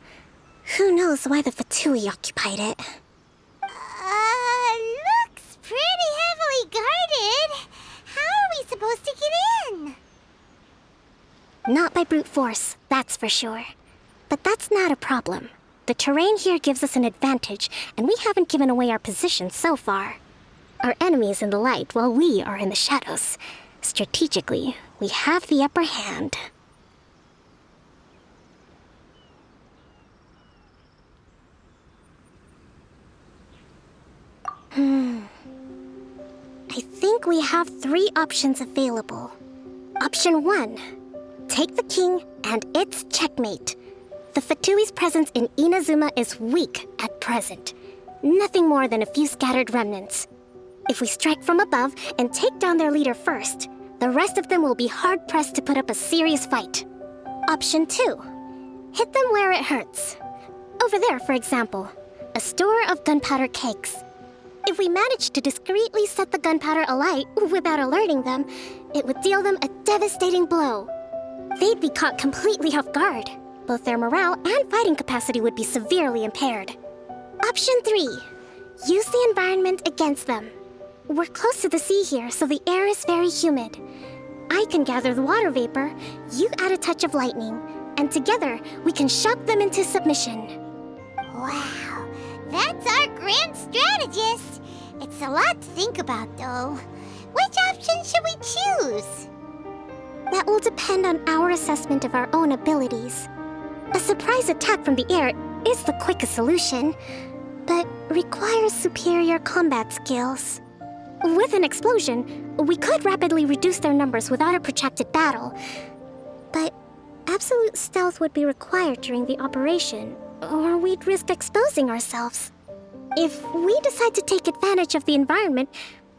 Who knows why the Fatui occupied it? Looks pretty heavily guarded. How are we supposed to get in? Not by brute force, that's for sure. But that's not a problem. The terrain here gives us an advantage, and we haven't given away our position so far. Our enemy is in the light while we are in the shadows. Strategically, we have the upper hand. I think we have 3 options available. Option 1. Take the king, and it's checkmate. The Fatui's presence in Inazuma is weak at present. Nothing more than a few scattered remnants. If we strike from above and take down their leader first, The rest of them will be hard-pressed to put up a serious fight. Option 2. Hit them where it hurts. Over there, for example. A store of gunpowder cakes. If we managed to discreetly set the gunpowder alight without alerting them, it would deal them a devastating blow. They'd be caught completely off guard. Both their morale and fighting capacity would be severely impaired. Option 3. Use the environment against them. We're close to the sea here, so the air is very humid. I can gather the water vapor, you add a touch of lightning, and together we can shock them into submission. Wow, that's our grand strategist. It's a lot to think about, though. Which option should we choose? That will depend on our assessment of our own abilities. A surprise attack from the air is the quickest solution, but requires superior combat skills. With an explosion, we could rapidly reduce their numbers without a protracted battle, but absolute stealth would be required during the operation, or we'd risk exposing ourselves. If we decide to take advantage of the environment,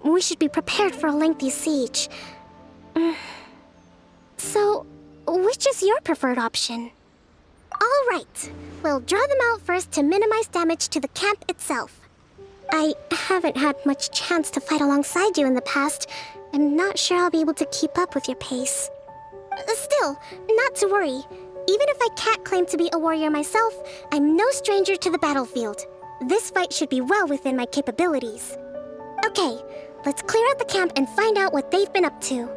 we should be prepared for a lengthy siege. So, which is your preferred option? All right, we'll draw them out first to minimize damage to the camp itself. I haven't had much chance to fight alongside you in the past. I'm not sure I'll be able to keep up with your pace. Still, not to worry. Even if I can't claim to be a warrior myself, I'm no stranger to the battlefield. This fight should be well within my capabilities. Okay, let's clear out the camp and find out what they've been up to.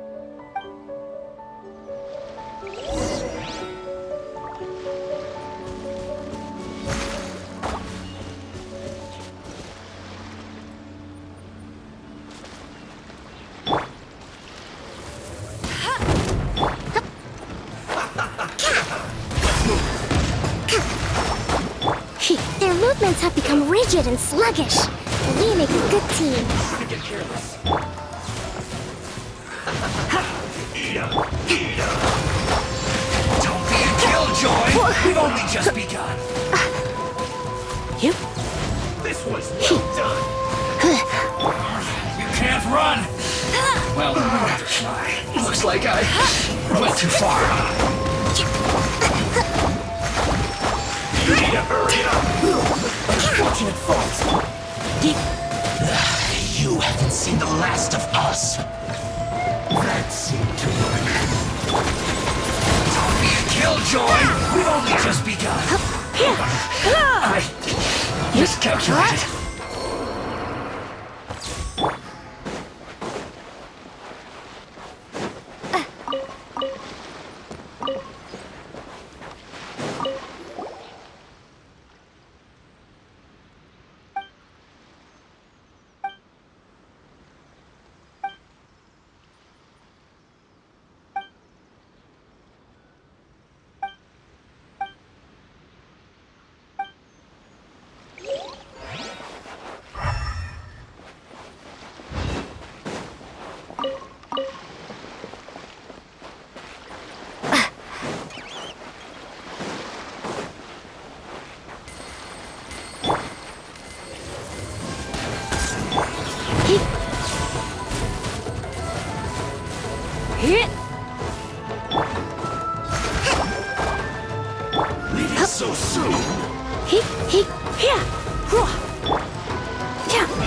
Their movements have become rigid and sluggish. We make a good team. Get careless. Don't be a killjoy! We've only just begun. You? This was well done. You can't run! Well, rather try. Looks like I went too far. You need to hurry up! Unfortunate fault. You haven't seen the last of us. That seemed to work. Don't be a killjoy! We've only just begun. I miscalculated. Leaving so soon.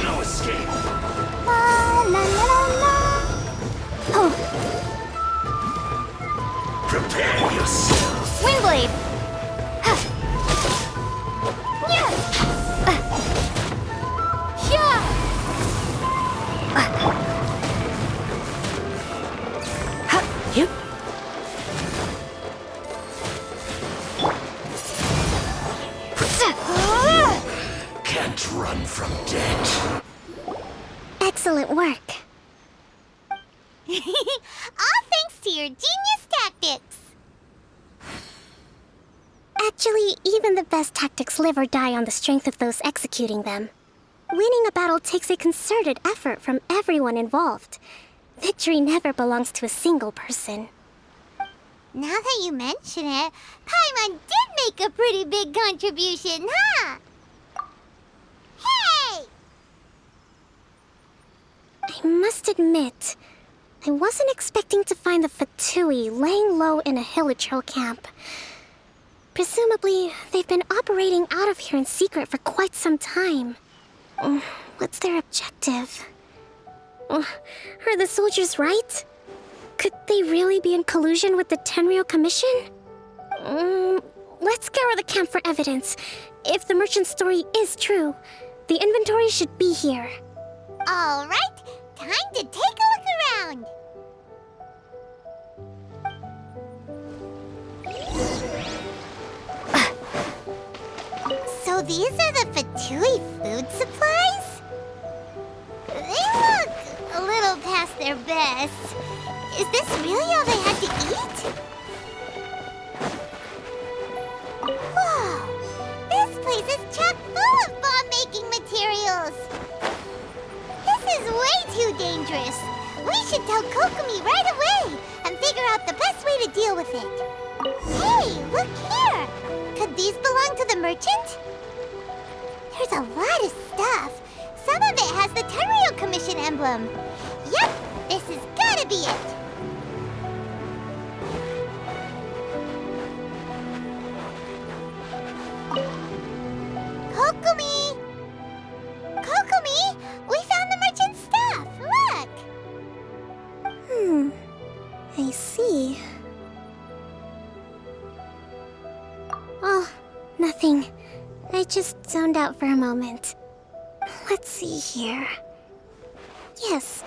No escape. La la la la. Oh. Prepare yourself. Windblade. Can't run from death. Excellent work. All thanks to your genius tactics. Actually, even the best tactics live or die on the strength of those executing them. Winning a battle takes a concerted effort from everyone involved. Victory never belongs to a single person. Now that you mention it, Paimon did make a pretty big contribution, huh? Hey! I must admit, I wasn't expecting to find the Fatui laying low in a Hilichurl camp. Presumably, they've been operating out of here in secret for quite some time. What's their objective? Are the soldiers right? Could they really be in collusion with the Tenryou Commission? Let's scour the camp for evidence. If the merchant's story is true, the inventory should be here. All right, time to take a look around. So these are the Fatui food supplies? They look a little past their best. Is this really all they had to eat? Whoa! This place is chock full of bomb-making materials! This is way too dangerous! We should tell Kokomi right away and figure out the best way to deal with it. Hey, look here! Could these belong to the merchant? There's a lot of stuff. Some of it has the Tenryou Commission emblem. Yep, this has gotta be it. Kokomi! Kokomi! We found the merchant's stuff! Look! I see. Oh, nothing. I just zoned out for a moment. Let's see here. Yes,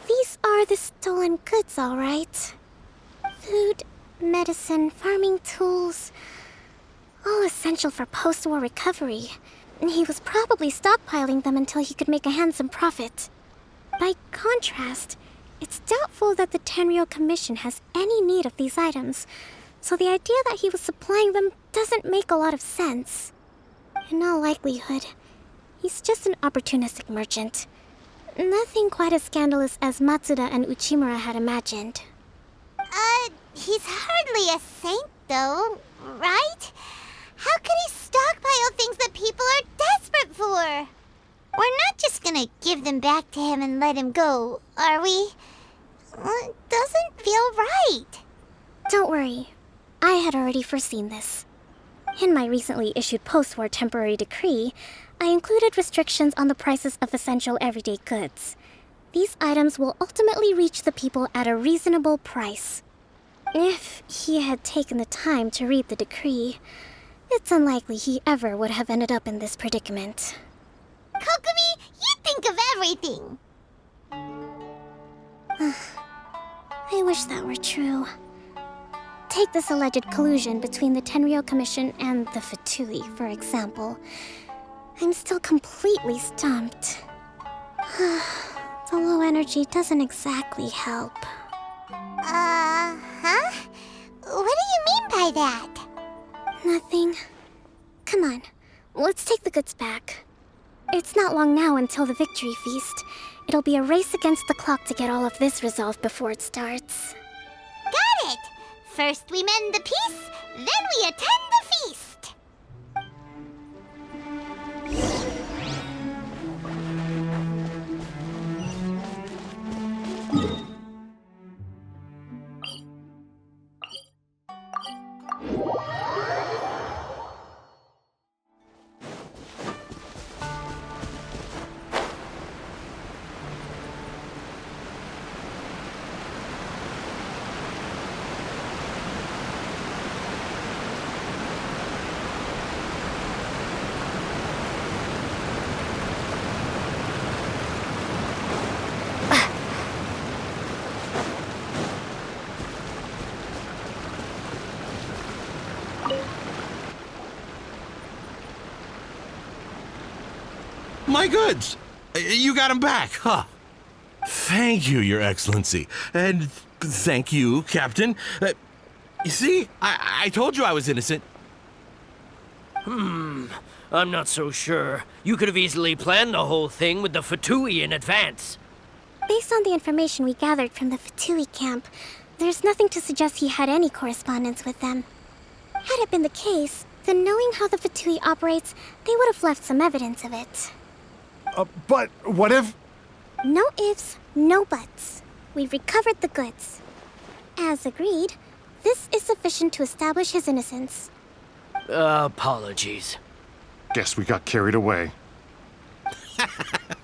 these are the stolen goods, all right. Food, medicine, farming tools. All essential for post-war recovery. And he was probably stockpiling them until he could make a handsome profit. By contrast, it's doubtful that the Tenryou Commission has any need of these items, so the idea that he was supplying them doesn't make a lot of sense. In all likelihood, he's just an opportunistic merchant. Nothing quite as scandalous as Matsuda and Uchimura had imagined. He's hardly a saint, though, right? How could he stockpile things that people are desperate for? We're not just gonna give them back to him and let him go, are we? It doesn't feel right. Don't worry. I had already foreseen this. In my recently issued post-war temporary decree, I included restrictions on the prices of essential everyday goods. These items will ultimately reach the people at a reasonable price. If he had taken the time to read the decree, it's unlikely he ever would have ended up in this predicament. Kokomi, you think of everything! I wish that were true. Take this alleged collusion between the Tenryou Commission and the Fatui, for example. I'm still completely stumped. The low energy doesn't exactly help. Huh? What do you mean by that? Nothing. Come on, let's take the goods back. It's not long now until the victory feast. It'll be a race against the clock to get all of this resolved before it starts. Got it! First we mend the peace, then we attend the feast! My goods! You got them back, huh? Thank you, Your Excellency. And thank you, Captain. You see, I told you I was innocent. I'm not so sure. You could have easily planned the whole thing with the Fatui in advance. Based on the information we gathered from the Fatui camp, there's nothing to suggest he had any correspondence with them. Had it been the case, then knowing how the Fatui operates, they would have left some evidence of it. But what if... No ifs, no buts. we've recovered the goods. As agreed, this is sufficient to establish his innocence. Apologies. Guess we got carried away.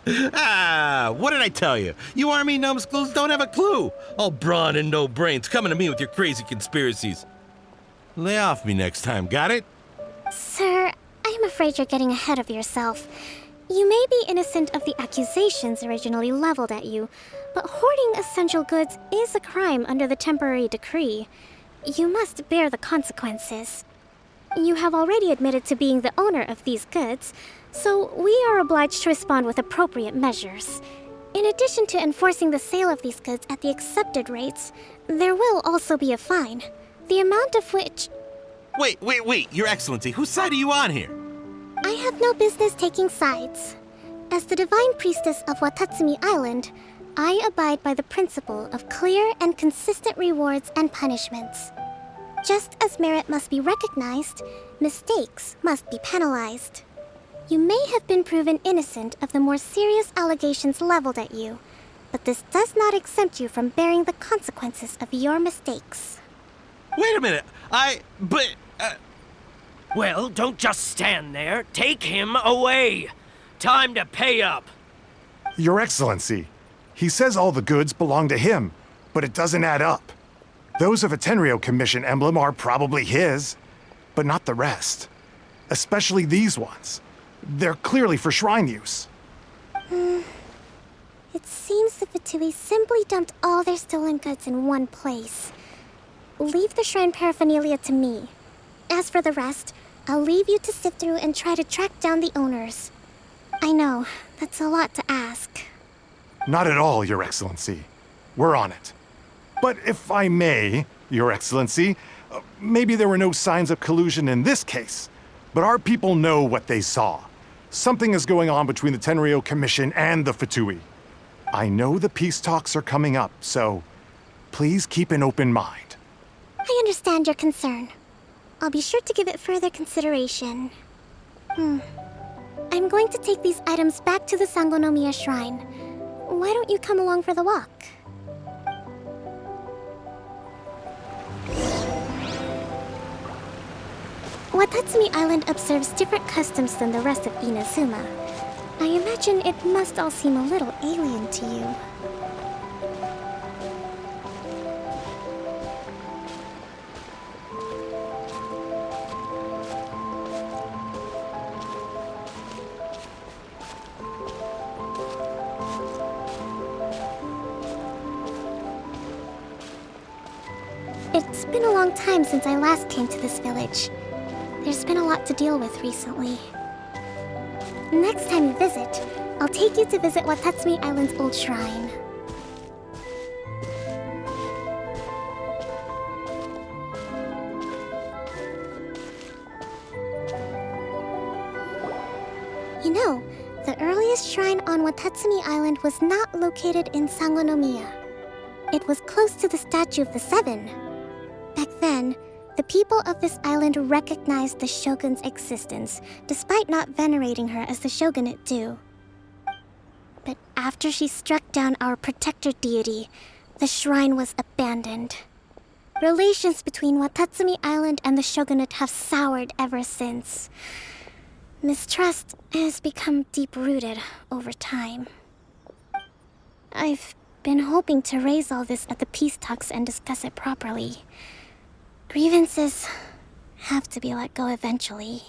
What did I tell you? You army numbskulls don't have a clue. All brawn and no brains coming to me with your crazy conspiracies. Lay off me next time, got it? Sir, I'm afraid you're getting ahead of yourself. You may be innocent of the accusations originally leveled at you, but hoarding essential goods is a crime under the temporary decree. You must bear the consequences. You have already admitted to being the owner of these goods, so we are obliged to respond with appropriate measures. In addition to enforcing the sale of these goods at the accepted rates, there will also be a fine, the amount of which... Wait, Your Excellency, whose side are you on here? I have no business taking sides. As the divine priestess of Watatsumi Island, I abide by the principle of clear and consistent rewards and punishments. Just as merit must be recognized, mistakes must be penalized. You may have been proven innocent of the more serious allegations leveled at you, but this does not exempt you from bearing the consequences of your mistakes. Wait a minute, Well, don't just stand there. Take him away. Time to pay up. Your Excellency, he says all the goods belong to him, but it doesn't add up. Those of a Tenryou Commission emblem are probably his, but not the rest. Especially these ones. They're clearly for shrine use. It seems the Fatui simply dumped all their stolen goods in one place. Leave the shrine paraphernalia to me. As for the rest, I'll leave you to sift through and try to track down the owners. I know, that's a lot to ask. Not at all, Your Excellency. We're on it. But if I may, Your Excellency, maybe there were no signs of collusion in this case, but our people know what they saw. Something is going on between the Tenryou Commission and the Fatui. I know the peace talks are coming up, so please keep an open mind. I understand your concern. I'll be sure to give it further consideration. I'm going to take these items back to the Sangonomiya Shrine. Why don't you come along for the walk? Watatsumi Island observes different customs than the rest of Inazuma. I imagine it must all seem a little alien to you. It's been a long time since I last came to this village. There's been a lot to deal with recently. Next time you visit, I'll take you to visit Watatsumi Island's old shrine. You know, the earliest shrine on Watatsumi Island was not located in Sangonomiya. It was close to the statue of the Seven. Back then, the people of this island recognized the shogun's existence, despite not venerating her as the shogunate do. But after she struck down our protector deity, the shrine was abandoned. Relations between Watatsumi Island and the shogunate have soured ever since. Mistrust has become deep-rooted over time. I've been hoping to raise all this at the peace talks and discuss it properly. Grievances have to be let go eventually.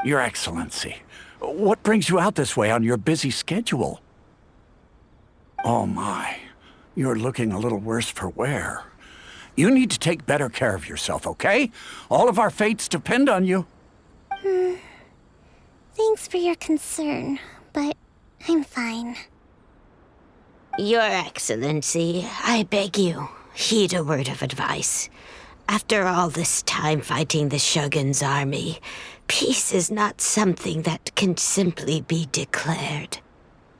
Your Excellency, what brings you out this way on your busy schedule? Oh my, you're looking a little worse for wear. You need to take better care of yourself, okay? All of our fates depend on you. Thanks for your concern, but I'm fine. Your Excellency, I beg you, heed a word of advice. After all this time fighting the Shogun's army, peace is not something that can simply be declared.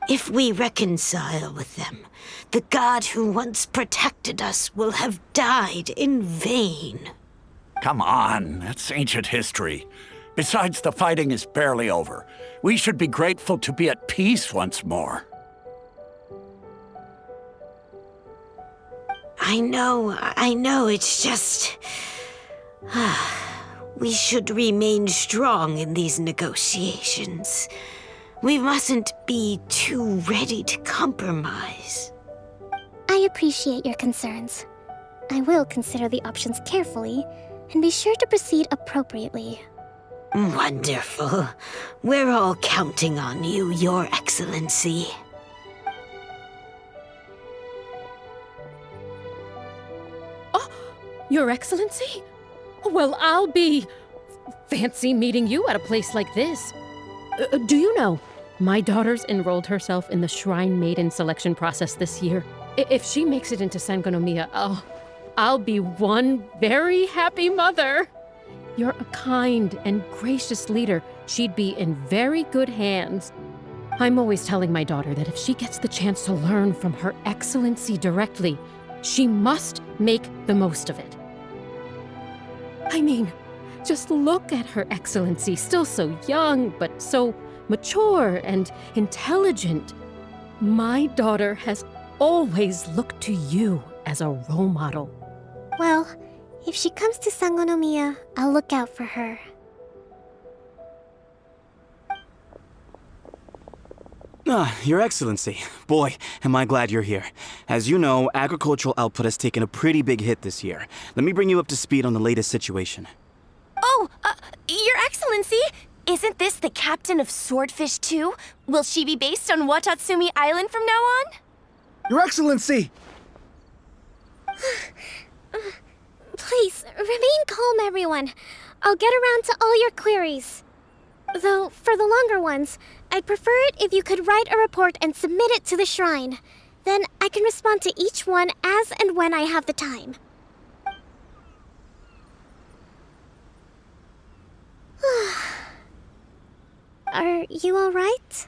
If we reconcile with them, the god who once protected us will have died in vain. Come on, that's ancient history. Besides, the fighting is barely over. We should be grateful to be at peace once more. I know, it's just... We should remain strong in these negotiations. We mustn't be too ready to compromise. I appreciate your concerns. I will consider the options carefully and be sure to proceed appropriately. Wonderful. We're all counting on you, Your Excellency. Your Excellency? Well, I'll be... fancy meeting you at a place like this. Do you know, my daughter's enrolled herself in the Shrine Maiden selection process this year. If she makes it into Sangonomiya, I'll be one very happy mother. You're a kind and gracious leader. She'd be in very good hands. I'm always telling my daughter that if she gets the chance to learn from Her Excellency directly, she must make the most of it. I mean, just look at Her Excellency, still so young, but so mature and intelligent. My daughter has always looked to you as a role model. Well, if she comes to Sangonomiya, I'll look out for her. Your Excellency. Boy, am I glad you're here. As you know, agricultural output has taken a pretty big hit this year. Let me bring you up to speed on the latest situation. Oh, Your Excellency! Isn't this the captain of Swordfish 2? Will she be based on Watatsumi Island from now on? Your Excellency! Please, remain calm, everyone. I'll get around to all your queries. Though, for the longer ones, I'd prefer it if you could write a report and submit it to the shrine. Then I can respond to each one as and when I have the time. Are you alright?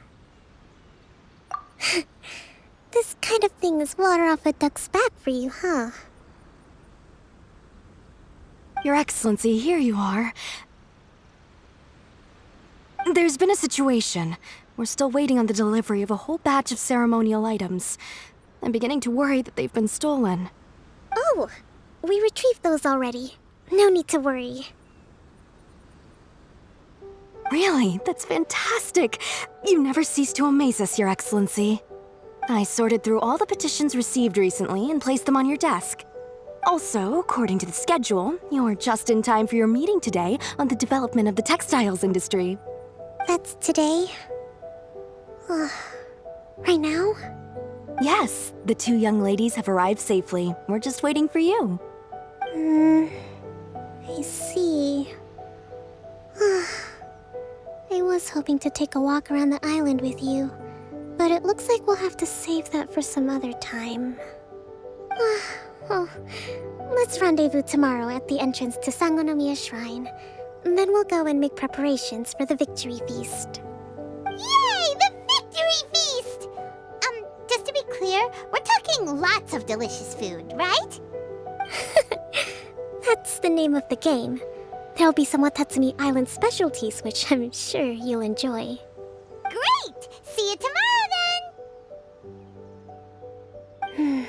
This kind of thing is water off a duck's back for you, huh? Your Excellency, here you are. There's been a situation. We're still waiting on the delivery of a whole batch of ceremonial items. I'm beginning to worry that they've been stolen. Oh, we retrieved those already. No need to worry. Really? That's fantastic! You never cease to amaze us, Your Excellency. I sorted through all the petitions received recently and placed them on your desk. Also, according to the schedule, you're just in time for your meeting today on the development of the textiles industry. That's today? Right now? Yes, the two young ladies have arrived safely. We're just waiting for you. I see. I was hoping to take a walk around the island with you, but it looks like we'll have to save that for some other time. Well, let's rendezvous tomorrow at the entrance to Sangonomiya Shrine. Then we'll go and make preparations for the victory feast. Yay! The victory feast! Just to be clear, we're talking lots of delicious food, right? That's the name of the game. There'll be some Watatsumi Island specialties, which I'm sure you'll enjoy. Great! See you tomorrow, then!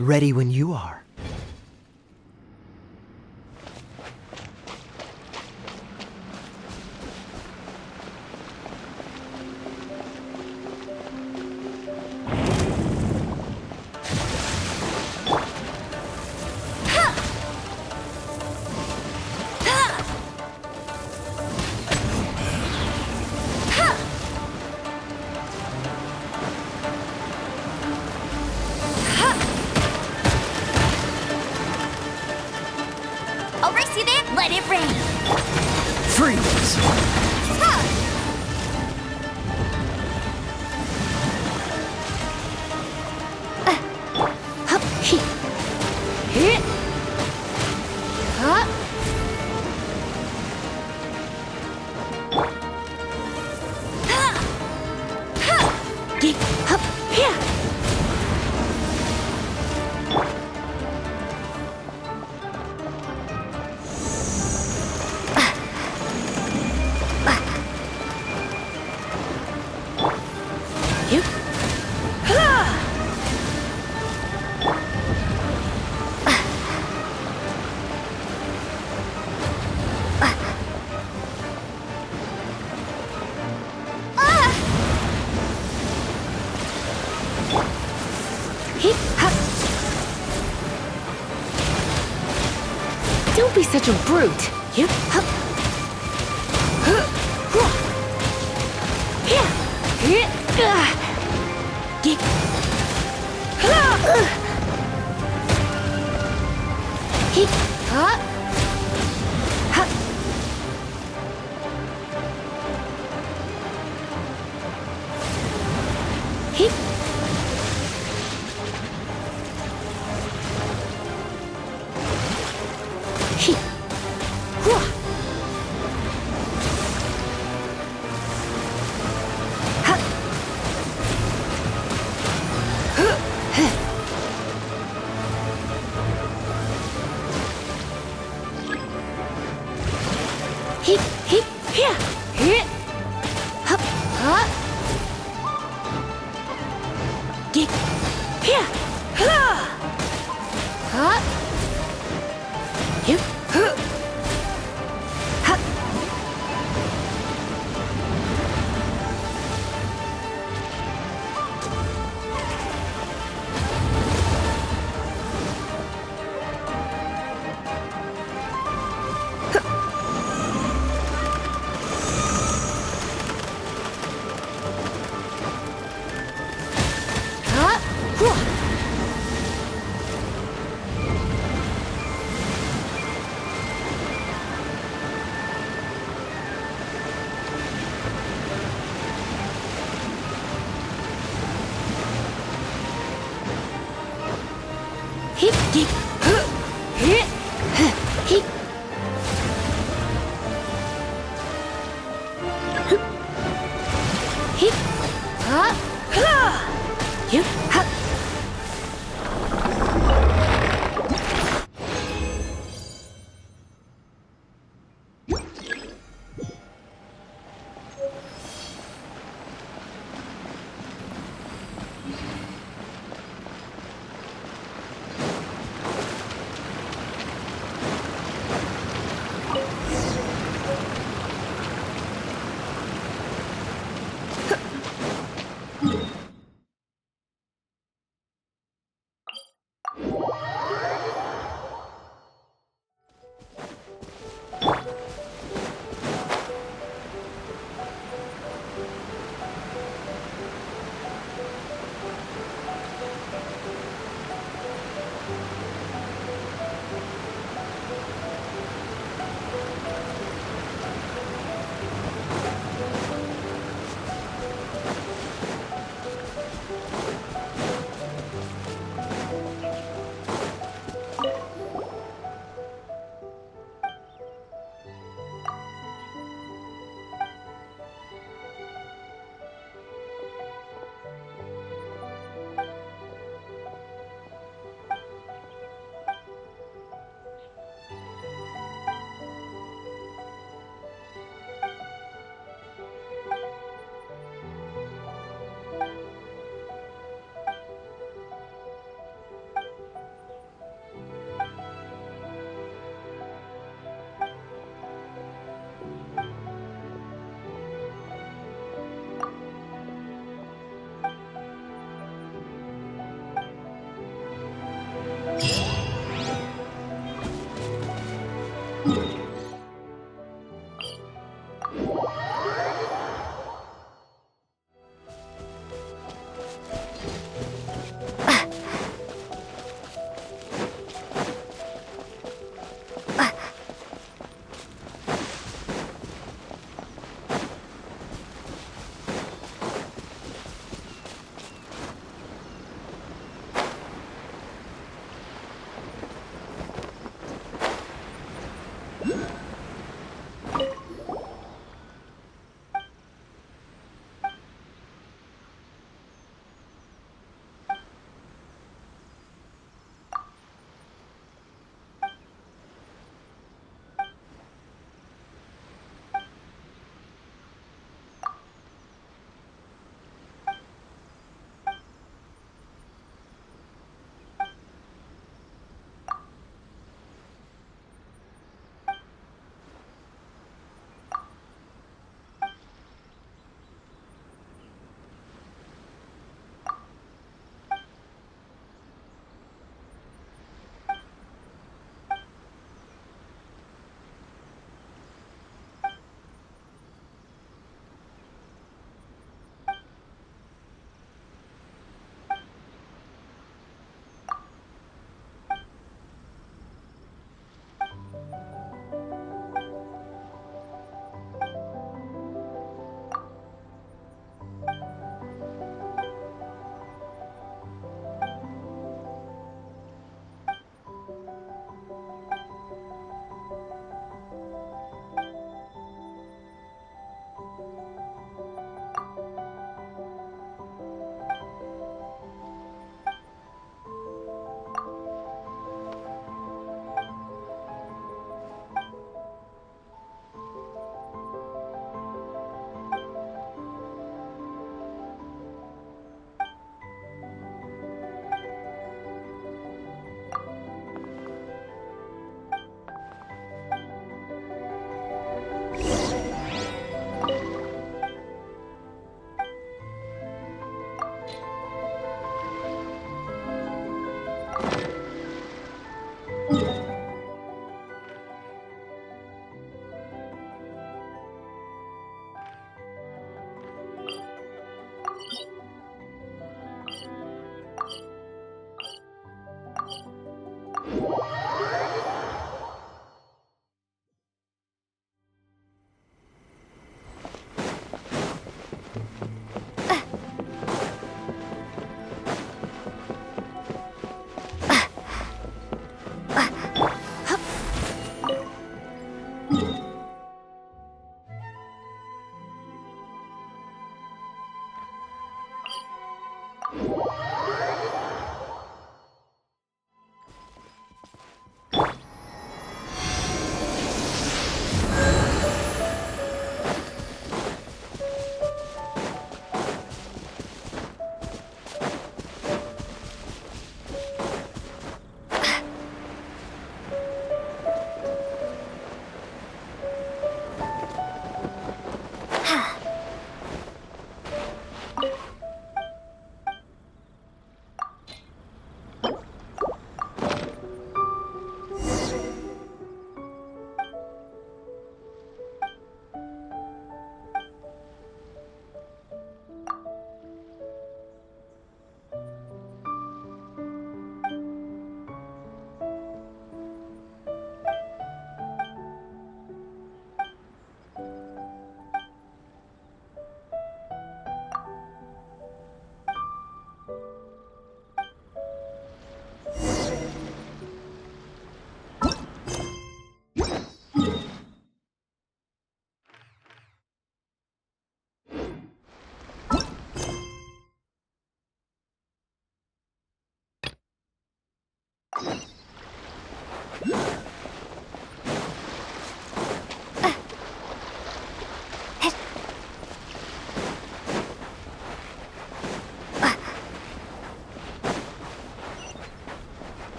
Ready when you are. Let it rain. Freeze! Don't be such a brute.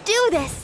do this!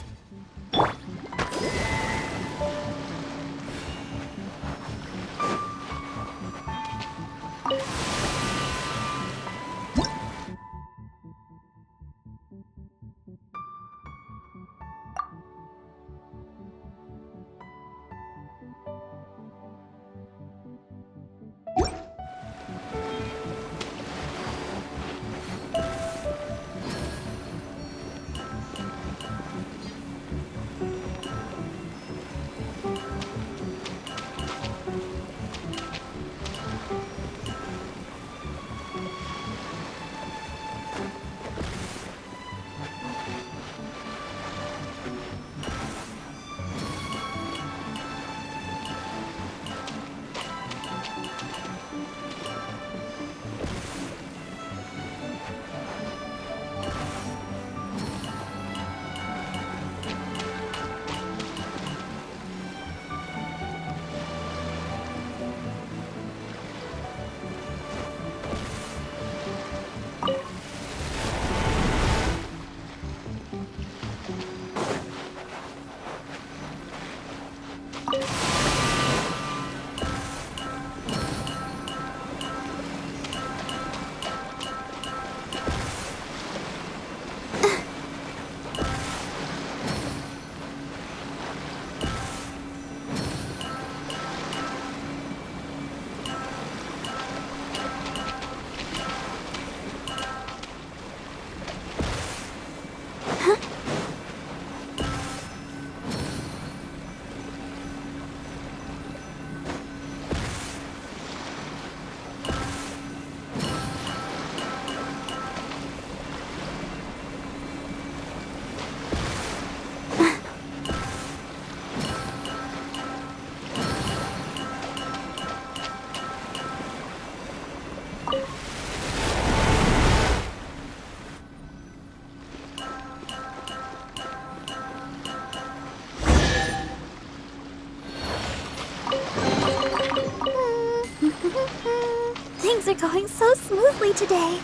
so smoothly today.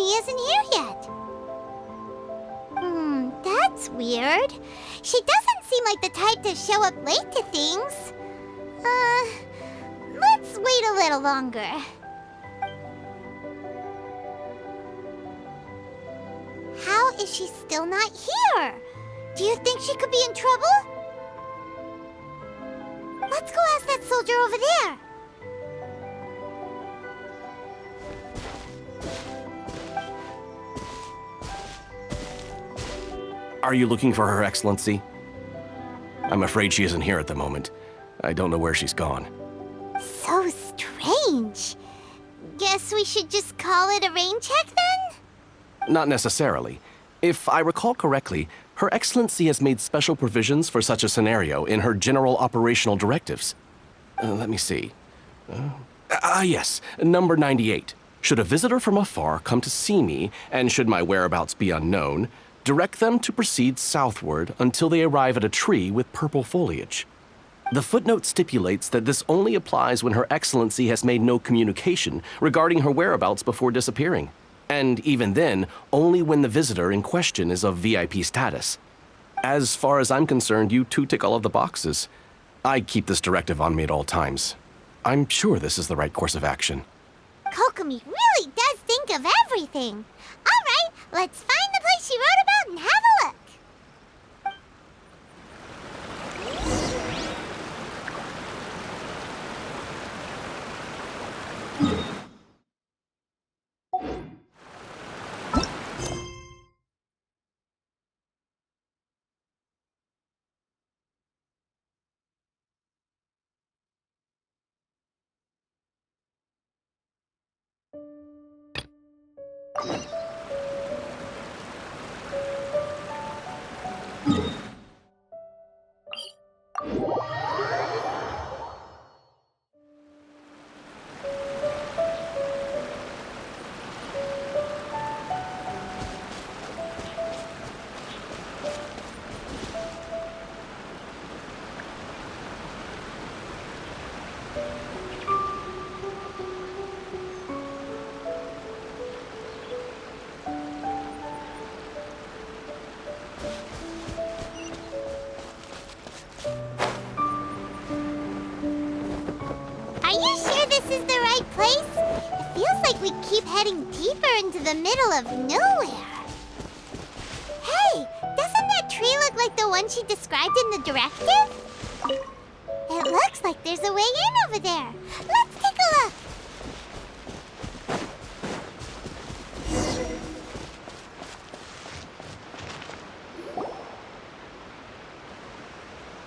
he isn't here yet. That's weird. She doesn't seem like the type to show up late to things. Let's wait a little longer. How is she still not here? Do you think she could be in trouble? Let's go ask that soldier over there. Are you looking for Her Excellency? I'm afraid she isn't here at the moment. I don't know where she's gone. So strange. Guess we should just call it a rain check then? Not necessarily. If I recall correctly, Her Excellency has made special provisions for such a scenario in her general operational directives. Let me see. Yes, number 98. Should a visitor from afar come to see me, and should my whereabouts be unknown, direct them to proceed southward until they arrive at a tree with purple foliage. The footnote stipulates that this only applies when Her Excellency has made no communication regarding her whereabouts before disappearing. And even then, only when the visitor in question is of VIP status. As far as I'm concerned, you two tick all of the boxes. I keep this directive on me at all times. I'm sure this is the right course of action. Kokomi really does think of everything. All right, let's find the place she wrote about and have a look. This is the right place? It feels like we keep heading deeper into the middle of nowhere. Hey, doesn't that tree look like the one she described in the directive? It looks like there's a way in over there. Let's take a look.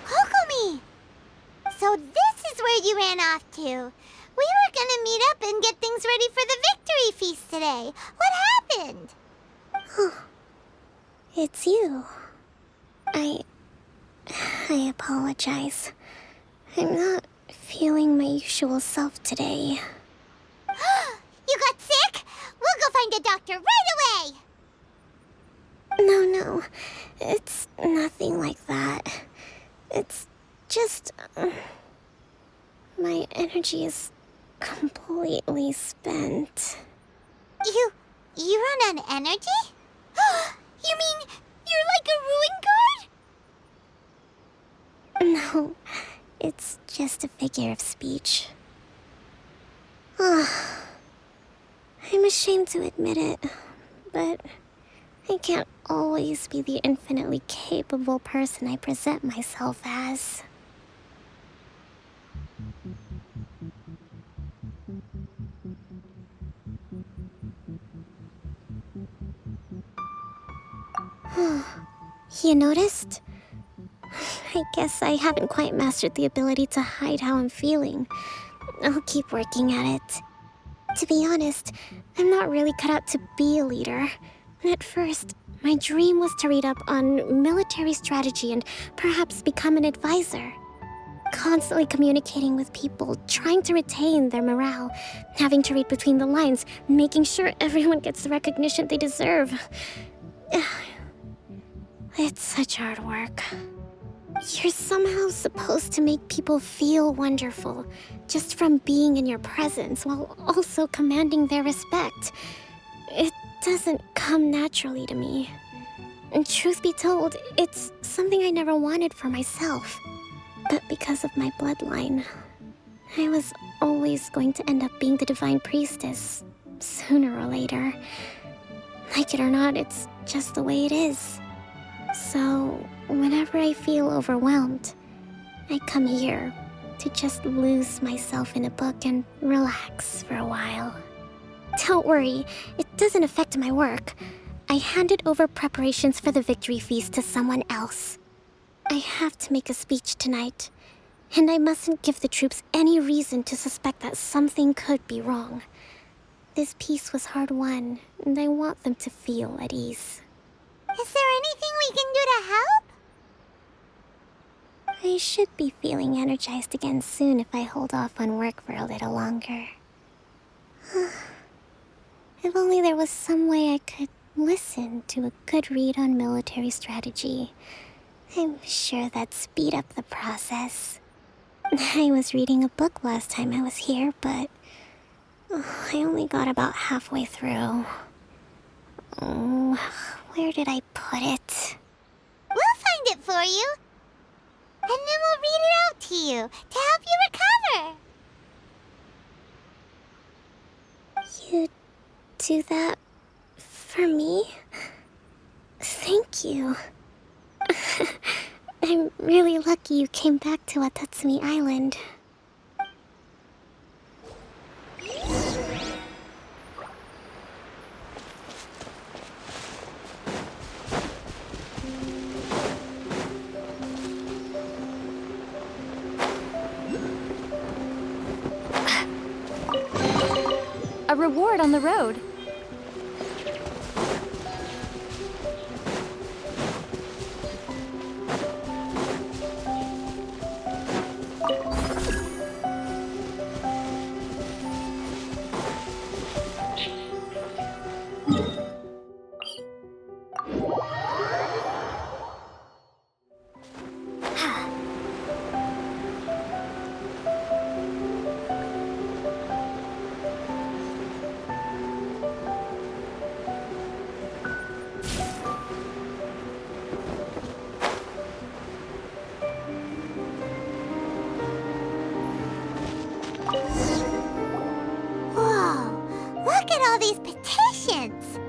Kokomi! So this is where you ran off to. We were gonna meet up and get things ready for the victory feast today. What happened? It's you. I apologize. I'm not feeling my usual self today. You got sick? We'll go find a doctor right away! No. It's nothing like that. It's just... my energy is completely spent. You run on energy? You mean you're like a ruin guard? No, it's just a figure of speech. I'm ashamed to admit it, but I can't always be the infinitely capable person I present myself as. You noticed? I guess I haven't quite mastered the ability to hide how I'm feeling. I'll keep working at it. To be honest, I'm not really cut out to be a leader. At first, my dream was to read up on military strategy and perhaps become an advisor. Constantly communicating with people, trying to retain their morale, having to read between the lines, making sure everyone gets the recognition they deserve. It's such hard work. You're somehow supposed to make people feel wonderful, just from being in your presence, while also commanding their respect. it doesn't come naturally to me. And truth be told, it's something I never wanted for myself. But because of my bloodline, I was always going to end up being the Divine Priestess, sooner or later. Like it or not, it's just the way it is. So, whenever I feel overwhelmed, I come here to just lose myself in a book and relax for a while. Don't worry, it doesn't affect my work. I handed over preparations for the victory feast to someone else. I have to make a speech tonight, and I mustn't give the troops any reason to suspect that something could be wrong. This peace was hard-won, and I want them to feel at ease. Is there anything we can do to help? I should be feeling energized again soon if I hold off on work for a little longer. If only there was some way I could listen to a good read on military strategy. I'm sure that'd speed up the process. I was reading a book last time I was here, but I only got about halfway through. Where did I put it? We'll find it for you. And then we'll read it out to you to help you recover. You do that for me? Thank you. I'm really lucky you came back to Watatsumi Island. A reward on the road. Look at all these petitions!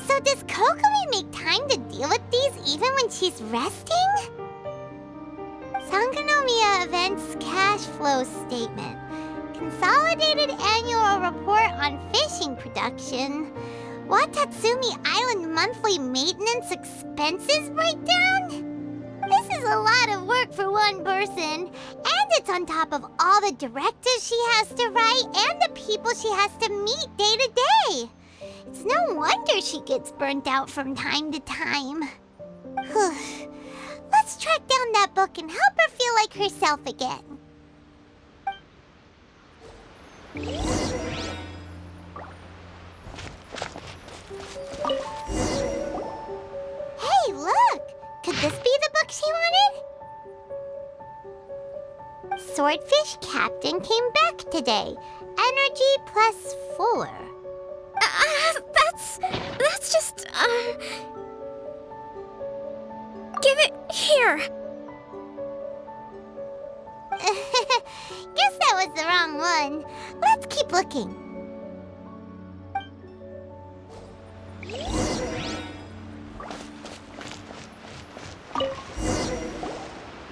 So does Kokomi make time to deal with these even when she's resting? Sangonomiya Events Cash Flow Statement. Consolidated Annual Report on Fishing Production. Watatsumi Island Monthly Maintenance Expenses Breakdown? This is a lot of work for one person, and it's on top of all the directives she has to write and the people she has to meet day to day. It's no wonder she gets burnt out from time to time. Let's track down that book and help her feel like herself again. Hey, look! Could this be the book she wanted? Swordfish Captain came back today. Energy +4. That's just, Give it here! Guess that was the wrong one. Let's keep looking.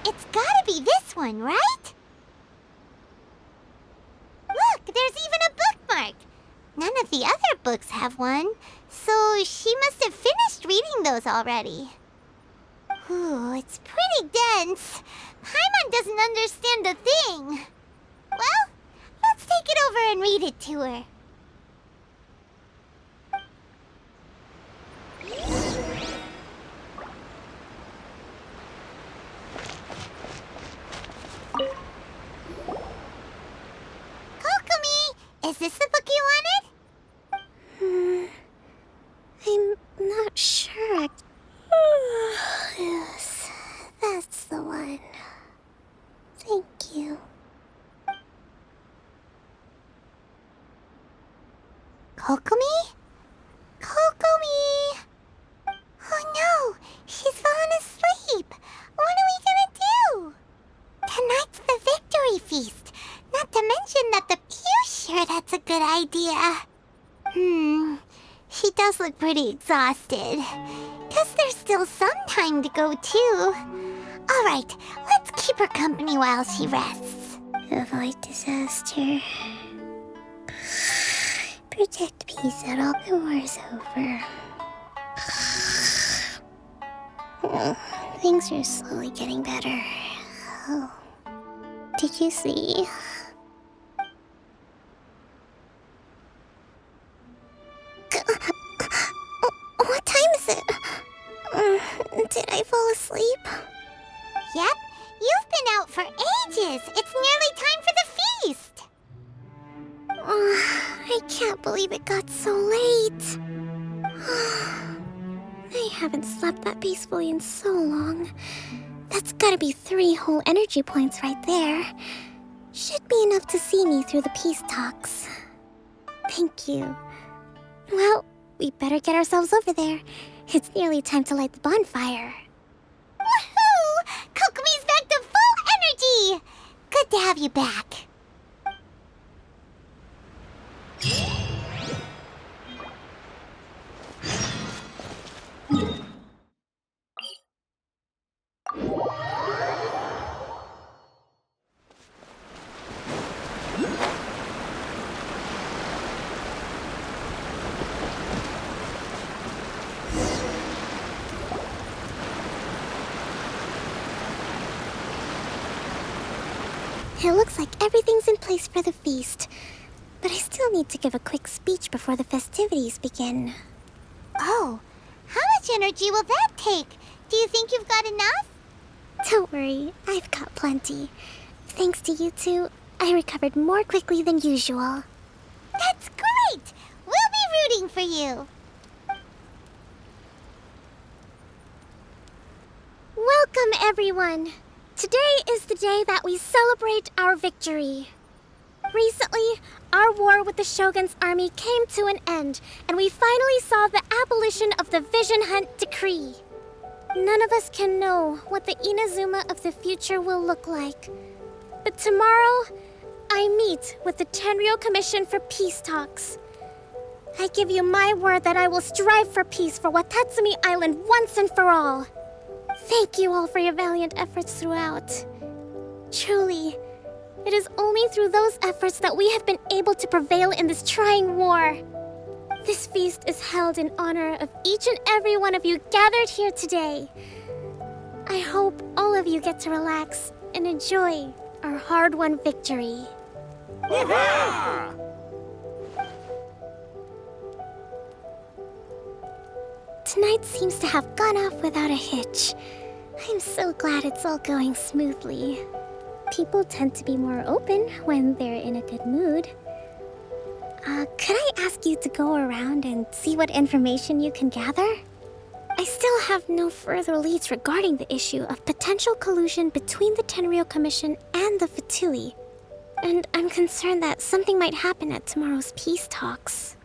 It's gotta be this one, right? Look, there's even a bookmark. None of the other books have one, so she must have finished reading those already. Ooh, it's pretty dense. Paimon doesn't understand a thing. Well, let's take it over and read it to her. Kokomi, is this the book you wanted? I'm not sure. Yes, that's the one. Thank you. Kokomi? Kokomi! Oh no, she's fallen asleep. What are we gonna do? Tonight's the victory feast. Not to mention that the pew's sure that's a good idea. She does look pretty exhausted. Guess there's still some time to go too. Alright, let's keep her company while she rests. Avoid disaster. Protect peace at all the war's over. Things are slowly getting better. Oh. Did you see? What time is it? Did I fall asleep? Yep, you've been out for ages. It's nearly time for the feast. I can't believe it got so late. I haven't slept that peacefully in so long. That's gotta be 3 whole energy points right there. Should be enough to see me through the peace talks. Thank you. Well, we better get ourselves over there. It's nearly time to light the bonfire. Woohoo! Kokomi's back to full energy! Good to have you back. It looks like everything's in place for the feast, but I still need to give a quick speech before the festivities begin. Oh, how much energy will that take? Do you think you've got enough? Don't worry, I've got plenty. Thanks to you two, I recovered more quickly than usual. That's great! We'll be rooting for you! Welcome, everyone! Today is the day that we celebrate our victory. Recently, our war with the Shogun's army came to an end, and we finally saw the abolition of the Vision Hunt Decree. None of us can know what the Inazuma of the future will look like. But tomorrow, I meet with the Tenryou Commission for peace talks. I give you my word that I will strive for peace for Watatsumi Island once and for all. Thank you all for your valiant efforts throughout. Truly, it is only through those efforts that we have been able to prevail in this trying war. This feast is held in honor of each and every one of you gathered here today. I hope all of you get to relax and enjoy our hard-won victory. Tonight seems to have gone off without a hitch. I'm so glad it's all going smoothly. People tend to be more open when they're in a good mood. Could I ask you to go around and see what information you can gather? I still have no further leads regarding the issue of potential collusion between the Tenryou Commission and the Fatui. And I'm concerned that something might happen at tomorrow's peace talks.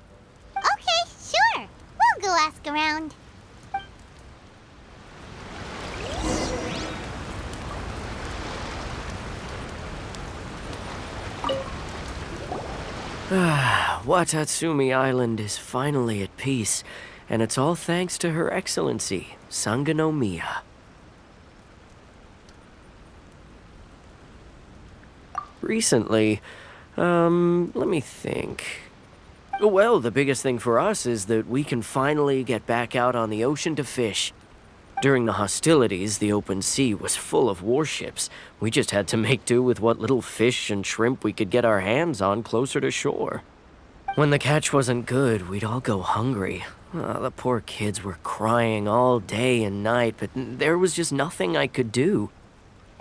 Okay, sure. We'll go ask around. Watatsumi Island is finally at peace, and it's all thanks to Her Excellency, Sangonomiya. Recently, let me think. Well, the biggest thing for us is that we can finally get back out on the ocean to fish. During the hostilities, the open sea was full of warships. We just had to make do with what little fish and shrimp we could get our hands on closer to shore. When the catch wasn't good, we'd all go hungry. The poor kids were crying all day and night, but there was just nothing I could do.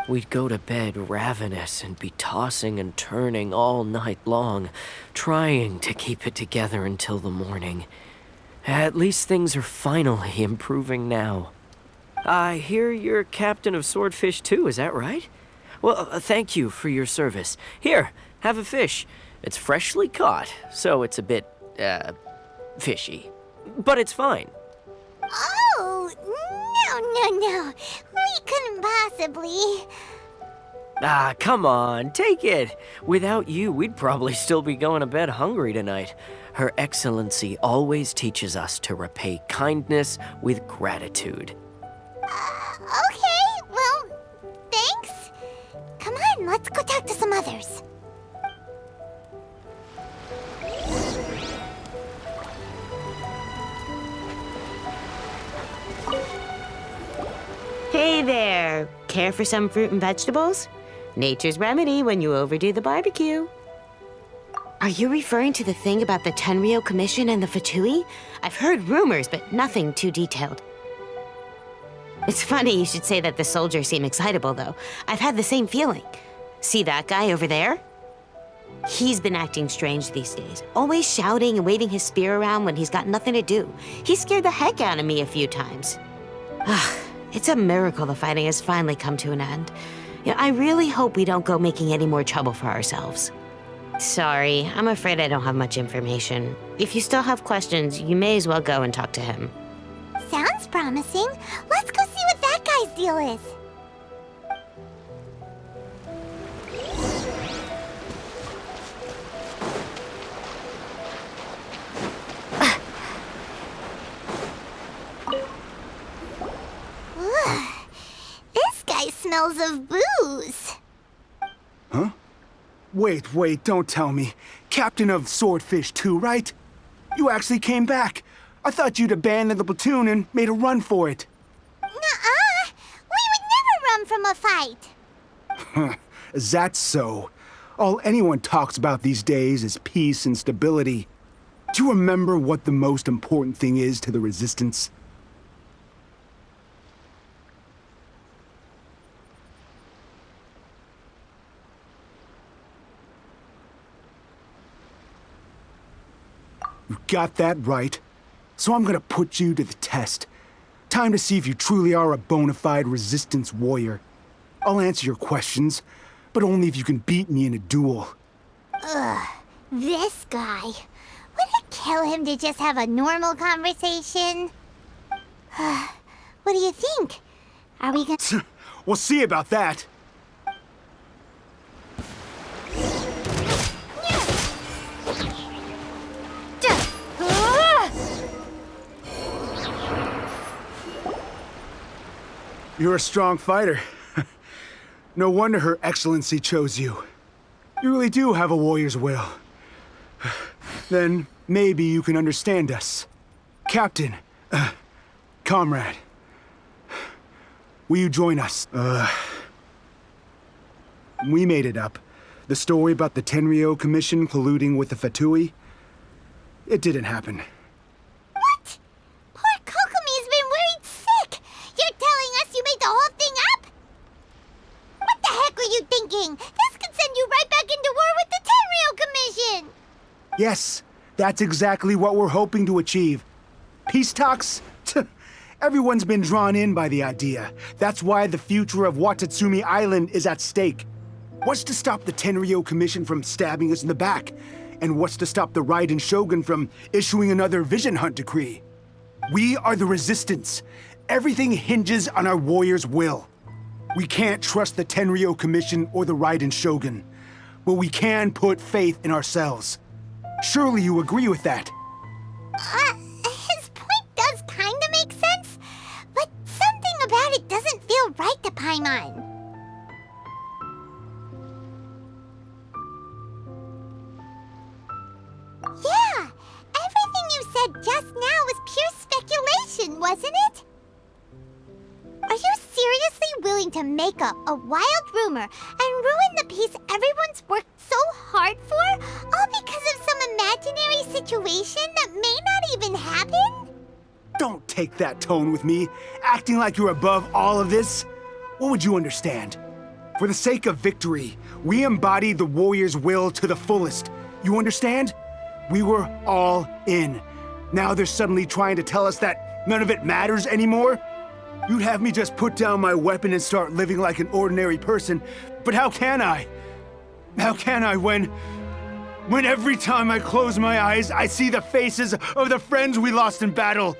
We'd go to bed ravenous and be tossing and turning all night long, trying to keep it together until the morning. At least things are finally improving now. I hear you're captain of Swordfish too, is that right? Well, thank you for your service. Here, have a fish. It's freshly caught, so it's a bit, fishy. But it's fine. Oh, no. We couldn't possibly. Ah, come on, take it. Without you, we'd probably still be going to bed hungry tonight. Her Excellency always teaches us to repay kindness with gratitude. Okay, well, thanks. Come on, let's go talk to some others. Hey there! Care for some fruit and vegetables? Nature's remedy when you overdo the barbecue. Are you referring to the thing about the Tenryou Commission and the Fatui? I've heard rumors, but nothing too detailed. It's funny you should say that the soldiers seem excitable, though. I've had the same feeling. See that guy over there? He's been acting strange these days, always shouting and waving his spear around when he's got nothing to do. He scared the heck out of me a few times. It's a miracle the fighting has finally come to an end. I really hope we don't go making any more trouble for ourselves. Sorry, I'm afraid I don't have much information. If you still have questions, you may as well go and talk to him. Sounds promising. Let's go see what that guy's deal is. This guy smells of booze. Huh? Wait, don't tell me. Captain of Swordfish 2, right? You actually came back. I thought you'd abandoned the platoon and made a run for it. Nuh-uh. We would never run from a fight. Is that so? All anyone talks about these days is peace and stability. Do you remember what the most important thing is to the Resistance? You got that right. So I'm gonna put you to the test. Time to see if you truly are a bona fide Resistance warrior. I'll answer your questions, but only if you can beat me in a duel. Ugh, this guy. Would it kill him to just have a normal conversation? What do you think? Are we gonna... We'll see about that. You're a strong fighter. No wonder Her Excellency chose you. You really do have a warrior's will. Then maybe you can understand us. Captain, comrade, will you join us? We made it up. The story about the Tenryou Commission colluding with the Fatui, it didn't happen. What? Poor Kokomi's been worried sick. You're telling us you made the whole thing up? What the heck were you thinking? This could send you right back into war with the Tenryou Commission. Yes, that's exactly what we're hoping to achieve. Peace talks? Everyone's been drawn in by the idea. That's why the future of Watatsumi Island is at stake. What's to stop the Tenryou Commission from stabbing us in the back? And what's to stop the Raiden Shogun from issuing another Vision Hunt decree? We are the Resistance. Everything hinges on our warrior's will. We can't trust the Tenryou Commission or the Raiden Shogun, but we can put faith in ourselves. Surely you agree with that? His point does kind of make sense, but something about it doesn't feel right to Paimon. Yeah, everything you said just now was pure speculation, wasn't it? Are you seriously willing to make up a wild rumor and ruin the peace everyone's worked so hard for, all because of some imaginary situation that may not even happen? Don't take that tone with me, acting like you're above all of this. What would you understand? For the sake of victory, we embodied the warrior's will to the fullest. You understand? We were all in. Now they're suddenly trying to tell us that none of it matters anymore? You'd have me just put down my weapon and start living like an ordinary person, but how can I? How can I when When every time I close my eyes, I see the faces of the friends we lost in battle.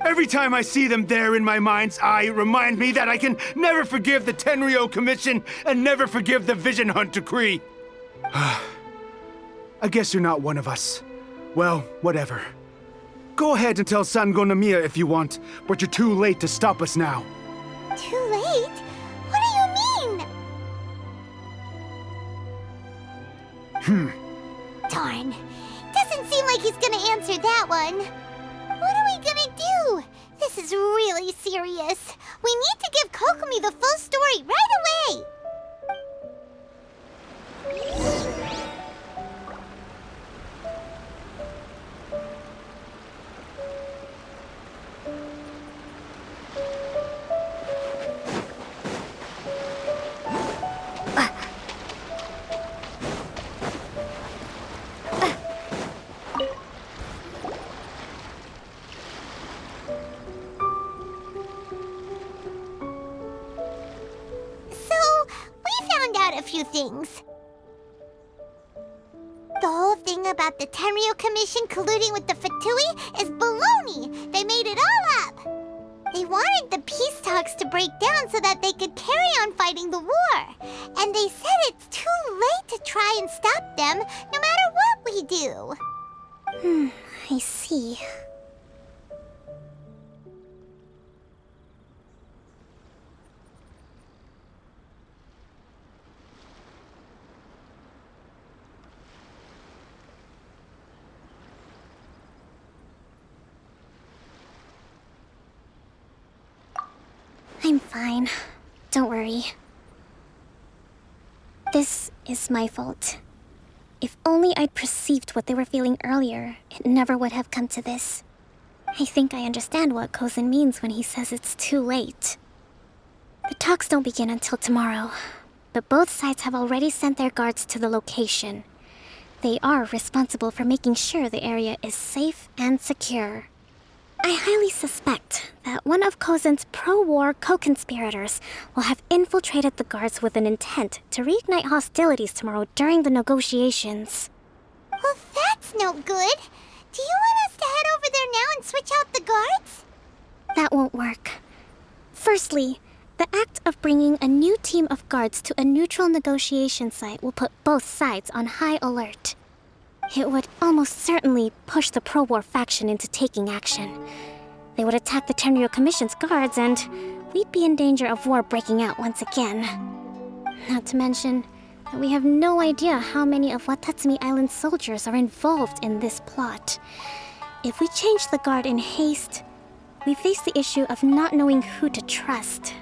Every time I see them there in my mind's eye, it reminds me that I can never forgive the Tenryou Commission and never forgive the Vision Hunt Decree. I guess you're not one of us. Well, whatever. Go ahead and tell Sango Namiya if you want, but you're too late to stop us now. Too late? What do you mean? Darn. Doesn't seem like he's gonna answer that one. What are we gonna do? This is really serious. We need to give Kokomi the full story right away! A few things. The whole thing about the Tenryou Commission colluding with the Fatui is baloney. They made it all up. They wanted the peace talks to break down so that they could carry on fighting the war. And they said it's too late to try and stop them, no matter what we do. I see. I'm fine. Don't worry. This is my fault. If only I'd perceived what they were feeling earlier, it never would have come to this. I think I understand what Kozin means when he says it's too late. The talks don't begin until tomorrow, but both sides have already sent their guards to the location. They are responsible for making sure the area is safe and secure. I highly suspect that one of Kozin's pro-war co-conspirators will have infiltrated the guards with an intent to reignite hostilities tomorrow during the negotiations. Well, that's no good. Do you want us to head over there now and switch out the guards? That won't work. Firstly, the act of bringing a new team of guards to a neutral negotiation site will put both sides on high alert. It would almost certainly push the pro-war faction into taking action. They would attack the Tenryou Commission's guards, and we'd be in danger of war breaking out once again. Not to mention that we have no idea how many of Watatsumi Island's soldiers are involved in this plot. If we change the guard in haste, we face the issue of not knowing who to trust.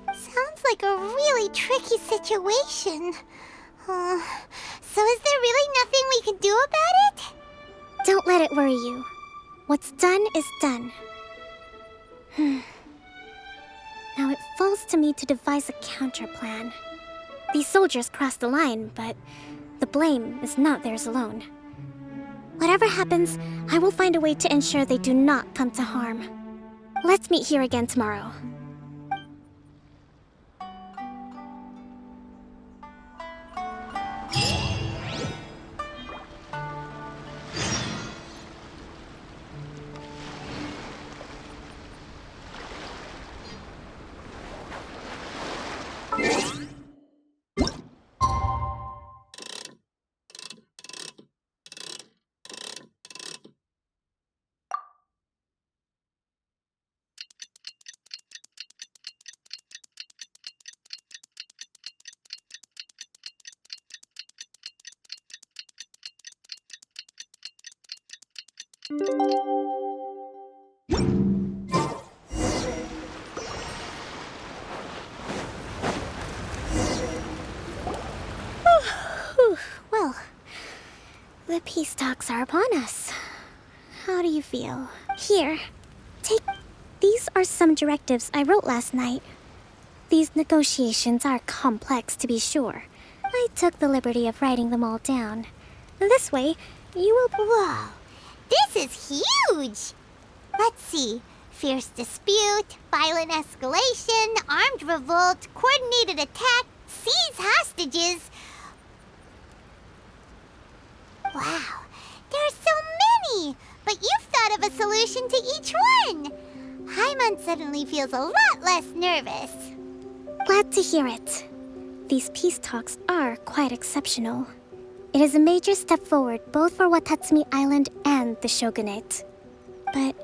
Sounds like a really tricky situation. So is there really nothing we can do about it? Don't let it worry you. What's done is done. Now it falls to me to devise a counterplan. These soldiers crossed the line, but the blame is not theirs alone. Whatever happens, I will find a way to ensure they do not come to harm. Let's meet here again tomorrow. Well, the peace talks are upon us. How do you feel? Here, take... These are some directives I wrote last night. These negotiations are complex, to be sure. I took the liberty of writing them all down. This way, you will... Whoa! This is huge! Let's see. Fierce dispute, violent escalation, armed revolt, coordinated attack, seize hostages... Wow, there are so many! But you've thought of a solution to each one! Paimon suddenly feels a lot less nervous. Glad to hear it. These peace talks are quite exceptional. It is a major step forward both for Watatsumi Island and the Shogunate. But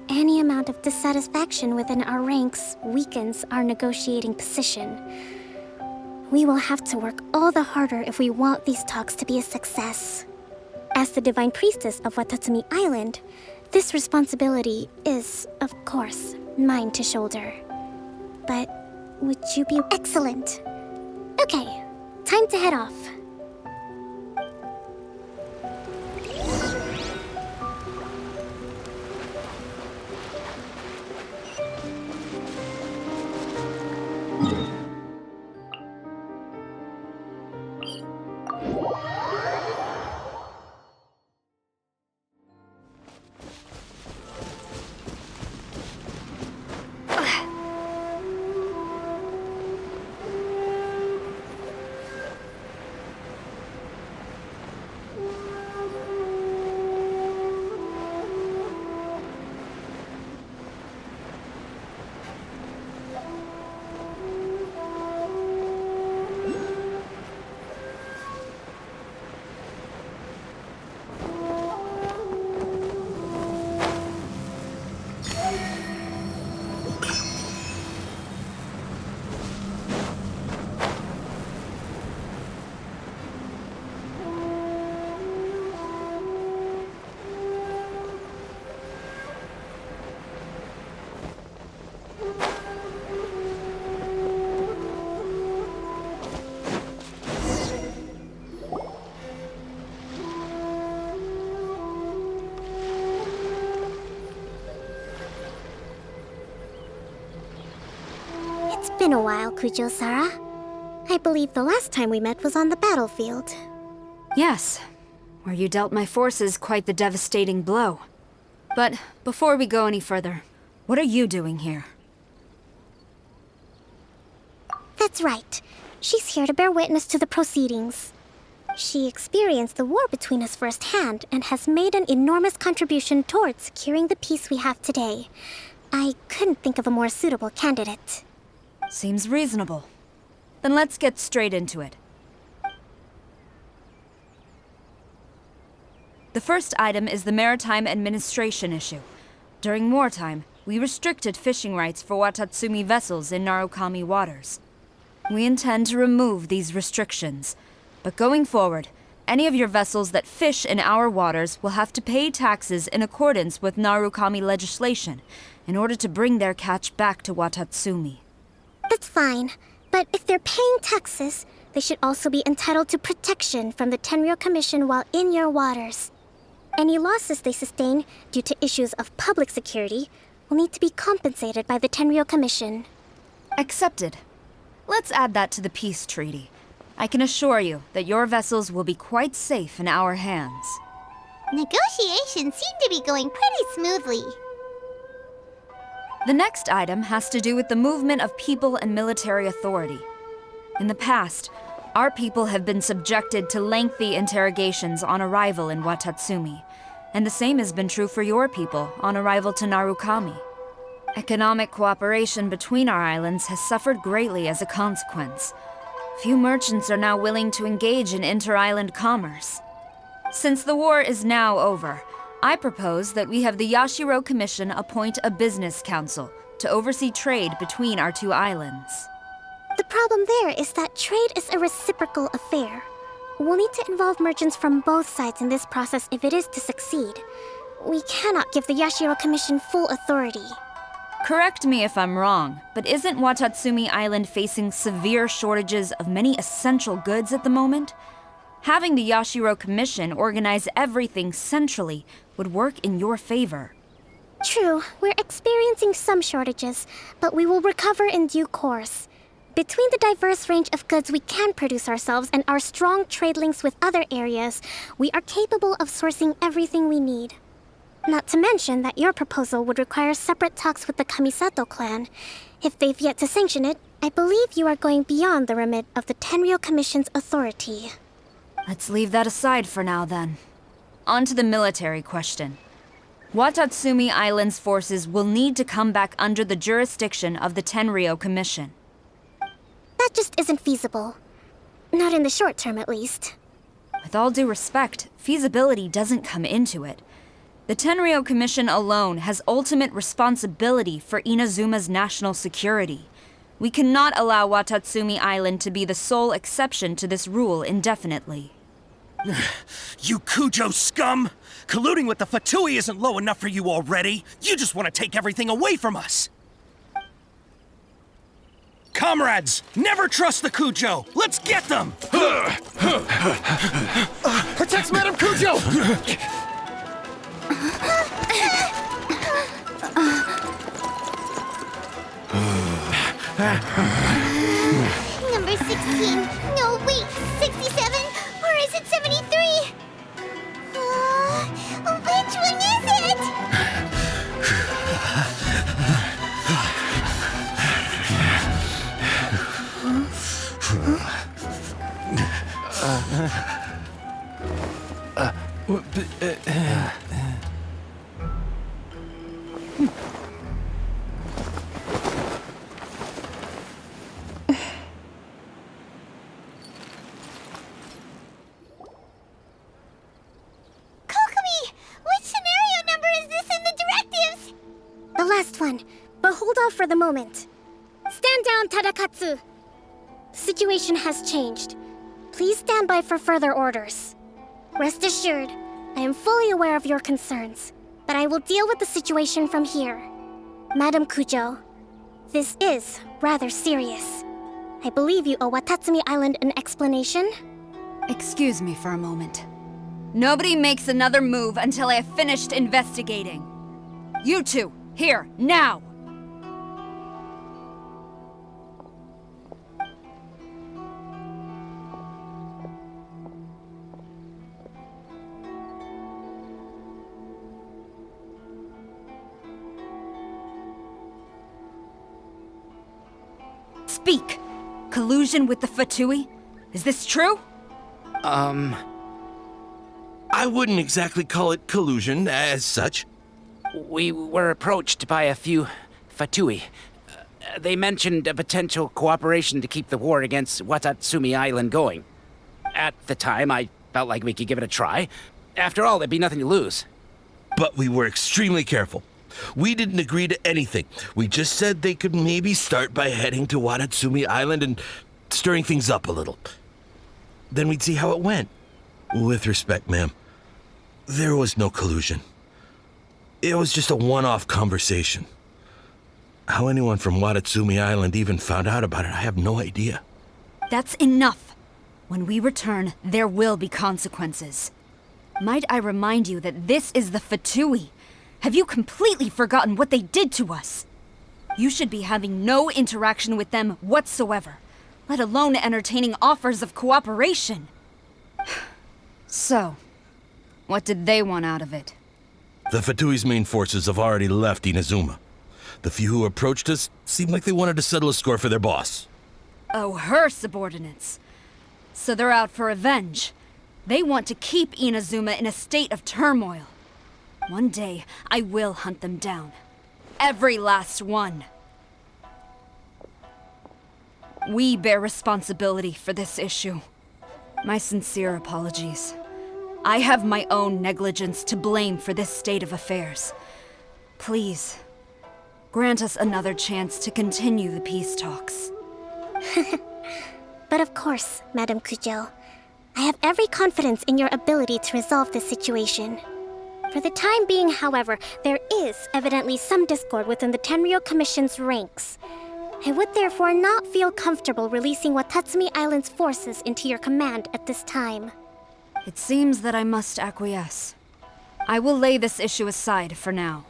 any amount of dissatisfaction within our ranks weakens our negotiating position. We will have to work all the harder if we want these talks to be a success. As the Divine Priestess of Watatsumi Island, this responsibility is, of course, mine to shoulder. But would you be... Excellent. Okay, time to head off. It's been a while, Kujo-Sara. I believe the last time we met was on the battlefield. Yes, where you dealt my forces quite the devastating blow. But before we go any further, what are you doing here? That's right. She's here to bear witness to the proceedings. She experienced the war between us firsthand and has made an enormous contribution towards securing the peace we have today. I couldn't think of a more suitable candidate. Seems reasonable. Then let's get straight into it. The first item is the maritime administration issue. During wartime, we restricted fishing rights for Watatsumi vessels in Narukami waters. We intend to remove these restrictions, but going forward, any of your vessels that fish in our waters will have to pay taxes in accordance with Narukami legislation in order to bring their catch back to Watatsumi. That's fine, but if they're paying taxes, they should also be entitled to protection from the Tenryou Commission while in your waters. Any losses they sustain due to issues of public security will need to be compensated by the Tenryou Commission. Accepted. Let's add that to the peace treaty. I can assure you that your vessels will be quite safe in our hands. Negotiations seem to be going pretty smoothly. The next item has to do with the movement of people and military authority. In the past, our people have been subjected to lengthy interrogations on arrival in Watatsumi, and the same has been true for your people on arrival to Narukami. Economic cooperation between our islands has suffered greatly as a consequence. Few merchants are now willing to engage in inter-island commerce. Since the war is now over, I propose that we have the Yashiro Commission appoint a business council to oversee trade between our two islands. The problem there is that trade is a reciprocal affair. We'll need to involve merchants from both sides in this process if it is to succeed. We cannot give the Yashiro Commission full authority. Correct me if I'm wrong, but isn't Watatsumi Island facing severe shortages of many essential goods at the moment? Having the Yashiro Commission organize everything centrally would work in your favor. True, we're experiencing some shortages, but we will recover in due course. Between the diverse range of goods we can produce ourselves and our strong trade links with other areas, we are capable of sourcing everything we need. Not to mention that your proposal would require separate talks with the Kamisato clan. If they've yet to sanction it, I believe you are going beyond the remit of the Tenryou Commission's authority. Let's leave that aside for now, then. On to the military question. Watatsumi Island's forces will need to come back under the jurisdiction of the Tenryou Commission. That just isn't feasible. Not in the short term, at least. With all due respect, feasibility doesn't come into it. The Tenryou Commission alone has ultimate responsibility for Inazuma's national security. We cannot allow Watatsumi Island to be the sole exception to this rule indefinitely. You Kujo scum! Colluding with the Fatui isn't low enough for you already. You just want to take everything away from us. Comrades, never trust the Kujo! Let's get them! Protect Madame Kujo! Number 16. No, wait. 67? Or is it 73? Which one is it? The last one, but hold off for the moment. Stand down, Tadakatsu. The situation has changed. Please stand by for further orders. Rest assured, I am fully aware of your concerns, but I will deal with the situation from here. Madam Kujo, this is rather serious. I believe you owe Watatsumi Island an explanation? Excuse me for a moment. Nobody makes another move until I have finished investigating. You two, here, now! Speak! Collusion with the Fatui? Is this true? I wouldn't exactly call it collusion as such. We were approached by a few Fatui. They mentioned a potential cooperation to keep the war against Watatsumi Island going. At the time, I felt like we could give it a try. After all, there'd be nothing to lose. But we were extremely careful. We didn't agree to anything. We just said they could maybe start by heading to Watatsumi Island and stirring things up a little. Then we'd see how it went. With respect, ma'am, there was no collusion. It was just a one-off conversation. How anyone from Watatsumi Island even found out about it, I have no idea. That's enough. When we return, there will be consequences. Might I remind you that this is the Fatui? Have you completely forgotten what they did to us? You should be having no interaction with them whatsoever, let alone entertaining offers of cooperation. So, what did they want out of it? The Fatui's main forces have already left Inazuma. The few who approached us seemed like they wanted to settle a score for their boss. Oh, her subordinates. So they're out for revenge. They want to keep Inazuma in a state of turmoil. One day, I will hunt them down. Every last one. We bear responsibility for this issue. My sincere apologies. I have my own negligence to blame for this state of affairs. Please, grant us another chance to continue the peace talks. But of course, Madam Kujo. I have every confidence in your ability to resolve this situation. For the time being, however, there is evidently some discord within the Tenryou Commission's ranks. I would therefore not feel comfortable releasing Watatsumi Island's forces into your command at this time. It seems that I must acquiesce. I will lay this issue aside for now.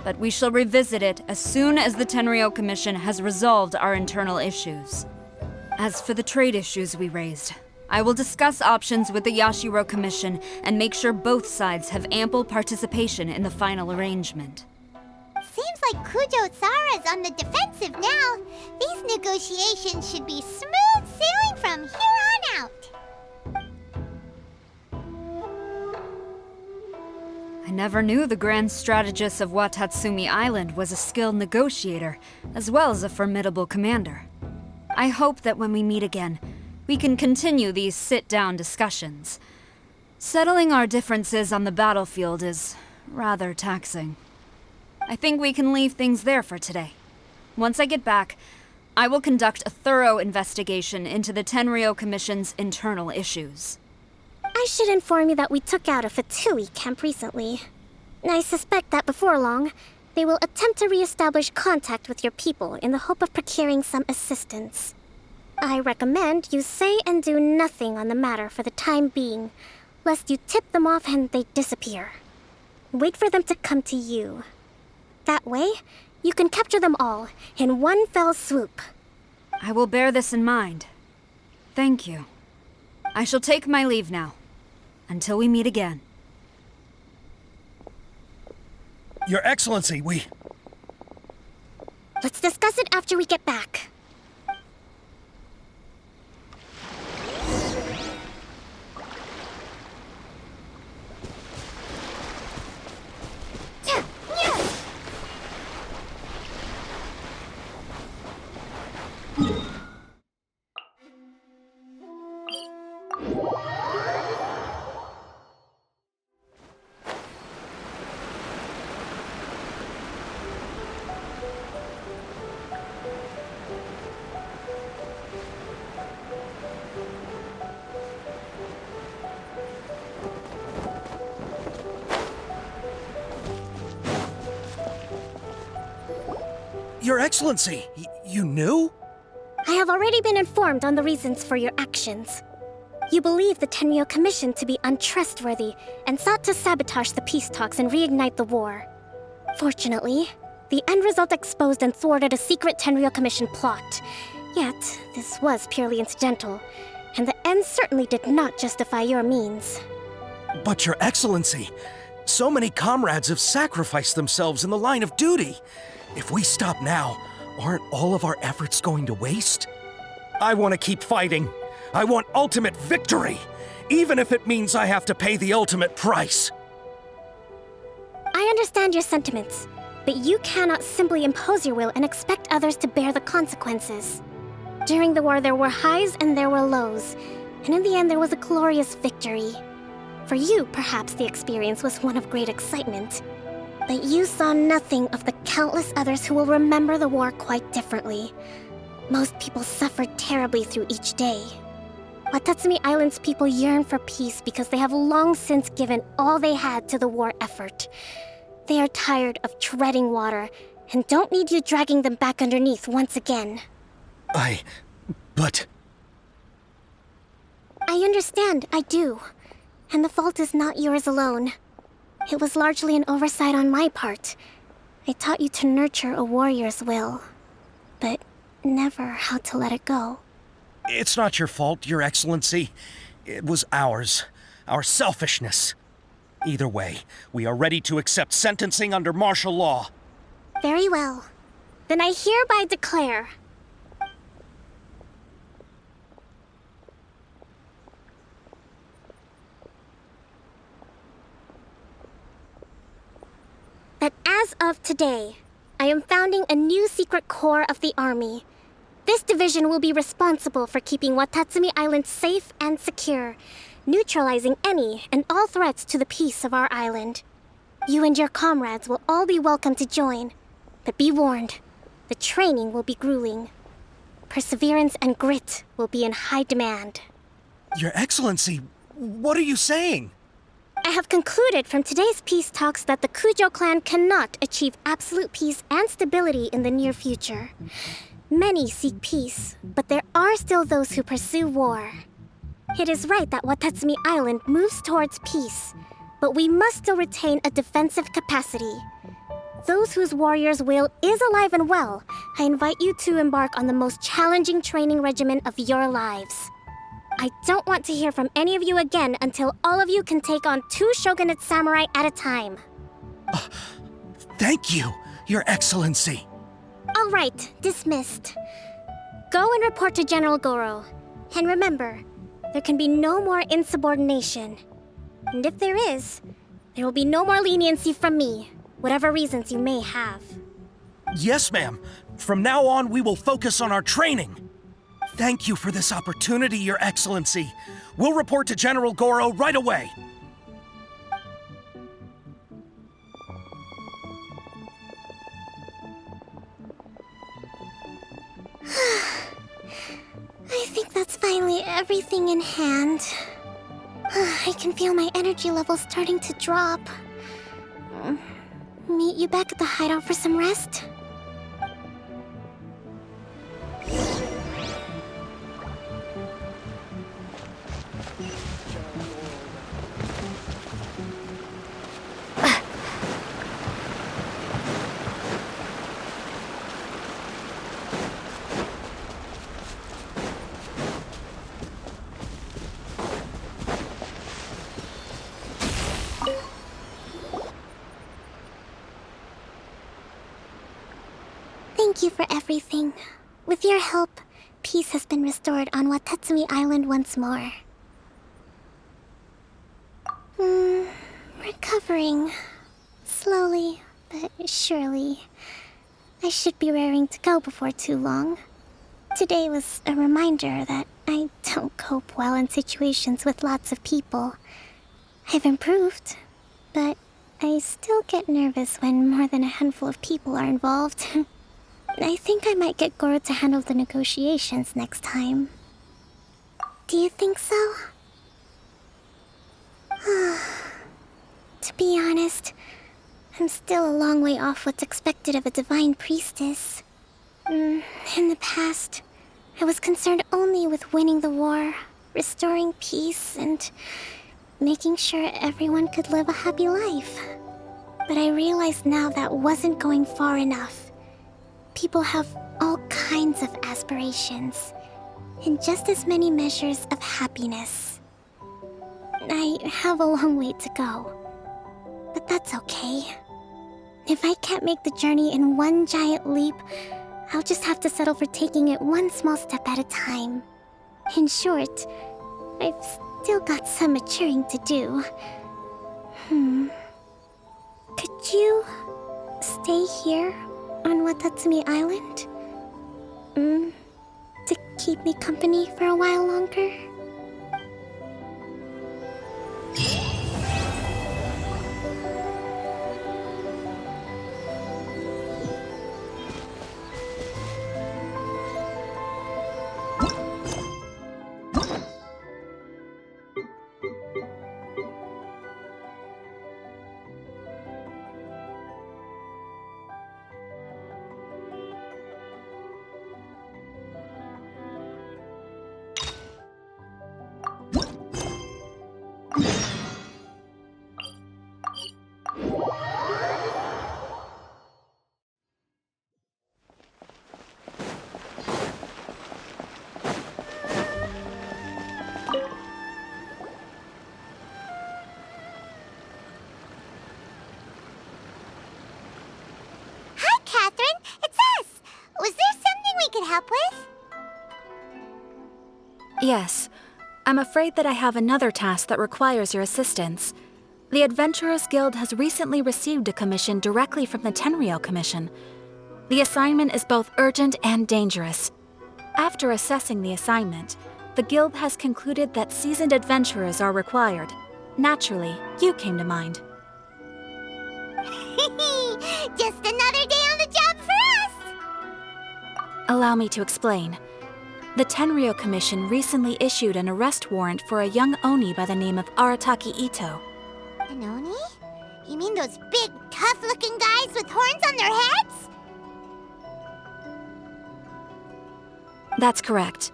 But we shall revisit it as soon as the Tenryou Commission has resolved our internal issues. As for the trade issues we raised, I will discuss options with the Yashiro Commission and make sure both sides have ample participation in the final arrangement. Seems like Kujo-sara's on the defensive now. These negotiations should be smooth sailing from here on out. never knew the grand strategist of Watatsumi Island was a skilled negotiator, as well as a formidable commander. I hope that when we meet again, we can continue these sit-down discussions. Settling our differences on the battlefield is rather taxing. I think we can leave things there for today. Once I get back, I will conduct a thorough investigation into the Tenryou Commission's internal issues. I should inform you that we took out a Fatui camp recently. I suspect that before long, they will attempt to re-establish contact with your people in the hope of procuring some assistance. I recommend you say and do nothing on the matter for the time being, lest you tip them off and they disappear. Wait for them to come to you. That way, you can capture them all in one fell swoop. I will bear this in mind. Thank you. I shall take my leave now. Until we meet again. Your Excellency, we... Let's discuss it after we get back. Your Excellency, you knew? I have already been informed on the reasons for your actions. You believe the Tenryou Commission to be untrustworthy and sought to sabotage the peace talks and reignite the war. Fortunately, the end result exposed and thwarted a secret Tenryou Commission plot. Yet, this was purely incidental, and the end certainly did not justify your means. But Your Excellency, so many comrades have sacrificed themselves in the line of duty. If we stop now, aren't all of our efforts going to waste? I want to keep fighting. I want ultimate victory, even if it means I have to pay the ultimate price. I understand your sentiments, but you cannot simply impose your will and expect others to bear the consequences. During the war, there were highs and there were lows, and in the end, there was a glorious victory. For you, perhaps the experience was one of great excitement. But you saw nothing of the countless others who will remember the war quite differently. Most people suffered terribly through each day. Watatsumi Island's people yearn for peace because they have long since given all they had to the war effort. They are tired of treading water and don't need you dragging them back underneath once again. But... I understand, I do. And the fault is not yours alone. It was largely an oversight on my part. I taught you to nurture a warrior's will, but never how to let it go. It's not your fault, Your Excellency. It was ours. Our selfishness. Either way, we are ready to accept sentencing under martial law. Very well. Then I hereby declare... that as of today, I am founding a new secret corps of the army. This division will be responsible for keeping Watatsumi Island safe and secure, neutralizing any and all threats to the peace of our island. You and your comrades will all be welcome to join, but be warned, the training will be grueling. Perseverance and grit will be in high demand. Your Excellency, what are you saying? I have concluded from today's peace talks that the Kujo clan cannot achieve absolute peace and stability in the near future. Many seek peace, but there are still those who pursue war. It is right that Watatsumi Island moves towards peace, but we must still retain a defensive capacity. Those whose warrior's will is alive and well, I invite you to embark on the most challenging training regimen of your lives. I don't want to hear from any of you again until all of you can take on 2 shogunate samurai at a time. Thank you, Your Excellency. All right, dismissed. Go and report to General Goro. And remember, there can be no more insubordination. And if there is, There will be no more leniency from me, whatever reasons you may have. Yes, ma'am. From now on, we will focus on our training. Thank you for this opportunity, Your Excellency. We'll report to General Goro right away. I think that's finally everything in hand. I can feel my energy level starting to drop. Meet you back at the hideout for some rest? Thank you for everything. With your help, peace has been restored on Watatsumi Island once more. Recovering. Slowly, but surely. I should be raring to go before too long. Today was a reminder that I don't cope well in situations with lots of people. I've improved, but I still get nervous when more than a handful of people are involved. I think I might get Goro to handle the negotiations next time. Do you think so? To be honest, I'm still a long way off what's expected of a divine priestess. In the past, I was concerned only with winning the war, restoring peace, and making sure everyone could live a happy life. But I realize now that wasn't going far enough. People have all kinds of aspirations, and just as many measures of happiness. I have a long way to go, but that's okay. If I can't make the journey in one giant leap, I'll just have to settle for taking it one small step at a time. In short, I've still got some maturing to do. Could you stay here on Watatsumi Island? To keep me company for a while longer? Yes. I'm afraid that I have another task that requires your assistance. The Adventurers Guild has recently received a commission directly from the Tenryou Commission. The assignment is both urgent and dangerous. After assessing the assignment, the Guild has concluded that seasoned adventurers are required. Naturally, you came to mind. Just another day on the job for us! Allow me to explain. The Tenryou Commission recently issued an arrest warrant for a young Oni by the name of Arataki Ito. An Oni? You mean those big, tough-looking guys with horns on their heads? That's correct.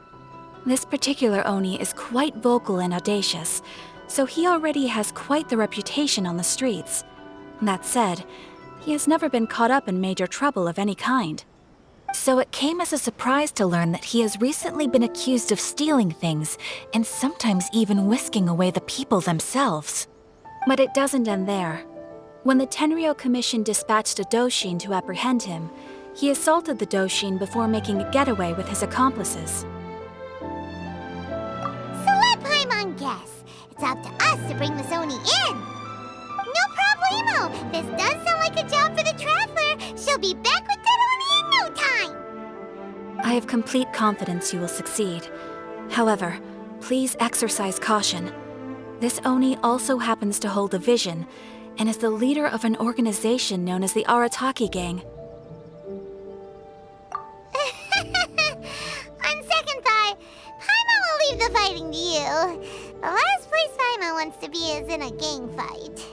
This particular Oni is quite vocal and audacious, so he already has quite the reputation on the streets. That said, he has never been caught up in major trouble of any kind. So it came as a surprise to learn that he has recently been accused of stealing things, and sometimes even whisking away the people themselves. But it doesn't end there. When the Tenryou Commission dispatched a Doshin to apprehend him, he assaulted the Doshin before making a getaway with his accomplices. So let Paimon guess. It's up to us to bring this Oni in. No Paimon! This does sound like a job for the Traveler! She'll be back with Tedoni in no time! I have complete confidence you will succeed. However, please exercise caution. This Oni also happens to hold a vision, and is the leader of an organization known as the Arataki Gang. On second thought, Paimon will leave the fighting to you. The last place Paimon wants to be is in a gang fight.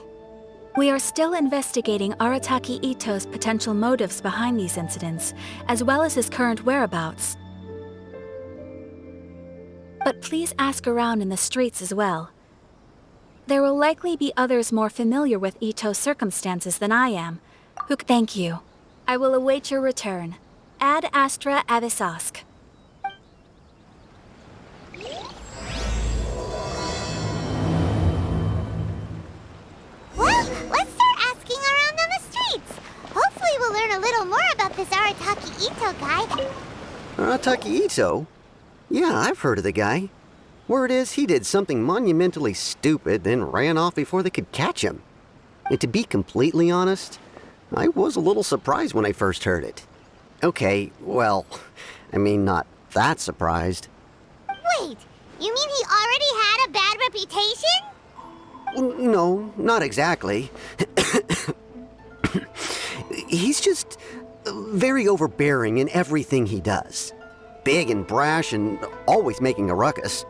We are still investigating Arataki Ito's potential motives behind these incidents, as well as his current whereabouts. But please ask around in the streets as well. There will likely be others more familiar with Ito's circumstances than I am. Thank you. I will await your return. Ad Astra Avisask. Well, let's start asking around on the streets. Hopefully we'll learn a little more about this Arataki Ito guy. Arataki Ito? Yeah, I've heard of the guy. Word is he did something monumentally stupid, then ran off before they could catch him. And to be completely honest, I was a little surprised when I first heard it. Okay, well, I mean, not that surprised. Wait, you mean he already had a bad reputation? No, not exactly. He's just very overbearing in everything he does. Big and brash and always making a ruckus.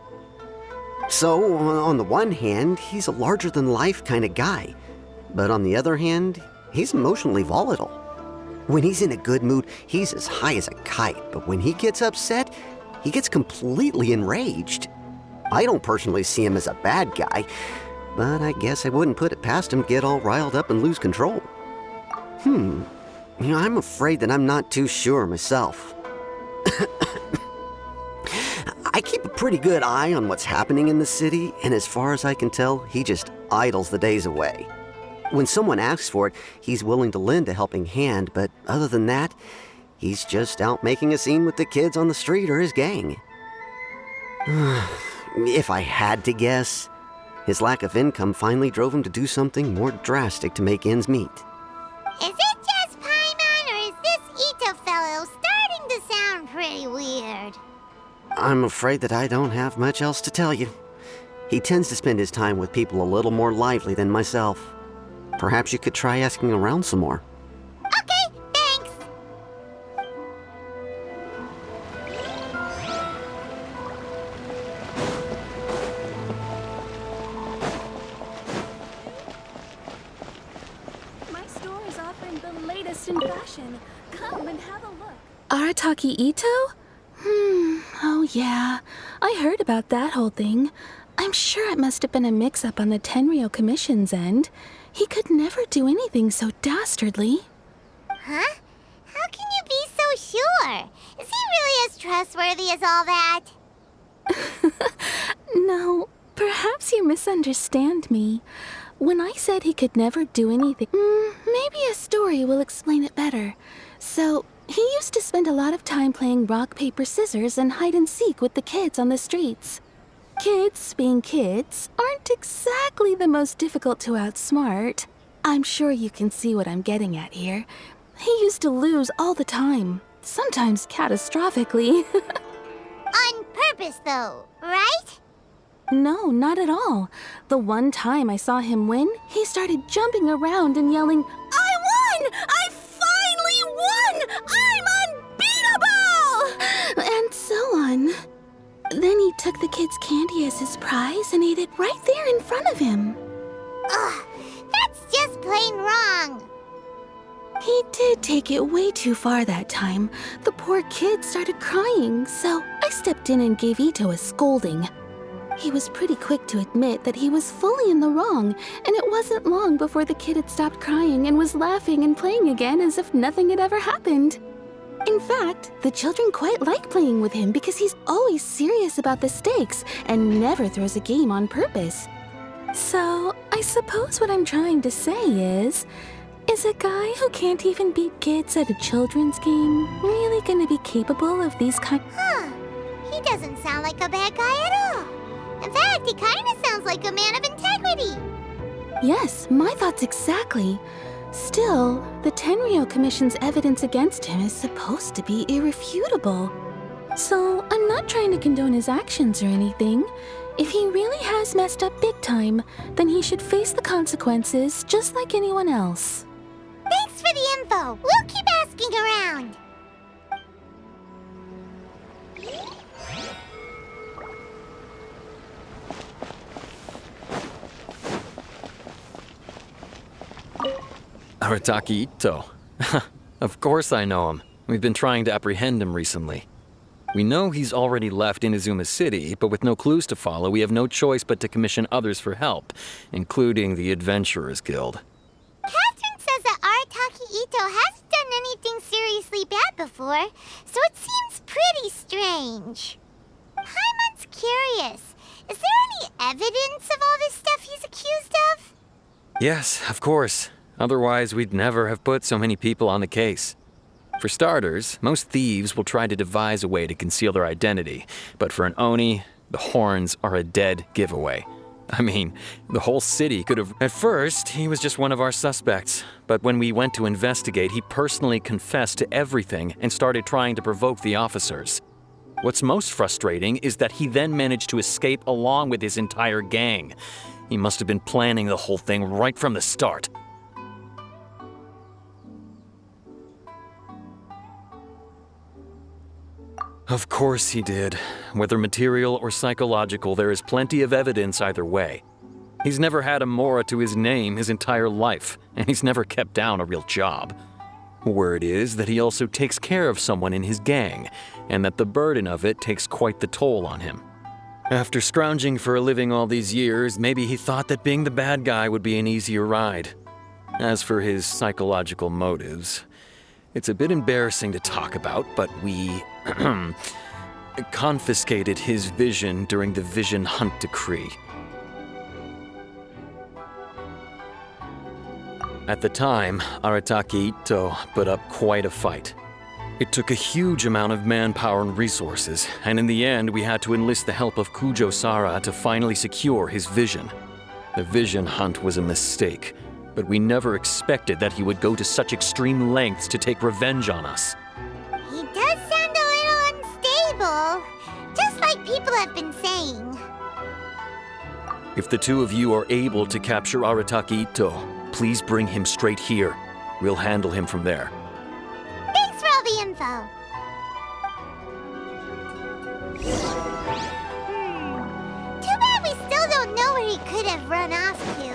So, on the one hand, he's a larger-than-life kind of guy. But on the other hand, he's emotionally volatile. When he's in a good mood, he's as high as a kite. But when he gets upset, he gets completely enraged. I don't personally see him as a bad guy, but I guess I wouldn't put it past him to get all riled up and lose control. I'm afraid that I'm not too sure myself. I keep a pretty good eye on what's happening in the city, and as far as I can tell, he just idles the days away. When someone asks for it, he's willing to lend a helping hand, but other than that, he's just out making a scene with the kids on the street or his gang. If I had to guess, his lack of income finally drove him to do something more drastic to make ends meet. Is it just Paimon, or is this Ito fellow starting to sound pretty weird? I'm afraid that I don't have much else to tell you. He tends to spend his time with people a little more lively than myself. Perhaps you could try asking around some more. Okay, thanks. My store is offering the latest in fashion. Come and have a look. Arataki Ito? Oh yeah. I heard about that whole thing. I'm sure it must have been a mix-up on the Tenryou Commission's end. He could never do anything so dastardly. Huh? How can you be so sure? Is he really as trustworthy as all that? No, perhaps you misunderstand me. When I said he could never do anything, maybe a story will explain it better. So, he used to spend a lot of time playing rock, paper, scissors and hide and seek with the kids on the streets. Kids, being kids, aren't exactly the most difficult to outsmart. I'm sure you can see what I'm getting at here. He used to lose all the time, sometimes catastrophically. On purpose, though, right? No, not at all. The one time I saw him win, he started jumping around and yelling, "I won! I finally won! I'm unbeatable!" And so on. Then he took the kid's candy as his prize and ate it right there in front of him. Ugh, that's just plain wrong. He did take it way too far that time. The poor kid started crying, so I stepped in and gave Ito a scolding. He was pretty quick to admit that he was fully in the wrong, and it wasn't long before the kid had stopped crying and was laughing and playing again as if nothing had ever happened. In fact, the children quite like playing with him because he's always serious about the stakes and never throws a game on purpose. So, I suppose what I'm trying to say is a guy who can't even beat kids at a children's game really gonna be capable of these kind? Huh. He doesn't sound like a bad guy at all. In fact, he kind of sounds like a man of integrity. Yes, my thoughts exactly. Still, the Tenryou Commission's evidence against him is supposed to be irrefutable. So, I'm not trying to condone his actions or anything. If he really has messed up big time, then he should face the consequences just like anyone else. Thanks for the info. We'll keep asking around. Arataki Ito. Of course I know him. We've been trying to apprehend him recently. We know he's already left Inazuma City, but with no clues to follow, we have no choice but to commission others for help, including the Adventurers Guild. Catherine says that Arataki Ito hasn't done anything seriously bad before, so it seems pretty strange. Paimon's curious. Is there any evidence of all this stuff he's accused of? Yes, of course. Otherwise, we'd never have put so many people on the case. For starters, most thieves will try to devise a way to conceal their identity, but for an Oni, the horns are a dead giveaway. I mean, the whole city could have... At first, he was just one of our suspects, but when we went to investigate, he personally confessed to everything and started trying to provoke the officers. What's most frustrating is that he then managed to escape along with his entire gang. He must have been planning the whole thing right from the start. Of course he did. Whether material or psychological, there is plenty of evidence either way. He's never had a Mora to his name his entire life, and he's never kept down a real job. Word is that he also takes care of someone in his gang, and that the burden of it takes quite the toll on him. After scrounging for a living all these years, maybe he thought that being the bad guy would be an easier ride. As for his psychological motives, it's a bit embarrassing to talk about, but we confiscated his vision during the Vision Hunt Decree. At the time, Arataki Ito put up quite a fight. It took a huge amount of manpower and resources, and in the end we had to enlist the help of Kujo Sara to finally secure his vision. The Vision Hunt was a mistake, but we never expected that he would go to such extreme lengths to take revenge on us. He does sound a little unstable, just like people have been saying. If the two of you are able to capture Arataki Ito, please bring him straight here. We'll handle him from there. Thanks for all the info. Too bad we still don't know where he could have run off to.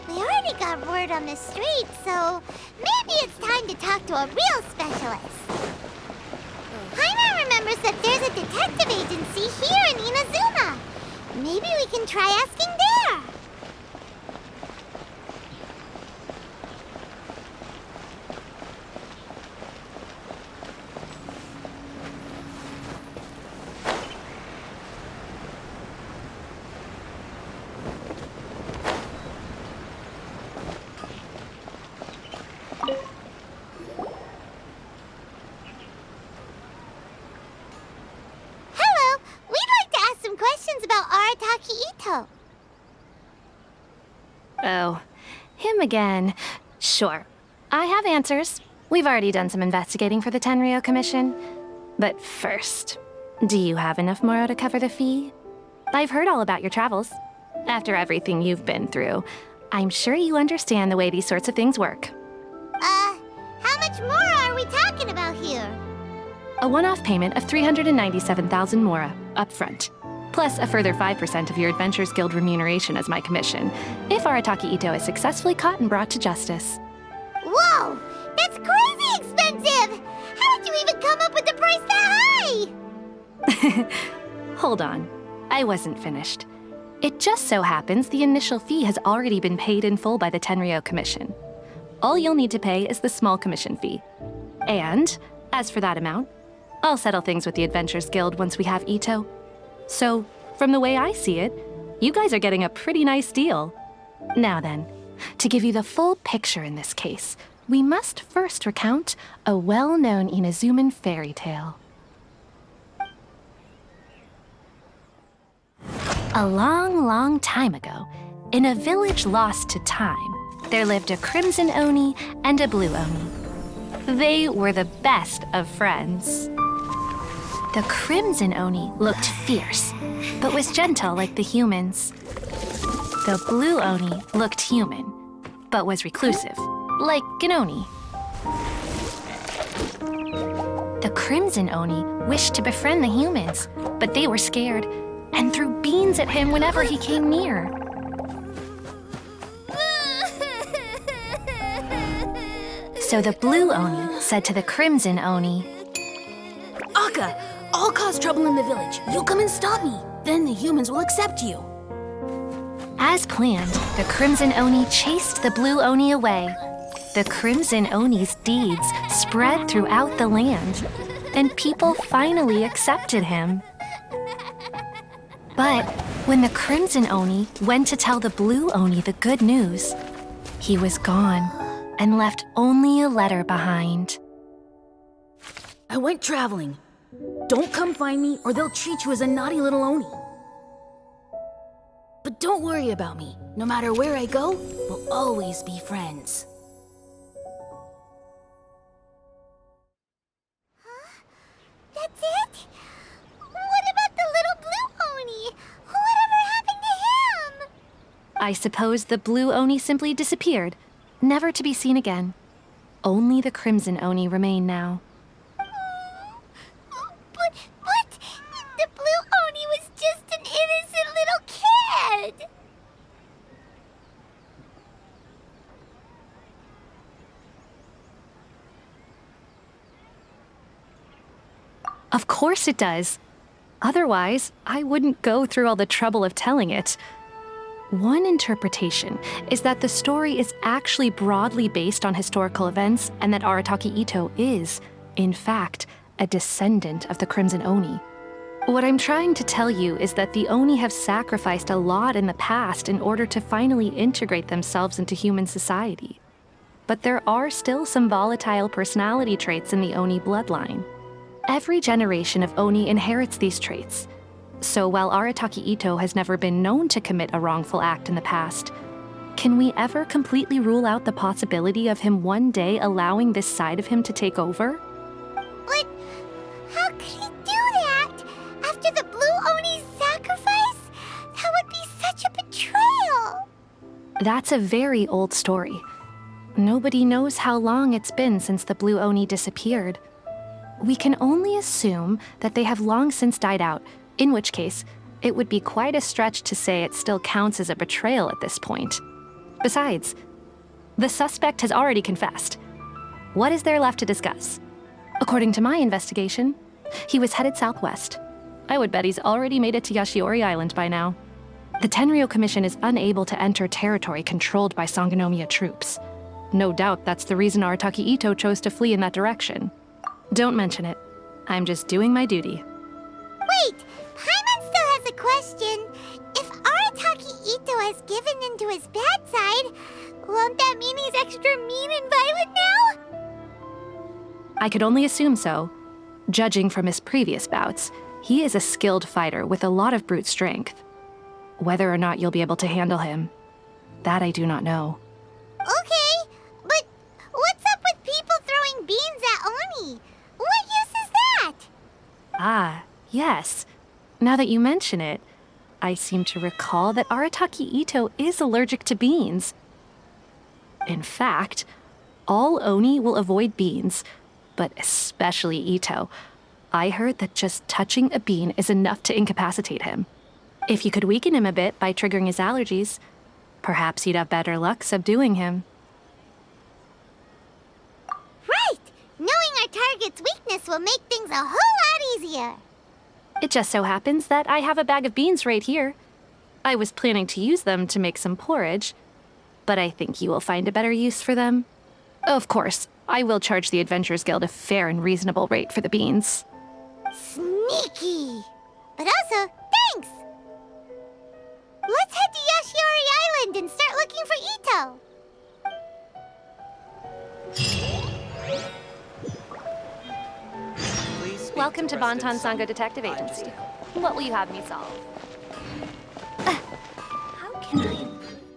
We already got word on the street, so maybe it's time to talk to a real specialist. Paimon remembers that there's a detective agency here in Inazuma. Maybe we can try asking there. Oh, him again. Sure. I have answers. We've already done some investigating for the Tenryou Commission. But first, do you have enough Moro to cover the fee? I've heard all about your travels. After everything you've been through, I'm sure you understand the way these sorts of things work. How much more are we talking about here? A one-off payment of 397,000 Mora, up front. Plus a further 5% of your Adventurers Guild remuneration as my commission, if Arataki Ito is successfully caught and brought to justice. Whoa! That's crazy expensive! How did you even come up with the price that high? Hold on. I wasn't finished. It just so happens the initial fee has already been paid in full by the Tenryou Commission. All you'll need to pay is the small commission fee. And, as for that amount, I'll settle things with the Adventurers Guild once we have Ito. So, from the way I see it, you guys are getting a pretty nice deal. Now then, to give you the full picture in this case, we must first recount a well-known Inazuman fairy tale. A long, long time ago, In a village lost to time, there lived a crimson Oni and a blue Oni. They were the best of friends. The crimson Oni looked fierce, but was gentle like the humans. The blue Oni looked human, but was reclusive, like an Oni. The crimson Oni wished to befriend the humans, but they were scared and threw beans at him whenever he came near. So the blue Oni said to the crimson Oni, Akka, I'll cause trouble in the village. You come and stop me. Then the humans will accept you. As planned, the crimson Oni chased the blue Oni away. The crimson Oni's deeds spread throughout the land, and people finally accepted him. But when the crimson Oni went to tell the blue Oni the good news, he was gone and left only a letter behind. I went traveling. Don't come find me or they'll treat you as a naughty little Oni. But don't worry about me. No matter where I go, we'll always be friends. That's it? What about the little blue Oni? Whatever happened to him? I suppose the blue Oni simply disappeared, never to be seen again. Only the crimson Oni remain now. But the blue Oni was just an innocent little kid. Of course it does. Otherwise, I wouldn't go through all the trouble of telling it. One interpretation is that the story is actually broadly based on historical events and that Arataki Itto is, in fact, a descendant of the Crimson Oni. What I'm trying to tell you is that the Oni have sacrificed a lot in the past in order to finally integrate themselves into human society. But there are still some volatile personality traits in the Oni bloodline. Every generation of Oni inherits these traits. So while Arataki Itto has never been known to commit a wrongful act in the past, can we ever completely rule out the possibility of him one day allowing this side of him to take over? But how could he do that? After the blue Oni's sacrifice? That would be such a betrayal. That's a very old story. Nobody knows how long it's been since the blue Oni disappeared. We can only assume that they have long since died out, in which case, it would be quite a stretch to say it still counts as a betrayal at this point. Besides, the suspect has already confessed. What is there left to discuss? According to my investigation, he was headed southwest. I would bet he's already made it to Yashiori Island by now. The Tenryou Commission is unable to enter territory controlled by Sangonomiya troops. No doubt that's the reason Arataki Itto chose to flee in that direction. Don't mention it. I'm just doing my duty. Wait, Paimon still has a question. If Arataki Itto has given in to his bad side, won't that mean he's extra mean and violent now? I could only assume so. Judging from his previous bouts, he is a skilled fighter with a lot of brute strength. Whether or not you'll be able to handle him, that I do not know. Okay, but what's up with people throwing beans at Oni? What use is that? Ah, yes. Now that you mention it, I seem to recall that Arataki Itto is allergic to beans. In fact, all Oni will avoid beans, but especially Itto. I heard that just touching a bean is enough to incapacitate him. If you could weaken him a bit by triggering his allergies, perhaps you'd have better luck subduing him. Right! Knowing our target's weakness will make things a whole lot easier. It just so happens that I have a bag of beans right here. I was planning to use them to make some porridge, but I think you will find a better use for them. Of course, I will charge the Adventurers Guild a fair and reasonable rate for the beans. Sneaky! But also, thanks! Let's head to Yashiori Island and start looking for Itto. Welcome to Bonton Sango Detective Agency. What will you have me solve? How can I improve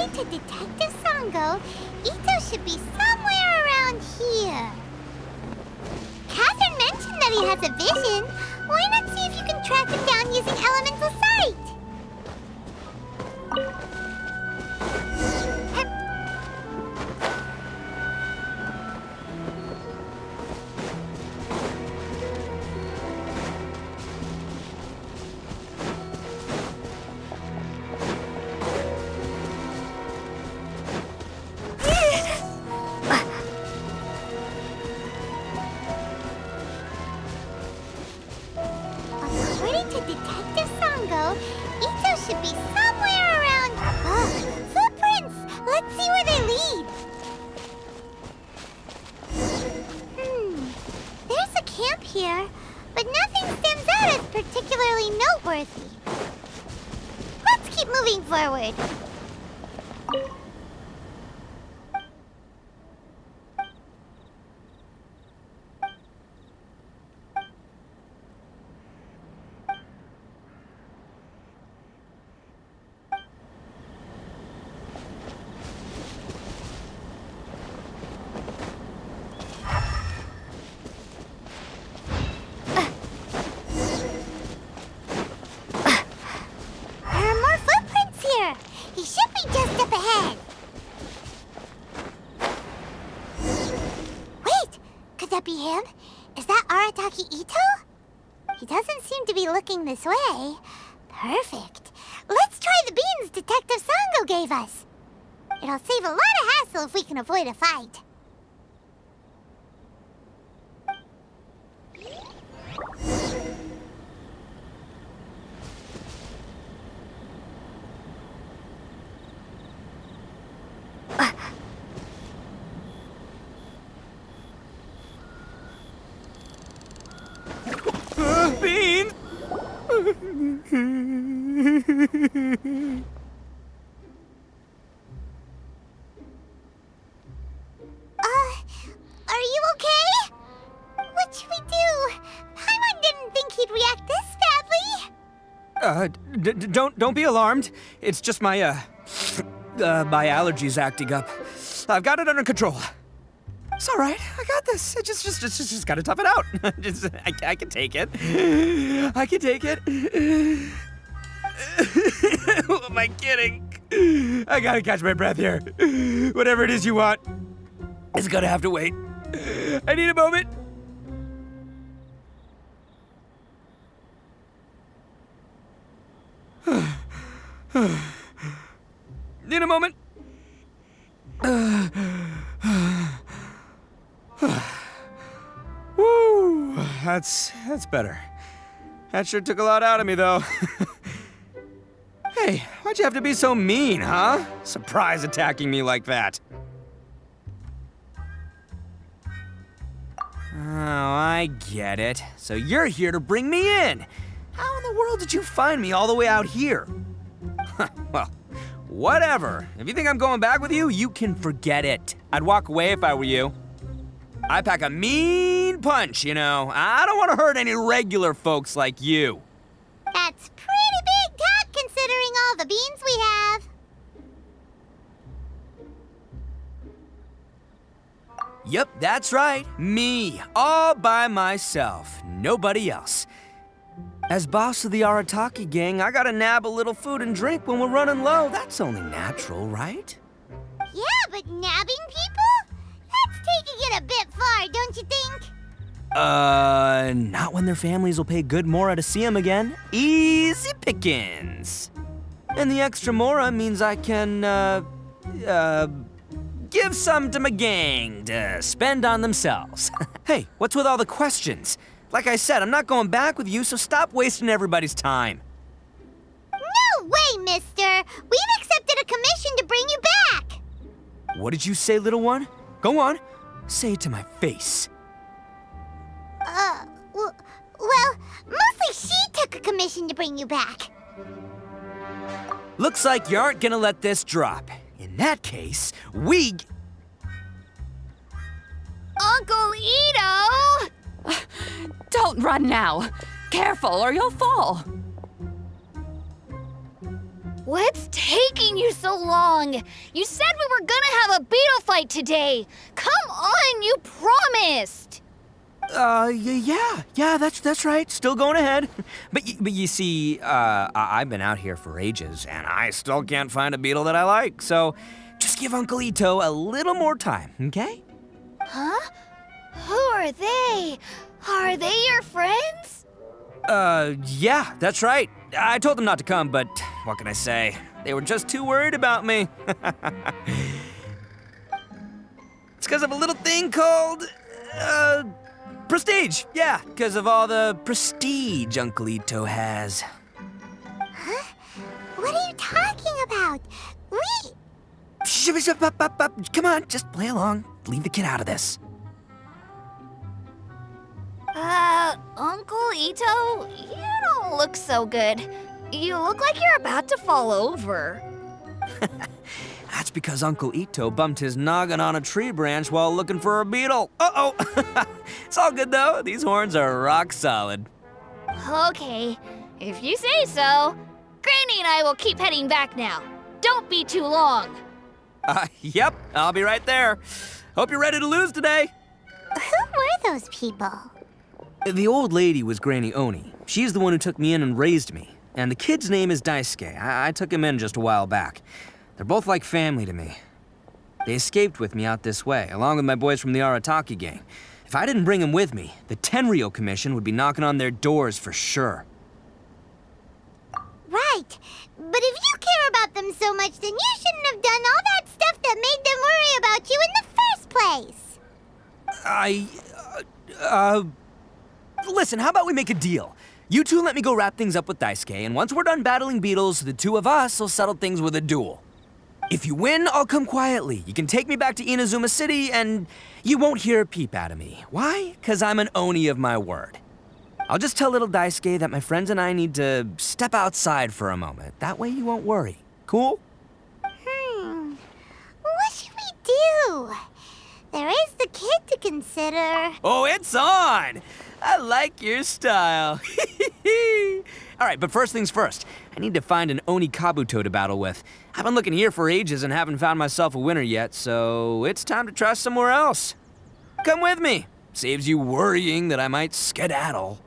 According to Detective Sango, Ito should be somewhere around here. Catherine mentioned that he has a vision. Why not see if you can track him down using elemental sight? According to Detective Sango, Ito should be somewhere around... Look! Footprints! Let's see where they lead. There's a camp here, but nothing stands out as particularly noteworthy. Let's keep moving forward. There are more footprints here. He should be just up ahead. Wait, could that be him? Is that Arataki Ito? He doesn't seem to be looking this way. Perfect. Let's try the beans Detective Sango gave us. It'll save a lot of hassle if we can avoid a fight. Bean! Are you okay? What should we do? Paimon didn't think he'd react this badly. Don't be alarmed. It's just my my allergies acting up. I've got it under control. It's all right. I got this. I just gotta tough it out. I can take it. I can take it. Who am I kidding? I gotta catch my breath here. Whatever it is you want, it's gonna have to wait. I need a moment. Need a moment. Woo, that's better. That sure took a lot out of me, though. Hey, why'd you have to be so mean, huh? Surprise attacking me like that. Oh, I get it. So you're here to bring me in. How in the world did you find me all the way out here? Well, whatever. If you think I'm going back with you, you can forget it. I'd walk away if I were you. I pack a mean punch, you know. I don't want to hurt any regular folks like you. That's pretty big talk considering all the beans we have. Yep, that's right. Me, all by myself. Nobody else. As boss of the Arataki gang, I gotta nab a little food and drink when we're running low. That's only natural, right? Yeah, but nabbing people? That's taking it a bit far, don't you think? Not when their families will pay good mora to see them again. Easy pickings. And the extra mora means I can, give some to my gang to spend on themselves. Hey, what's with all the questions? Like I said, I'm not going back with you, so stop wasting everybody's time. No way, mister! We've accepted a commission to bring you back! What did you say, little one? Go on. Say it to my face. Well, mostly she took a commission to bring you back. Looks like you aren't gonna let this drop. In that case, we... Uncle Ito! Don't run now. Careful or you'll fall. What's taking you so long? You said we were gonna have a beetle fight today. Come on, you promised. Yeah, that's right. Still going ahead. But you see, I've been out here for ages, and I still can't find a beetle that I like. So, just give Uncle Ito a little more time, okay? Huh? Who are they? Are they your friends? Yeah, that's right. I told them not to come, but what can I say? They were just too worried about me. It's because of a little thing called, prestige. Yeah, because of all the prestige Uncle Ito has. Huh? What are you talking about? Come on, just play along. Leave the kid out of this. Uncle Ito, you don't look so good. You look like you're about to fall over. That's because Uncle Ito bumped his noggin on a tree branch while looking for a beetle. Uh-oh! It's all good, though. These horns are rock solid. Okay, if you say so. Granny and I will keep heading back now. Don't be too long. Yep, I'll be right there. Hope you're ready to lose today. Who were those people? The old lady was Granny Oni. She's the one who took me in and raised me. And the kid's name is Daisuke. I took him in just a while back. They're both like family to me. They escaped with me out this way, along with my boys from the Arataki gang. If I didn't bring them with me, the Tenryou Commission would be knocking on their doors for sure. Right. But if you care about them so much, then you shouldn't have done all that stuff that made them worry about you in the first place. Listen, how about we make a deal? You two let me go wrap things up with Daisuke, and once we're done battling beetles, the two of us will settle things with a duel. If you win, I'll come quietly. You can take me back to Inazuma City, and you won't hear a peep out of me. Why? 'Cause I'm an Oni of my word. I'll just tell little Daisuke that my friends and I need to step outside for a moment. That way you won't worry. Cool? What should we do? There is the kid to consider. Oh, it's on! I like your style. All right, but first things first. I need to find an Oni Kabuto to battle with. I've been looking here for ages and haven't found myself a winner yet, so it's time to try somewhere else. Come with me. Saves you worrying that I might skedaddle.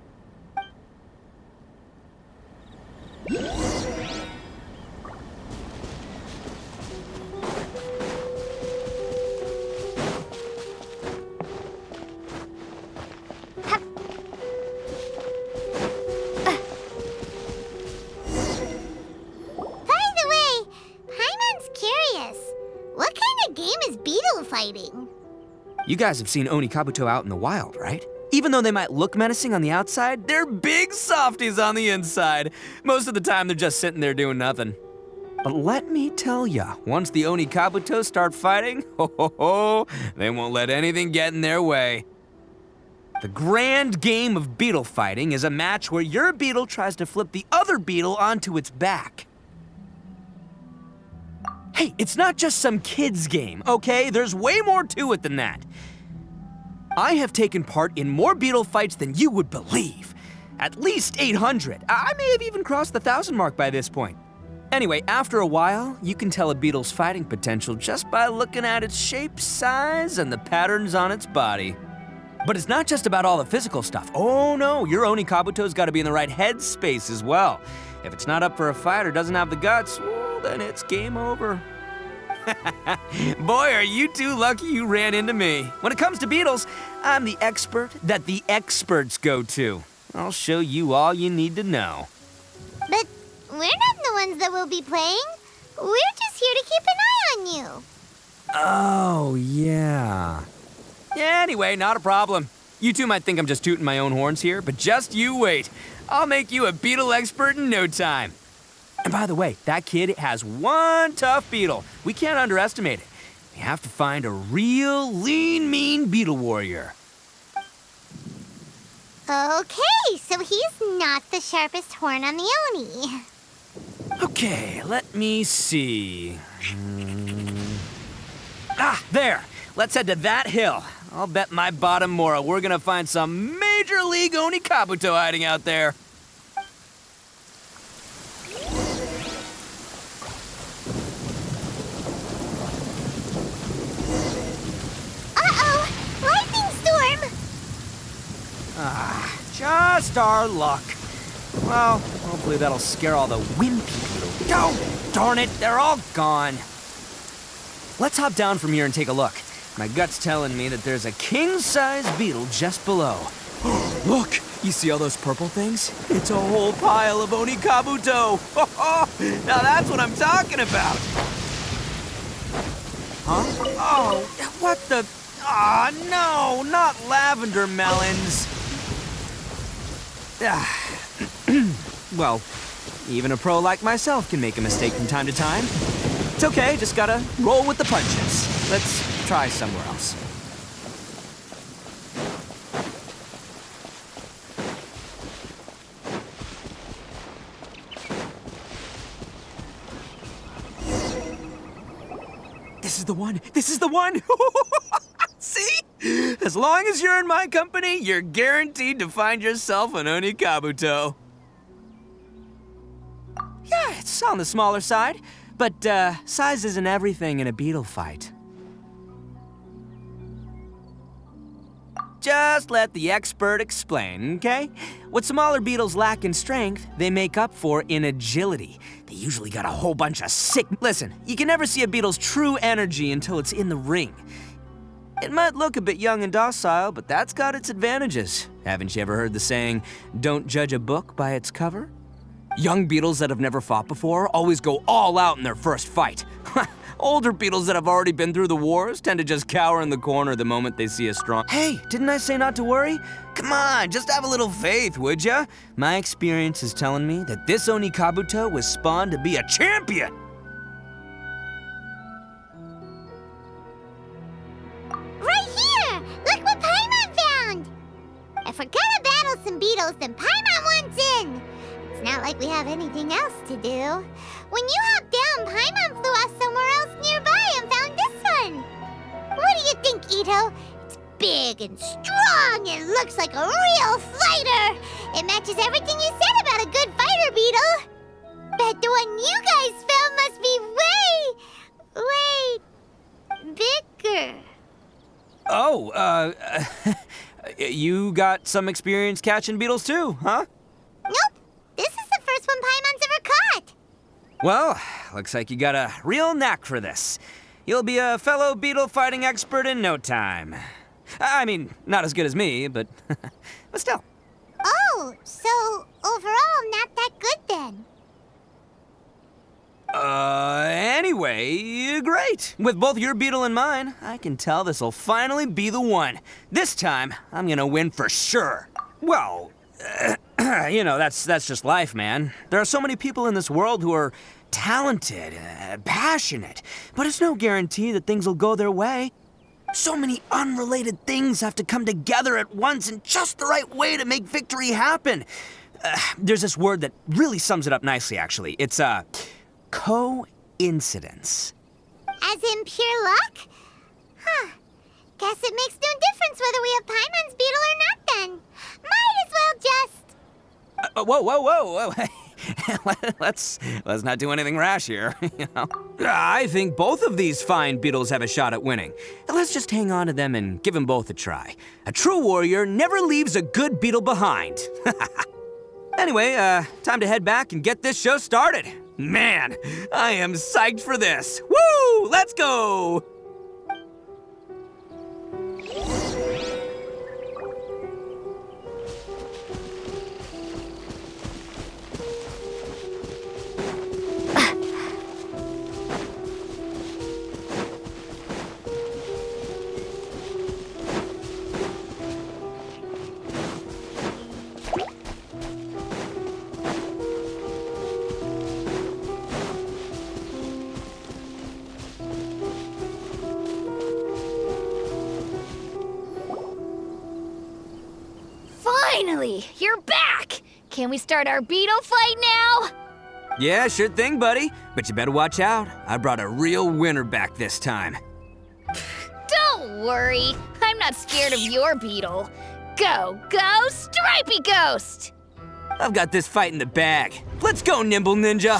What kind of game is beetle fighting? You guys have seen Oni Kabuto out in the wild, right? Even though they might look menacing on the outside, they're big softies on the inside. Most of the time, they're just sitting there doing nothing. But let me tell ya, once the Oni Kabuto start fighting, they won't let anything get in their way. The grand game of beetle fighting is a match where your beetle tries to flip the other beetle onto its back. Hey, it's not just some kid's game, okay? There's way more to it than that. I have taken part in more beetle fights than you would believe. At least 800. I may have even crossed the 1,000 mark by this point. Anyway, after a while, you can tell a beetle's fighting potential just by looking at its shape, size, and the patterns on its body. But it's not just about all the physical stuff. Oh no, your Oni Kabuto's gotta be in the right headspace as well. If it's not up for a fight or doesn't have the guts, well, then it's game over. Boy, are you two lucky you ran into me. When it comes to beetles, I'm the expert that the experts go to. I'll show you all you need to know. But we're not the ones that will be playing. We're just here to keep an eye on you. Oh, yeah. Anyway, not a problem. You two might think I'm just tooting my own horns here, but just you wait. I'll make you a beetle expert in no time. And by the way, that kid has one tough beetle. We can't underestimate it. We have to find a real lean, mean beetle warrior. Okay, so he's not the sharpest horn on the Oni. Okay, let me see. There. Let's head to that hill. I'll bet my bottom Mora we're gonna find some major league Oni Kabuto hiding out there. Just our luck. Well, hopefully that'll scare all the wimpy beetles. Oh, darn it, they're all gone. Let's hop down from here and take a look. My gut's telling me that there's a king-size beetle just below. Look, you see all those purple things? It's a whole pile of Onikabuto. Now that's what I'm talking about. Huh? Oh, what the? Ah, no, not lavender melons. Well, even a pro like myself can make a mistake from time to time. It's okay, just gotta roll with the punches. Let's try somewhere else. This is the one! This is the one! See? As long as you're in my company, you're guaranteed to find yourself an Onikabuto. Yeah, it's on the smaller side, but size isn't everything in a beetle fight. Just let the expert explain, okay? What smaller beetles lack in strength, they make up for in agility. They usually got a whole bunch of sick... Listen, you can never see a beetle's true energy until it's in the ring. It might look a bit young and docile, but that's got its advantages. Haven't you ever heard the saying, don't judge a book by its cover? Young beetles that have never fought before always go all out in their first fight. Older beetles that have already been through the wars tend to just cower in the corner the moment they see a strong... Hey, didn't I say not to worry? Come on, just have a little faith, would ya? My experience is telling me that this Onikabuto was spawned to be a champion! Right here! Look what Paimon found! If we're gonna battle some beetles, then Paimon wants in! It's not like we have anything else to do. When you hopped down, Paimon flew off somewhere else nearby and found this one. What do you think, Ito? It's big and strong and looks like a real fighter. It matches everything you said about a good fighter beetle. Bet the one you guys found must be way bigger. Oh, you got some experience catching beetles too, huh? Nope. This is the first one Paimon's ever caught. Well, looks like you got a real knack for this. You'll be a fellow beetle fighting expert in no time. I mean, not as good as me, but still. Oh, so overall not that good then. Anyway, great. With both your beetle and mine, I can tell this'll finally be the one. This time, I'm gonna win for sure. Well, you know, that's just life, man. There are so many people in this world who are talented, passionate, but it's no guarantee that things will go their way. So many unrelated things have to come together at once in just the right way to make victory happen. There's this word that really sums it up nicely, actually. It's, coincidence. As in pure luck? Huh. Guess it makes no difference whether we have Paimon's beetle or not then. Might as well just... Whoa. Let's not do anything rash here, you know? I think both of these fine beetles have a shot at winning. Let's just hang on to them and give them both a try. A true warrior never leaves a good beetle behind. Anyway, time to head back and get this show started. Man, I am psyched for this. Woo! Let's go! Finally, you're back! Can we start our beetle fight now? Yeah, sure thing, buddy. But you better watch out. I brought a real winner back this time. Don't worry, I'm not scared of your beetle. Go, Stripey Ghost! I've got this fight in the bag. Let's go, Nimble Ninja!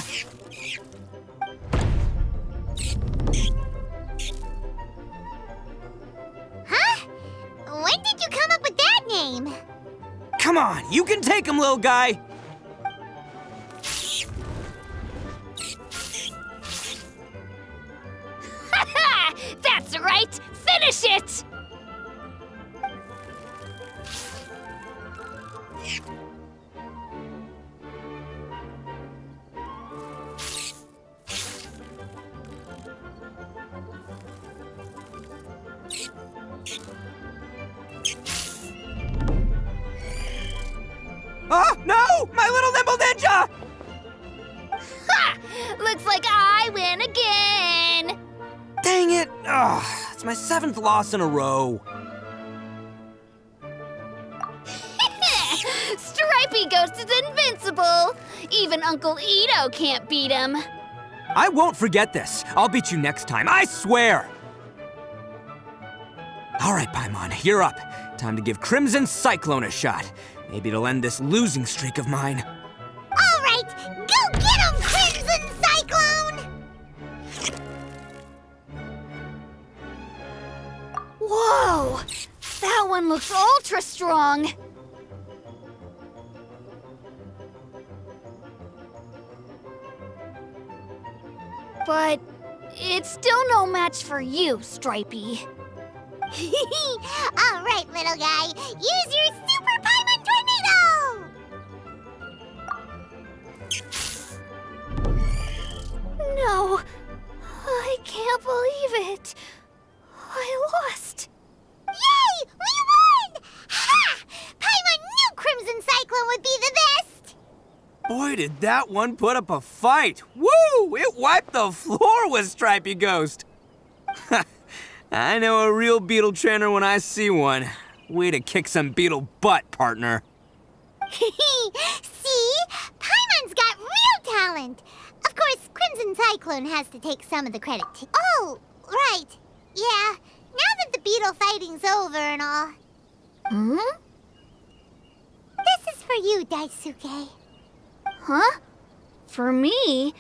Huh? When did you come up with that name? Come on, you can take him, little guy! That's right! Finish it! Oh, no! My little nimble ninja! Ha! Looks like I win again! Dang it! Ugh, it's my 7th loss in a row. Stripey Ghost is invincible! Even Uncle Ito can't beat him. I won't forget this. I'll beat you next time, I swear! All right, Paimon, you're up. Time to give Crimson Cyclone a shot. Maybe it'll end this losing streak of mine. All right, go get him, Crimson Cyclone! Whoa! That one looks ultra strong! But it's still no match for you, Stripey. All right, little guy, use your Super Paimon Tornado! No, I can't believe it. I lost. Yay! We won! Ha! Paimon knew Crimson Cyclone would be the best! Boy, did that one put up a fight. Woo! It wiped the floor with Stripey Ghost. I know a real beetle trainer when I see one. Way to kick some beetle butt, partner. See? Paimon's got real talent. Of course, Crimson Cyclone has to take some of the credit too. Oh, right. Yeah, now that the beetle fighting's over and all. This is for you, Daisuke. Huh? For me?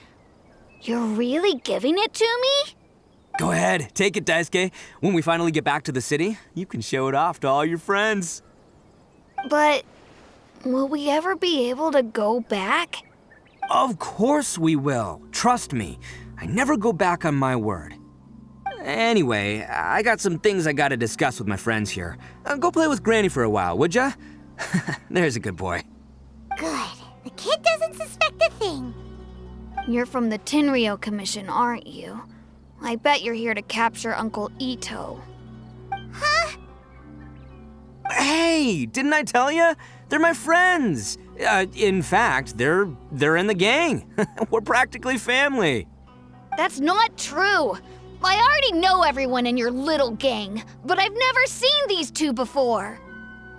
You're really giving it to me? Go ahead, take it, Daisuke. When we finally get back to the city, you can show it off to all your friends. But will we ever be able to go back? Of course we will. Trust me. I never go back on my word. Anyway, I got some things I gotta discuss with my friends here. Go play with Granny for a while, would ya? There's a good boy. Good. The kid doesn't suspect a thing. You're from the Tenryou Commission, aren't you? I bet you're here to capture Uncle Ito. Huh? Hey, didn't I tell ya? They're my friends. In fact, they're in the gang. We're practically family. That's not true. I already know everyone in your little gang, but I've never seen these two before.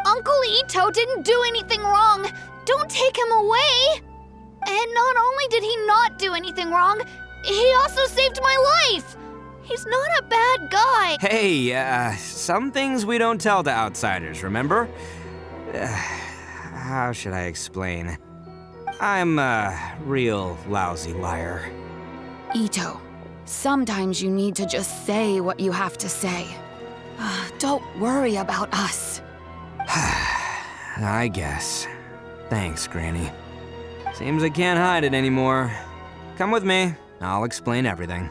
Uncle Ito didn't do anything wrong. Don't take him away. And not only did he not do anything wrong, he also saved my life. He's not a bad guy. Hey, some things we don't tell to outsiders, remember? How should I explain? I'm a real lousy liar. Ito, sometimes you need to just say what you have to say. Don't worry about us. I guess. Thanks, Granny. Seems I can't hide it anymore. Come with me. I'll explain everything.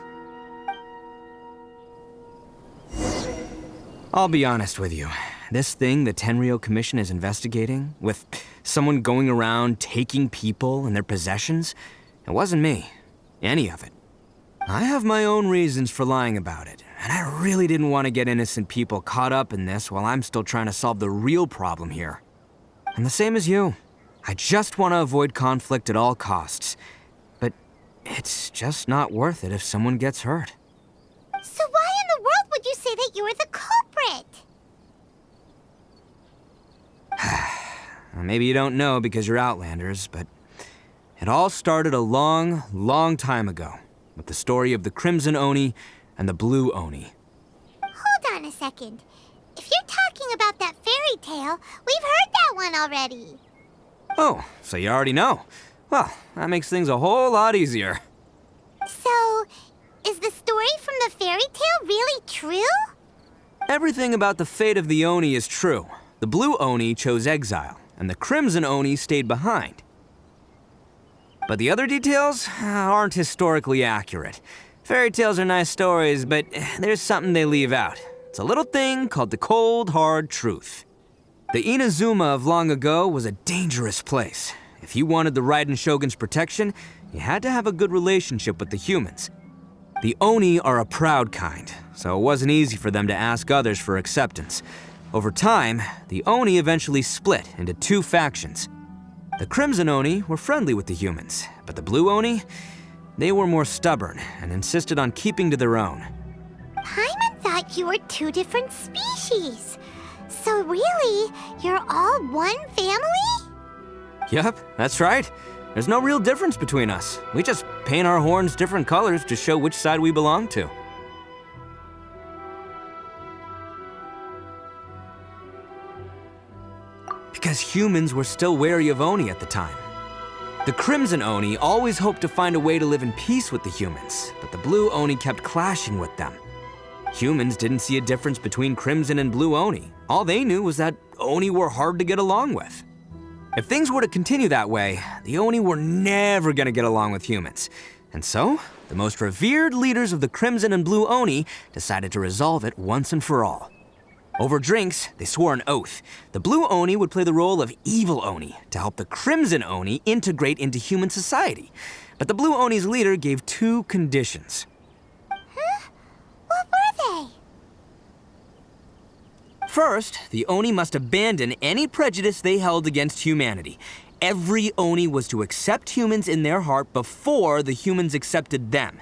I'll be honest with you. This thing the Tenryou Commission is investigating, with someone going around taking people and their possessions, it wasn't me. Any of it. I have my own reasons for lying about it, and I really didn't want to get innocent people caught up in this while I'm still trying to solve the real problem here. I'm the same as you. I just want to avoid conflict at all costs. But it's just not worth it if someone gets hurt. So why in the world would you say that you were the culprit? Maybe you don't know because you're Outlanders, but it all started a long, long time ago with the story of the Crimson Oni and the Blue Oni. Hold on a second. If you're talking about that fairy tale, we've heard that one already. Oh, so you already know. Well, that makes things a whole lot easier. So, is the story from the fairy tale really true? Everything about the fate of the Oni is true. The Blue Oni chose exile, and the Crimson Oni stayed behind. But the other details aren't historically accurate. Fairy tales are nice stories, but there's something they leave out. It's a little thing called the cold, hard truth. The Inazuma of long ago was a dangerous place. If you wanted the Raiden Shogun's protection, you had to have a good relationship with the humans. The Oni are a proud kind, so it wasn't easy for them to ask others for acceptance. Over time, the Oni eventually split into two factions. The Crimson Oni were friendly with the humans, but the Blue Oni, they were more stubborn and insisted on keeping to their own. Paimon thought you were two different species. So really, you're all one family? Yup, that's right. There's no real difference between us. We just paint our horns different colors to show which side we belong to. Because humans were still wary of Oni at the time. The Crimson Oni always hoped to find a way to live in peace with the humans, but the Blue Oni kept clashing with them. Humans didn't see a difference between Crimson and Blue Oni. All they knew was that Oni were hard to get along with. If things were to continue that way, the Oni were never gonna get along with humans. And so, the most revered leaders of the Crimson and Blue Oni decided to resolve it once and for all. Over drinks, they swore an oath. The Blue Oni would play the role of evil Oni to help the Crimson Oni integrate into human society. But the Blue Oni's leader gave two conditions. Huh? What were they? First, the Oni must abandon any prejudice they held against humanity. Every Oni was to accept humans in their heart before the humans accepted them.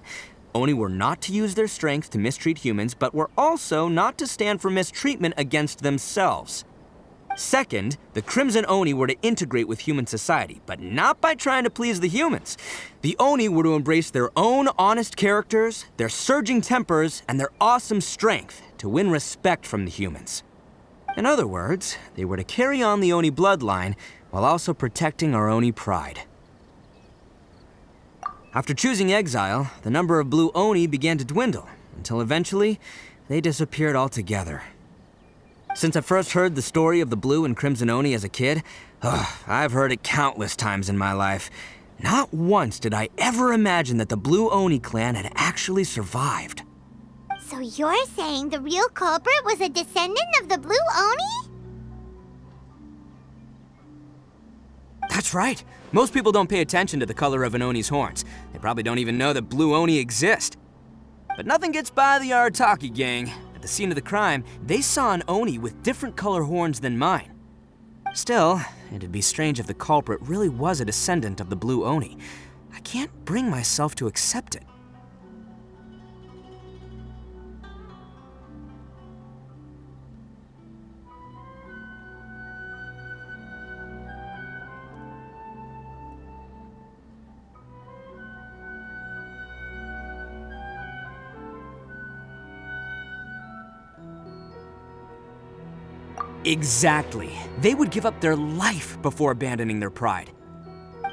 Oni were not to use their strength to mistreat humans, but were also not to stand for mistreatment against themselves. Second, the Crimson Oni were to integrate with human society, but not by trying to please the humans. The Oni were to embrace their own honest characters, their surging tempers, and their awesome strength to win respect from the humans. In other words, they were to carry on the Oni bloodline while also protecting our Oni pride. After choosing exile, the number of Blue Oni began to dwindle, until eventually, they disappeared altogether. Since I first heard the story of the Blue and Crimson Oni as a kid, I've heard it countless times in my life. Not once did I ever imagine that the Blue Oni clan had actually survived. So you're saying the real culprit was a descendant of the Blue Oni? That's right. Most people don't pay attention to the color of an Oni's horns. They probably don't even know that Blue Oni exist. But nothing gets by the Arataki gang. At the scene of the crime, they saw an Oni with different color horns than mine. Still, it'd be strange if the culprit really was a descendant of the Blue Oni. I can't bring myself to accept it. Exactly. They would give up their life before abandoning their pride.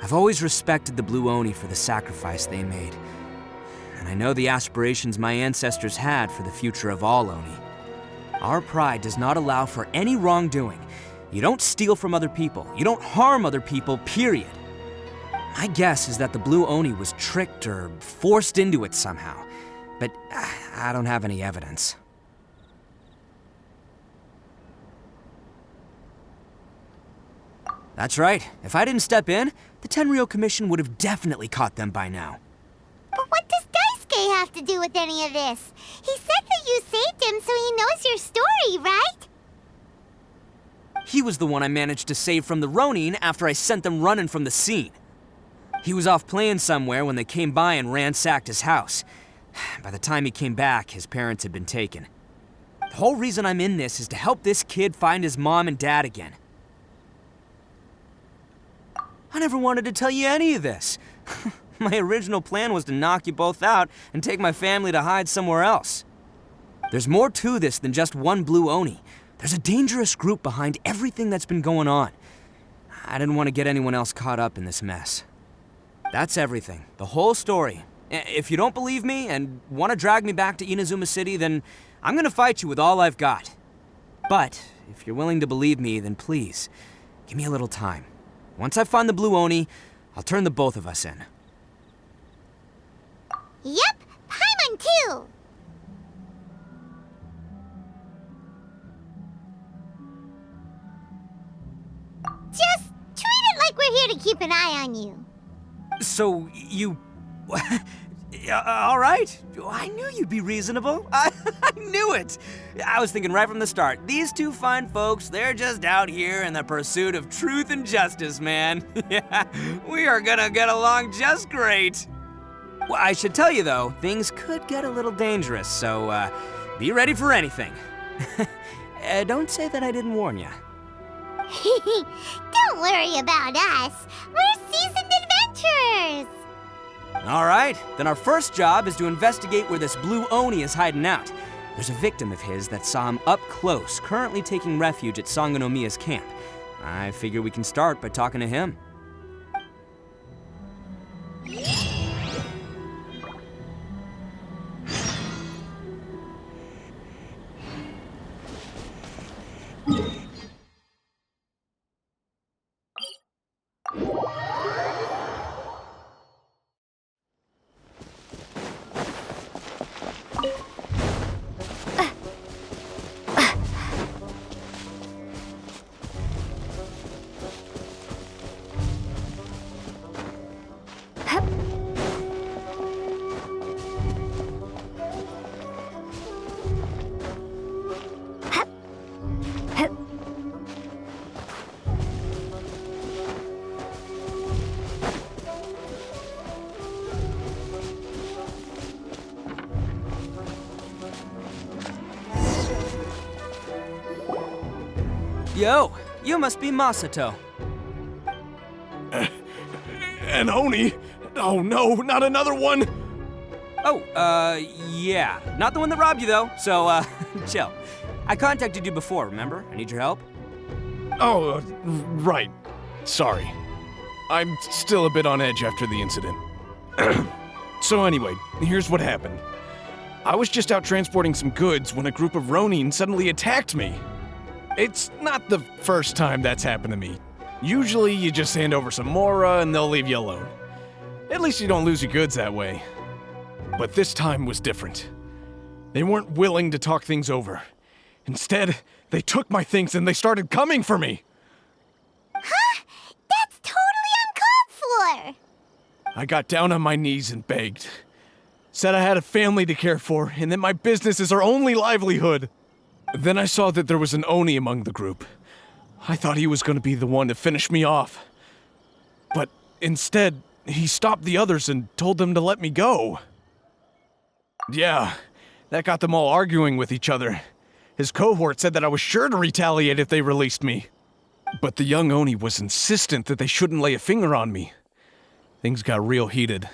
I've always respected the Blue Oni for the sacrifice they made. And I know the aspirations my ancestors had for the future of all Oni. Our pride does not allow for any wrongdoing. You don't steal from other people. You don't harm other people, period. My guess is that the Blue Oni was tricked or forced into it somehow. But I don't have any evidence. That's right. If I didn't step in, the Tenryou Commission would have definitely caught them by now. But what does Daisuke have to do with any of this? He said that you saved him so he knows your story, right? He was the one I managed to save from the Ronin after I sent them running from the scene. He was off playing somewhere when they came by and ransacked his house. By the time he came back, his parents had been taken. The whole reason I'm in this is to help this kid find his mom and dad again. I never wanted to tell you any of this. My original plan was to knock you both out and take my family to hide somewhere else. There's more to this than just one Blue Oni. There's a dangerous group behind everything that's been going on. I didn't want to get anyone else caught up in this mess. That's everything, the whole story. If you don't believe me and want to drag me back to Inazuma City, then I'm gonna fight you with all I've got. But if you're willing to believe me, then please, Give me a little time. Once I find the blue Oni, I'll turn the both of us in. Yep, Paimon too! Just treat it like we're here to keep an eye on you. So, you... All right. I knew you'd be reasonable. I knew it. I was thinking right from the start, these two fine folks, they're just out here in the pursuit of truth and justice, man. Yeah, we are gonna get along just great. Well, I should tell you, though, things could get a little dangerous, so be ready for anything. Don't say that I didn't warn you. Don't worry about us. We're seasoned adventurers. All right, then our first job is to investigate where this blue Oni is hiding out. There's a victim of his that saw him up close, currently taking refuge at Sangonomiya's camp. I figure we can start by talking to him. Yo, you must be Masato. An Oni? Oh no, not another one! Oh, yeah. Not the one that robbed you, though, so, chill. I contacted you before, remember? I need your help. Oh, right. Sorry. I'm still a bit on edge after the incident. So anyway, here's what happened. I was just out transporting some goods when a group of Ronin suddenly attacked me. It's not the first time that's happened to me. Usually you just hand over some Mora and they'll leave you alone. At least you don't lose your goods that way. But this time was different. They weren't willing to talk things over. Instead, they took my things and they started coming for me. Huh? That's totally uncalled for! I got down on my knees and begged. Said I had a family to care for and that my business is our only livelihood. Then I saw that there was an Oni among the group. I thought he was going to be the one to finish me off. But instead, he stopped the others and told them to let me go. Yeah, that got them all arguing with each other. His cohort said that I was sure to retaliate if they released me. But the young Oni was insistent that they shouldn't lay a finger on me. Things got real heated.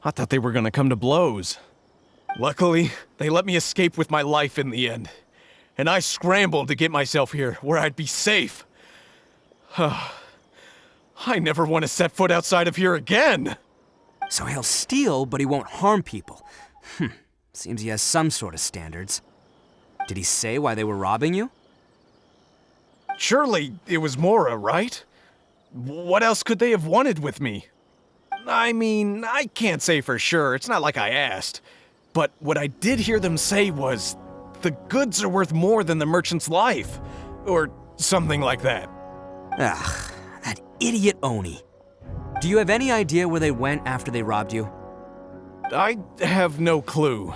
I thought they were going to come to blows. Luckily, they let me escape with my life in the end. And I scrambled to get myself here, where I'd be safe. I never want to set foot outside of here again! So he'll steal, but he won't harm people. Seems he has some sort of standards. Did he say why they were robbing you? Surely it was Mora, right? What else could they have wanted with me? I mean, I can't say for sure, it's not like I asked. But what I did hear them say was, the goods are worth more than the merchant's life. Or something like that. Ugh, that idiot Oni. Do you have any idea where they went after they robbed you? I have no clue.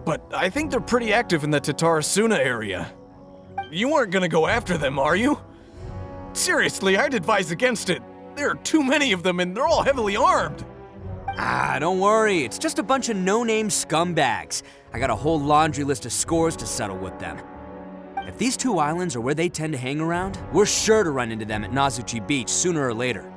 But I think they're pretty active in the Tatarasuna area. You aren't gonna go after them, are you? Seriously, I'd advise against it. There are too many of them and they're all heavily armed. Don't worry. It's just a bunch of no-name scumbags. I got a whole laundry list of scores to settle with them. If these two islands are where they tend to hang around, we're sure to run into them at Nazuchi Beach sooner or later.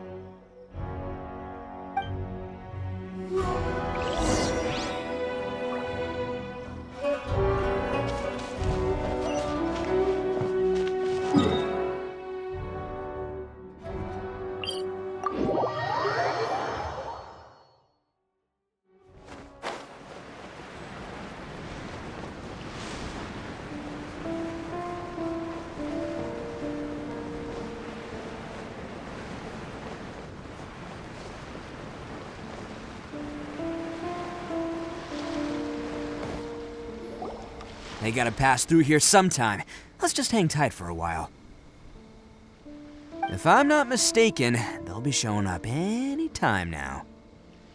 They gotta pass through here sometime. Let's just hang tight for a while. If I'm not mistaken, they'll be showing up any time now.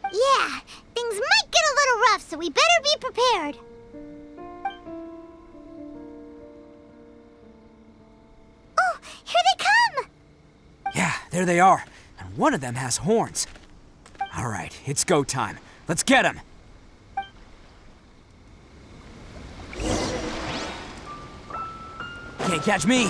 Yeah, things might get a little rough, so we better be prepared. Oh, here they come! Yeah, there they are. And one of them has horns. All right, it's go time. Let's get them! Can't catch me!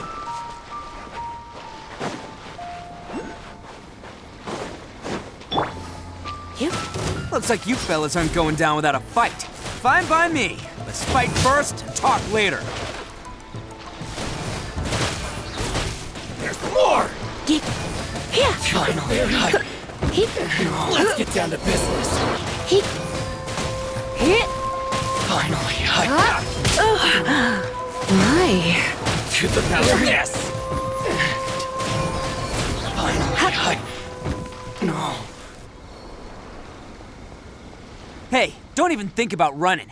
Looks like you fellas aren't going down without a fight. Fine by me. Let's fight first and talk later. There's more! Finally, let's get down to business. Finally, My. to the yes. Finally, no. Hey, don't even think about running.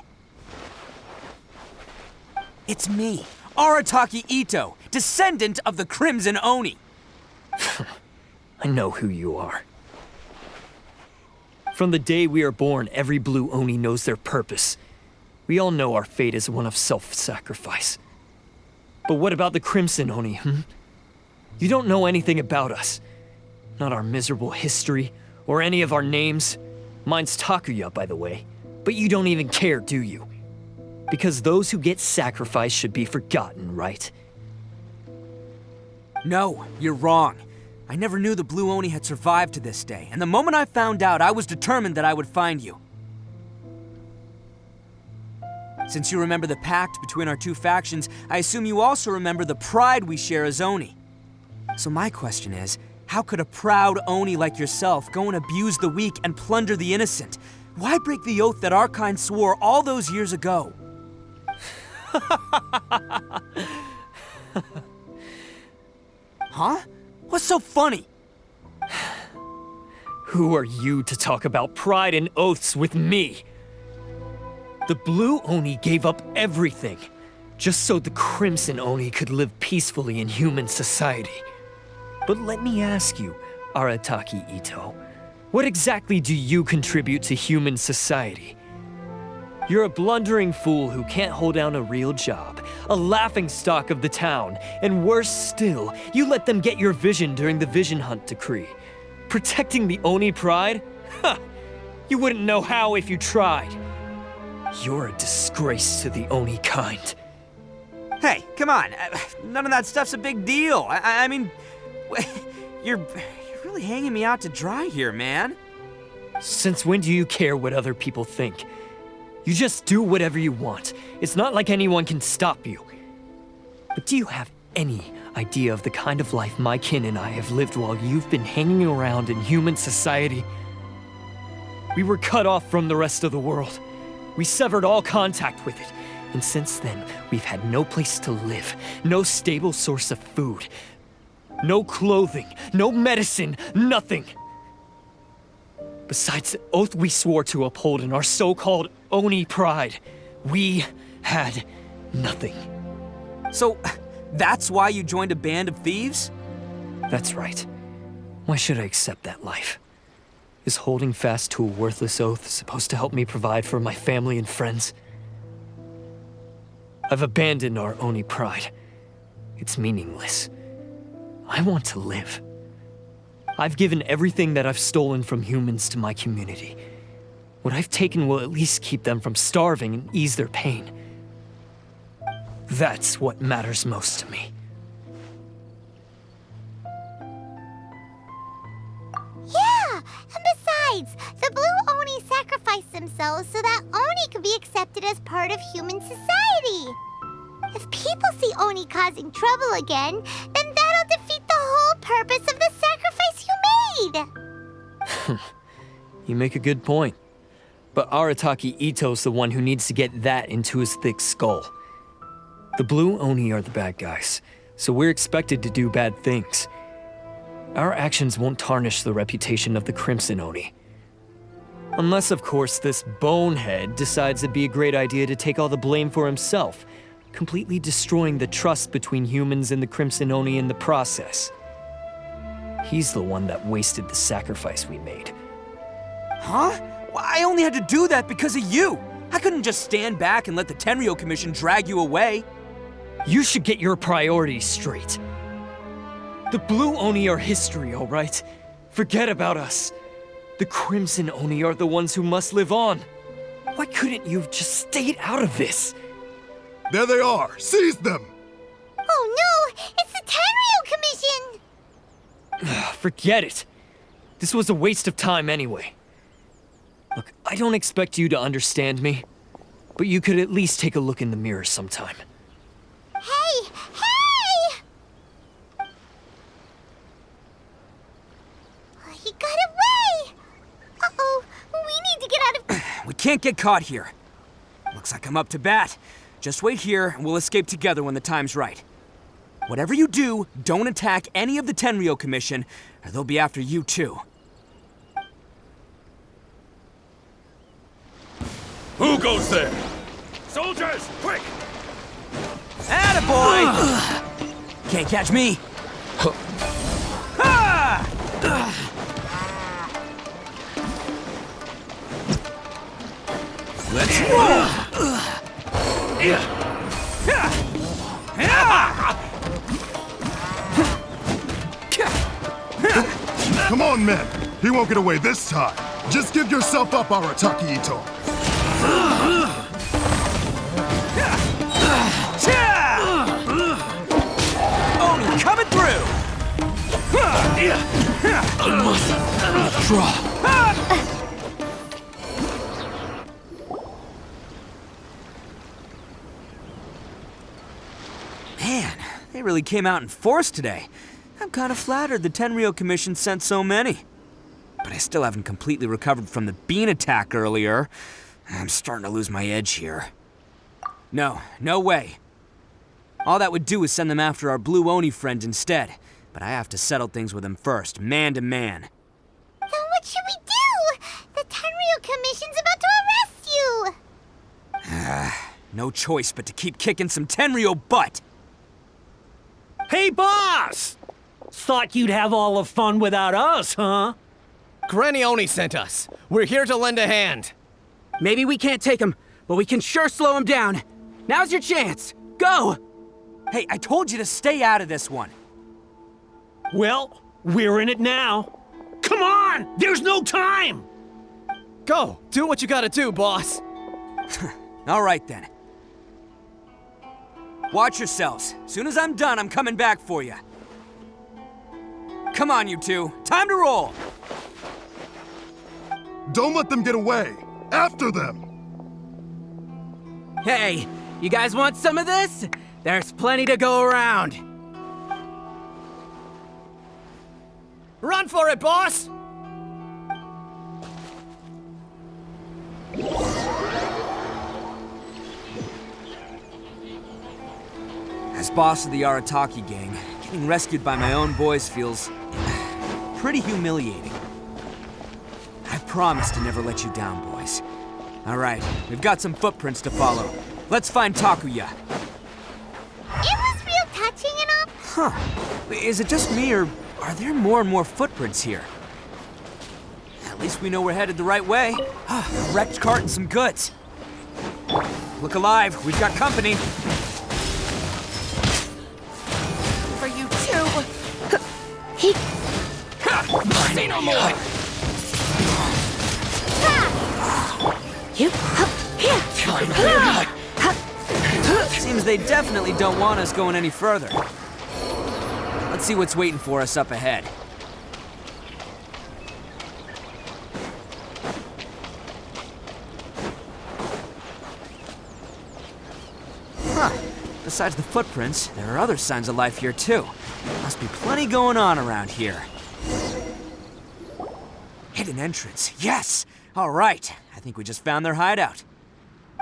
It's me, Arataki Ito, descendant of the Crimson Oni. I know who you are. From the day we are born, every blue Oni knows their purpose. We all know our fate is one of self-sacrifice. But what about the Crimson Oni, You don't know anything about us. Not our miserable history, or any of our names. Mine's Takuya, by the way. But you don't even care, do you? Because those who get sacrificed should be forgotten, right? No, you're wrong. I never knew the Blue Oni had survived to this day, and the moment I found out, I was determined that I would find you. Since you remember the pact between our two factions, I assume you also remember the pride we share as Oni. So my question is, how could a proud Oni like yourself go and abuse the weak and plunder the innocent? Why break the oath that our kind swore all those years ago? Huh? What's so funny? Who are you to talk about pride and oaths with me? The Blue Oni gave up everything, just so the Crimson Oni could live peacefully in human society. But let me ask you, Arataki Ito, what exactly do you contribute to human society? You're a blundering fool who can't hold down a real job, a laughingstock of the town, and worse still, you let them get your vision during the Vision Hunt decree. Protecting the Oni pride? Ha! You wouldn't know how if you tried. You're a disgrace to the Oni kind. Hey, come on. None of that stuff's a big deal. I mean, you're really hanging me out to dry here, man. Since when do you care what other people think? You just do whatever you want. It's not like anyone can stop you. But do you have any idea of the kind of life my kin and I have lived while you've been hanging around in human society? We were cut off from the rest of the world. We severed all contact with it. And since then, we've had no place to live, no stable source of food, no clothing, no medicine, nothing. Besides the oath we swore to uphold in our so-called Oni pride, we had nothing. So, that's why you joined a band of thieves? That's right. Why should I accept that life? Is holding fast to a worthless oath supposed to help me provide for my family and friends? I've abandoned our Oni pride. It's meaningless. I want to live. I've given everything that I've stolen from humans to my community. What I've taken will at least keep them from starving and ease their pain. That's what matters most to me. Yeah, and besides, the Blue Oni sacrificed themselves so that Oni could be accepted as part of human society. If people see Oni causing trouble again, then that'll defeat the whole purpose of the sacrifice you made. You make a good point. But Arataki Ito's the one who needs to get that into his thick skull. The Blue Oni are the bad guys, so we're expected to do bad things. Our actions won't tarnish the reputation of the Crimson Oni. Unless, of course, this bonehead decides it'd be a great idea to take all the blame for himself, completely destroying the trust between humans and the Crimson Oni in the process. He's the one that wasted the sacrifice we made. Huh? Well, I only had to do that because of you. I couldn't just stand back and let the Tenryou Commission drag you away. You should get your priorities straight. The Blue Oni are history, all right? Forget about us. The Crimson Oni are the ones who must live on. Why couldn't you have just stayed out of this? There they are! Seize them! Oh no! It's the Tenryou Commission! Forget it. This was a waste of time anyway. Look, I don't expect you to understand me, but you could at least take a look in the mirror sometime. Hey! Hey! He got away! Uh-oh, we need to get out of... We can't get caught here. Looks like I'm up to bat. Just wait here, and we'll escape together when the time's right. Whatever you do, don't attack any of the Tenryou Commission, or they'll be after you too. Who goes there? Soldiers, quick! Attaboy! Can't catch me. Ha! Let's roll! Come on, men. He won't get away this time. Just give yourself up, Arataki Ito. Oni coming through! I must withdraw. Man, they really came out in force today. I'm kind of flattered the Tenryou Commission sent so many. But I still haven't completely recovered from the bean attack earlier. I'm starting to lose my edge here. No way. All that would do is send them after our Blue Oni friend instead. But I have to settle things with him first, man to man. Then what should we do? The Tenryou Commission's about to arrest you! No choice but to keep kicking some Tenryou butt! Hey, boss! Thought you'd have all the fun without us, huh? Granny Oni sent us. We're here to lend a hand. Maybe we can't take him, but we can sure slow him down. Now's your chance. Go! Hey, I told you to stay out of this one. Well, we're in it now. Come on! There's no time! Go! Do what you gotta do, boss. All right, then. Watch yourselves. Soon as I'm done, I'm coming back for you. Come on, you two. Time to roll! Don't let them get away! After them! Hey, you guys want some of this? There's plenty to go around. Run for it, boss! As boss of the Arataki gang, getting rescued by my own boys feels pretty humiliating. I promise to never let you down, boys. All right, we've got some footprints to follow. Let's find Takuya. It was real touching and all. Huh. Is it just me, or are there more and more footprints here? At least we know we're headed the right way. A wrecked cart and some goods. Look alive, we've got company. For you too. Say no more! Seems they definitely don't want us going any further. Let's see what's waiting for us up ahead. Huh. Besides the footprints, there are other signs of life here too. Must be plenty going on around here. Hidden entrance, yes! All right, I think we just found their hideout.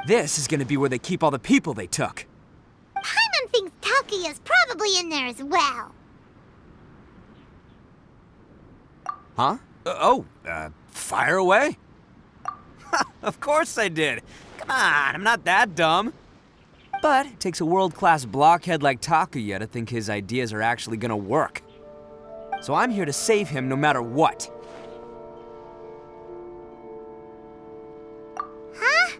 This is gonna be where they keep all the people they took. Paimon thinks Takuya's probably in there as well. Huh? Fire away? Of course I did. Come on, I'm not that dumb. But it takes a world-class blockhead like Takuya to think his ideas are actually gonna work. So I'm here to save him no matter what. Huh?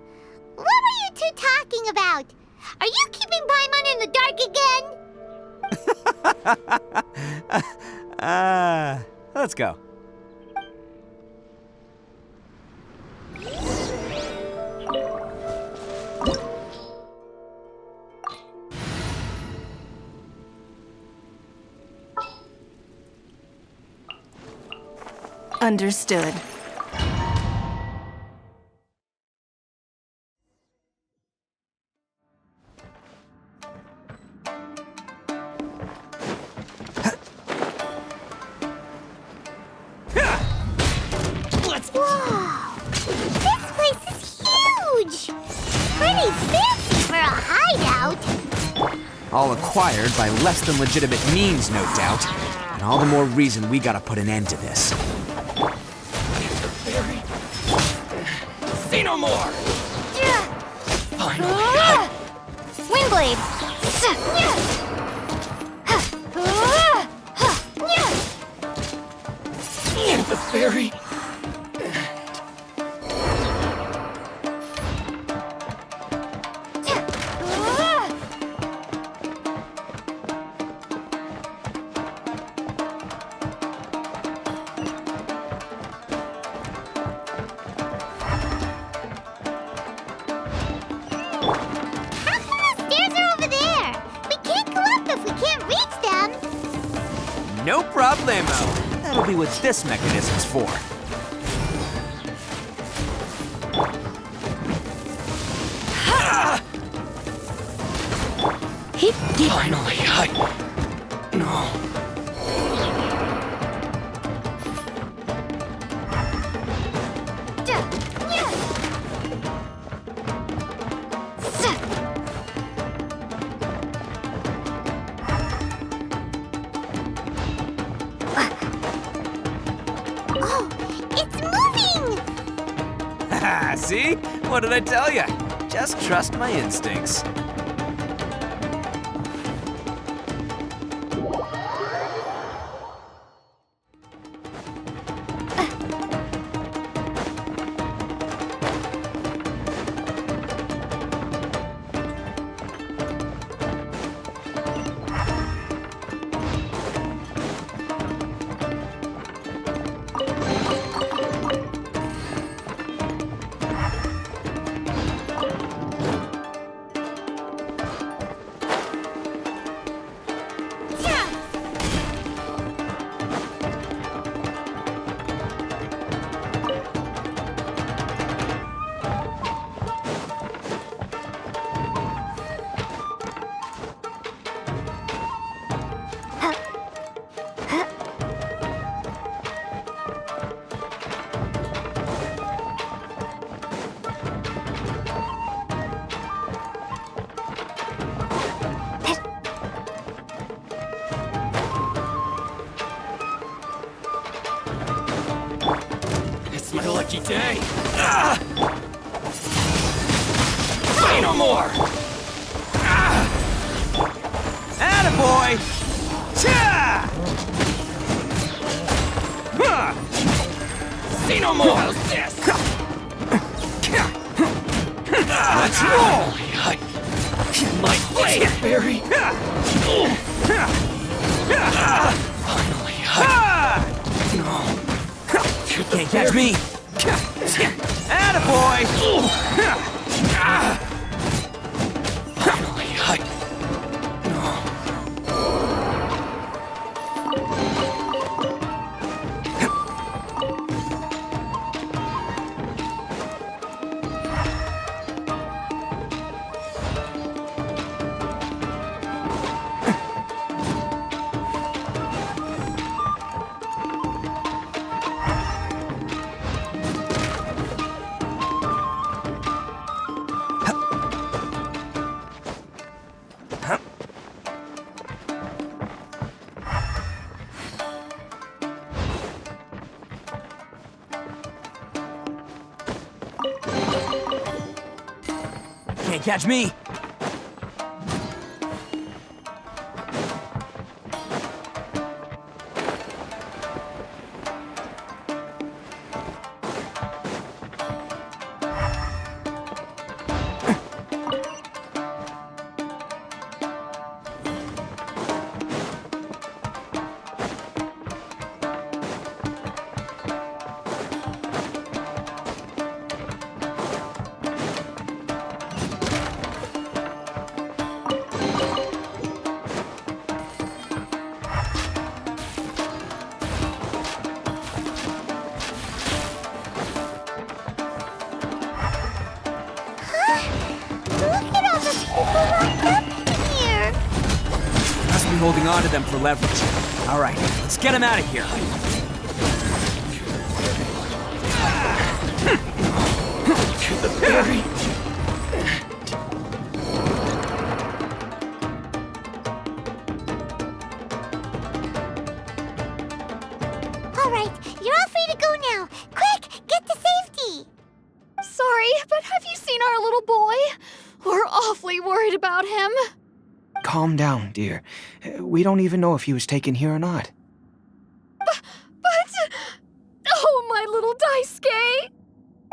What were you two talking about? Are you keeping Paimon in the dark again? Let's go. Understood. Wow! This place is huge! Pretty fancy for a hideout! All acquired by less than legitimate means, no doubt. And all the more reason we gotta put an end to this. Say no more! Finally! Windblade! And the fairy! No problemo. That'll be what this mechanism's for. Finally, No. See? What did I tell you? Just trust my instincts. It's my lucky day. Say no more! Attaboy! Cha! Say no more! Let's roll! My way, Barry! Finally, You can't catch me! Attaboy! Finally, Can't catch me! holding on to them for leverage. All right, let's get him out of here. To the ferry. All right, you're all free to go now. Quick, get to safety. Sorry, but have you seen our little boy? We're awfully worried about him. Calm down, dear. We don't even know if he was taken here or not. But... Oh, my little Daisuke!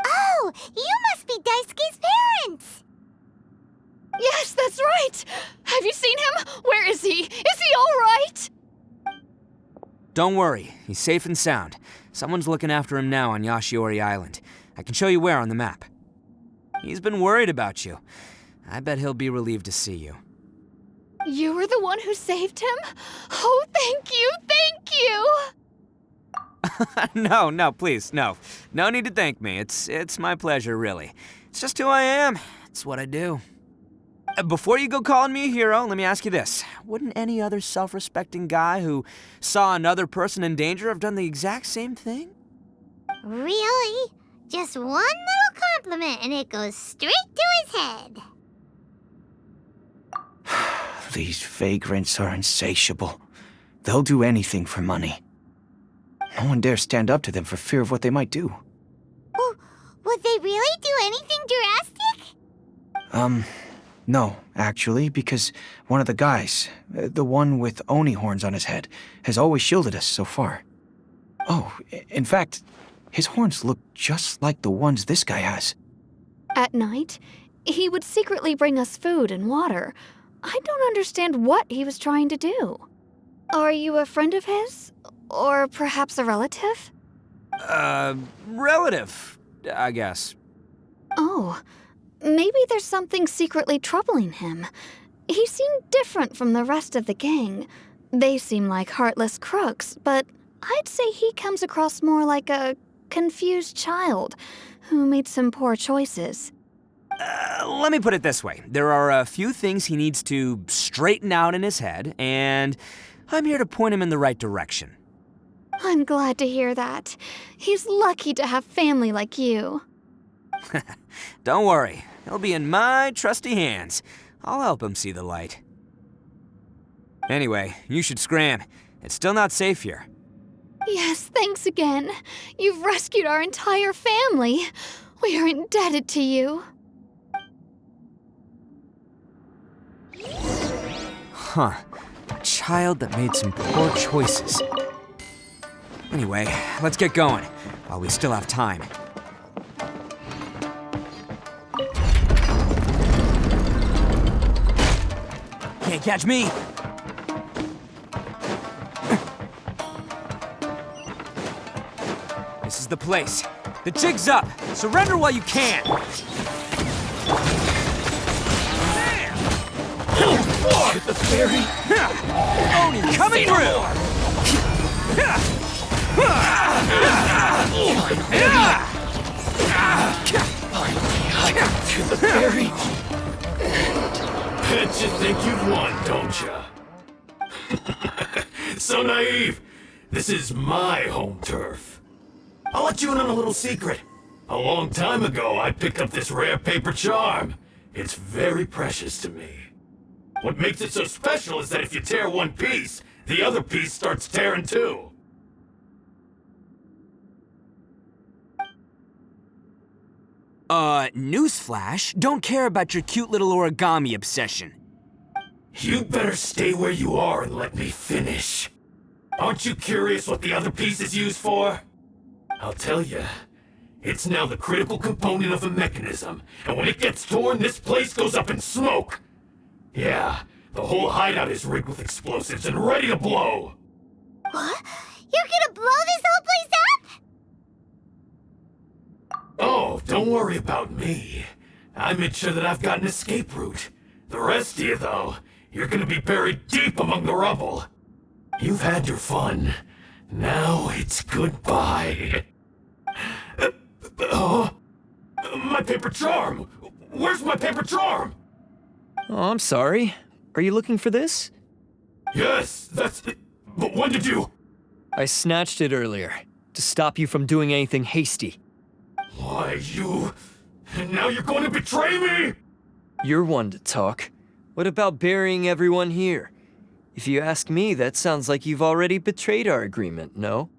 Oh, you must be Daisuke's parents! Yes, that's right! Have you seen him? Where is he? Is he all right? Don't worry, he's safe and sound. Someone's looking after him now on Yashiori Island. I can show you where on the map. He's been worried about you. I bet he'll be relieved to see you. You were the one who saved him? Oh, thank you, thank you! No, please, no. No need to thank me. It's my pleasure, really. It's just who I am. It's what I do. Before you go calling me a hero, let me ask you this. Wouldn't any other self-respecting guy who saw another person in danger have done the exact same thing? Really? Just one little compliment and it goes straight to his head. These vagrants are insatiable. They'll do anything for money. No one dares stand up to them for fear of what they might do. Well, would they really do anything drastic? No, actually, because one of the guys, the one with Oni horns on his head, has always shielded us so far. Oh, in fact, his horns look just like the ones this guy has. At night, he would secretly bring us food and water. I don't understand what he was trying to do. Are you a friend of his? Or perhaps a relative? Relative, I guess. Oh, maybe there's something secretly troubling him. He seemed different from the rest of the gang. They seem like heartless crooks, but I'd say he comes across more like a confused child who made some poor choices. Let me put it this way. There are a few things he needs to straighten out in his head, and I'm here to point him in the right direction. I'm glad to hear that. He's lucky to have family like you. Don't worry. He'll be in my trusty hands. I'll help him see the light. Anyway, you should scram. It's still not safe here. Yes, thanks again. You've rescued our entire family. We are indebted to you. Huh. A child that made some poor choices. Anyway, let's get going, while we still have time. Can't catch me! This is the place. The jig's up! Surrender while you can! At the ferry. Oni coming through! To the ferry. Bet you think you've won, don't ya? So naive. This is my home turf. I'll let you in on a little secret. A long time ago, I picked up this rare paper charm. It's very precious to me. What makes it so special is that if you tear one piece, the other piece starts tearing too. Newsflash, don't care about your cute little origami obsession. You better stay where you are and let me finish. Aren't you curious what the other piece is used for? I'll tell you. It's now the critical component of a mechanism, and when it gets torn, this place goes up in smoke. Yeah, the whole hideout is rigged with explosives and ready to blow. What? You're gonna blow this whole place up? Oh, don't worry about me. I made sure that I've got an escape route. The rest of you, though, you're gonna be buried deep among the rubble. You've had your fun. Now it's goodbye. My paper charm! Where's my paper charm? Oh, I'm sorry. Are you looking for this? Yes, that's it. But when did you? I snatched it earlier, to stop you from doing anything hasty. Why, you... And now you're going to betray me? You're one to talk. What about burying everyone here? If you ask me, that sounds like you've already betrayed our agreement, no?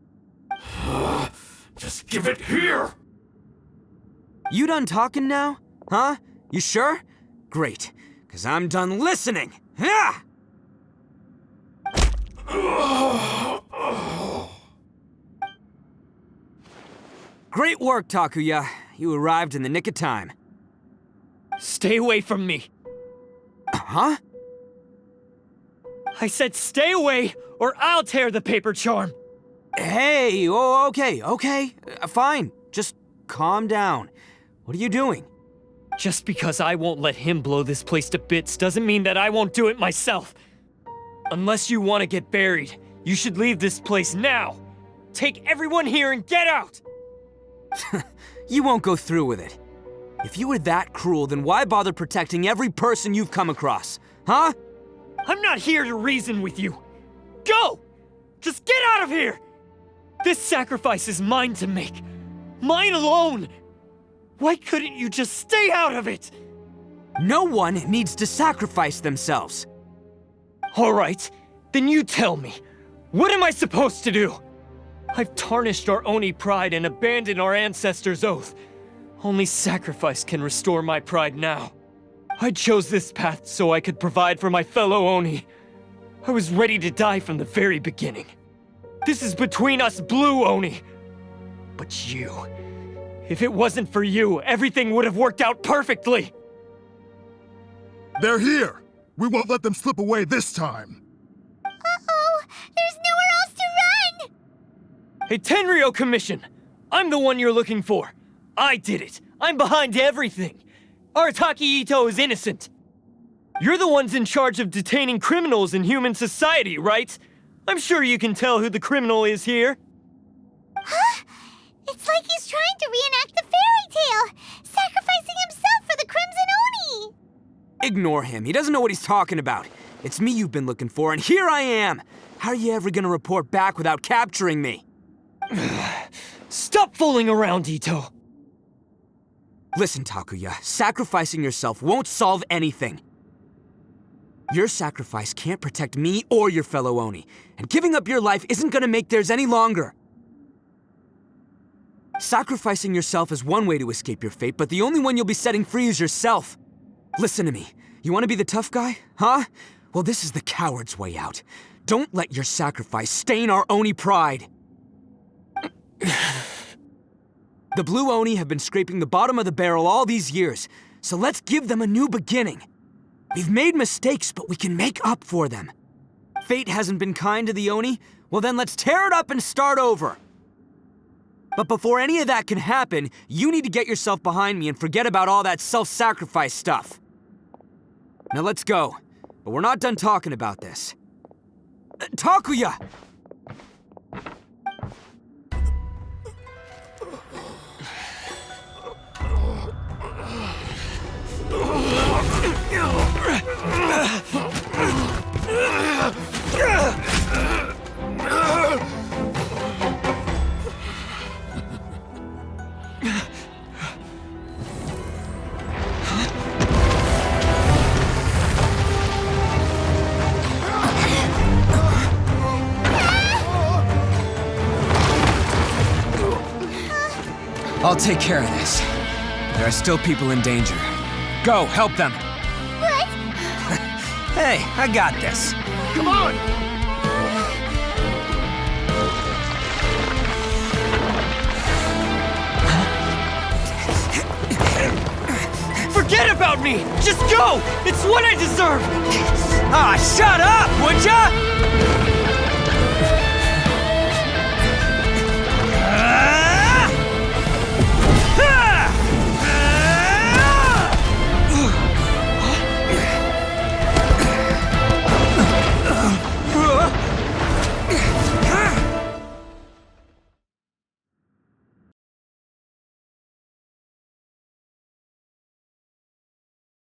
Just give it here! You done talking now? Huh? You sure? Great, because I'm done listening! Yeah! Great work, Takuya. You arrived in the nick of time. Stay away from me! Huh? I said stay away, or I'll tear the paper charm! Hey, oh, okay. Fine. Just calm down. What are you doing? Just because I won't let him blow this place to bits doesn't mean that I won't do it myself. Unless you want to get buried, you should leave this place now. Take everyone here and get out! You won't go through with it. If you were that cruel, then why bother protecting every person you've come across? Huh? I'm not here to reason with you. Go! Just get out of here! This sacrifice is mine to make. Mine alone! Why couldn't you just stay out of it? No one needs to sacrifice themselves. All right, then you tell me. What am I supposed to do? I've tarnished our Oni pride and abandoned our ancestors' oath. Only sacrifice can restore my pride now. I chose this path so I could provide for my fellow Oni. I was ready to die from the very beginning. This is between us Blue Oni. But you... If it wasn't for you, everything would have worked out perfectly! They're here! We won't let them slip away this time! Uh-oh! There's nowhere else to run! Hey, Tenryou Commission! I'm the one you're looking for. I did it. I'm behind everything. Arataki Ito is innocent. You're the ones in charge of detaining criminals in human society, right? I'm sure you can tell who the criminal is here. Huh? It's like he's trying to reenact the fairy tale, sacrificing himself for the Crimson Oni! Ignore him. He doesn't know what he's talking about. It's me you've been looking for, and here I am! How are you ever gonna report back without capturing me? Stop fooling around, Ito! Listen, Takuya, sacrificing yourself won't solve anything. Your sacrifice can't protect me or your fellow Oni, and giving up your life isn't gonna make theirs any longer. Sacrificing yourself is one way to escape your fate, but the only one you'll be setting free is yourself. Listen to me. You want to be the tough guy, huh? Well, this is the coward's way out. Don't let your sacrifice stain our Oni pride. The Blue Oni have been scraping the bottom of the barrel all these years, so let's give them a new beginning. We've made mistakes, but we can make up for them. Fate hasn't been kind to the Oni? Well then let's tear it up and start over. But before any of that can happen, you need to get yourself behind me and forget about all that self-sacrifice stuff. Now let's go. But we're not done talking about this. Takuya! I'll take care of this. There are still people in danger. Go, help them. What? Hey, I got this. Come on! Forget about me! Just go! It's what I deserve! Ah, shut up, would ya?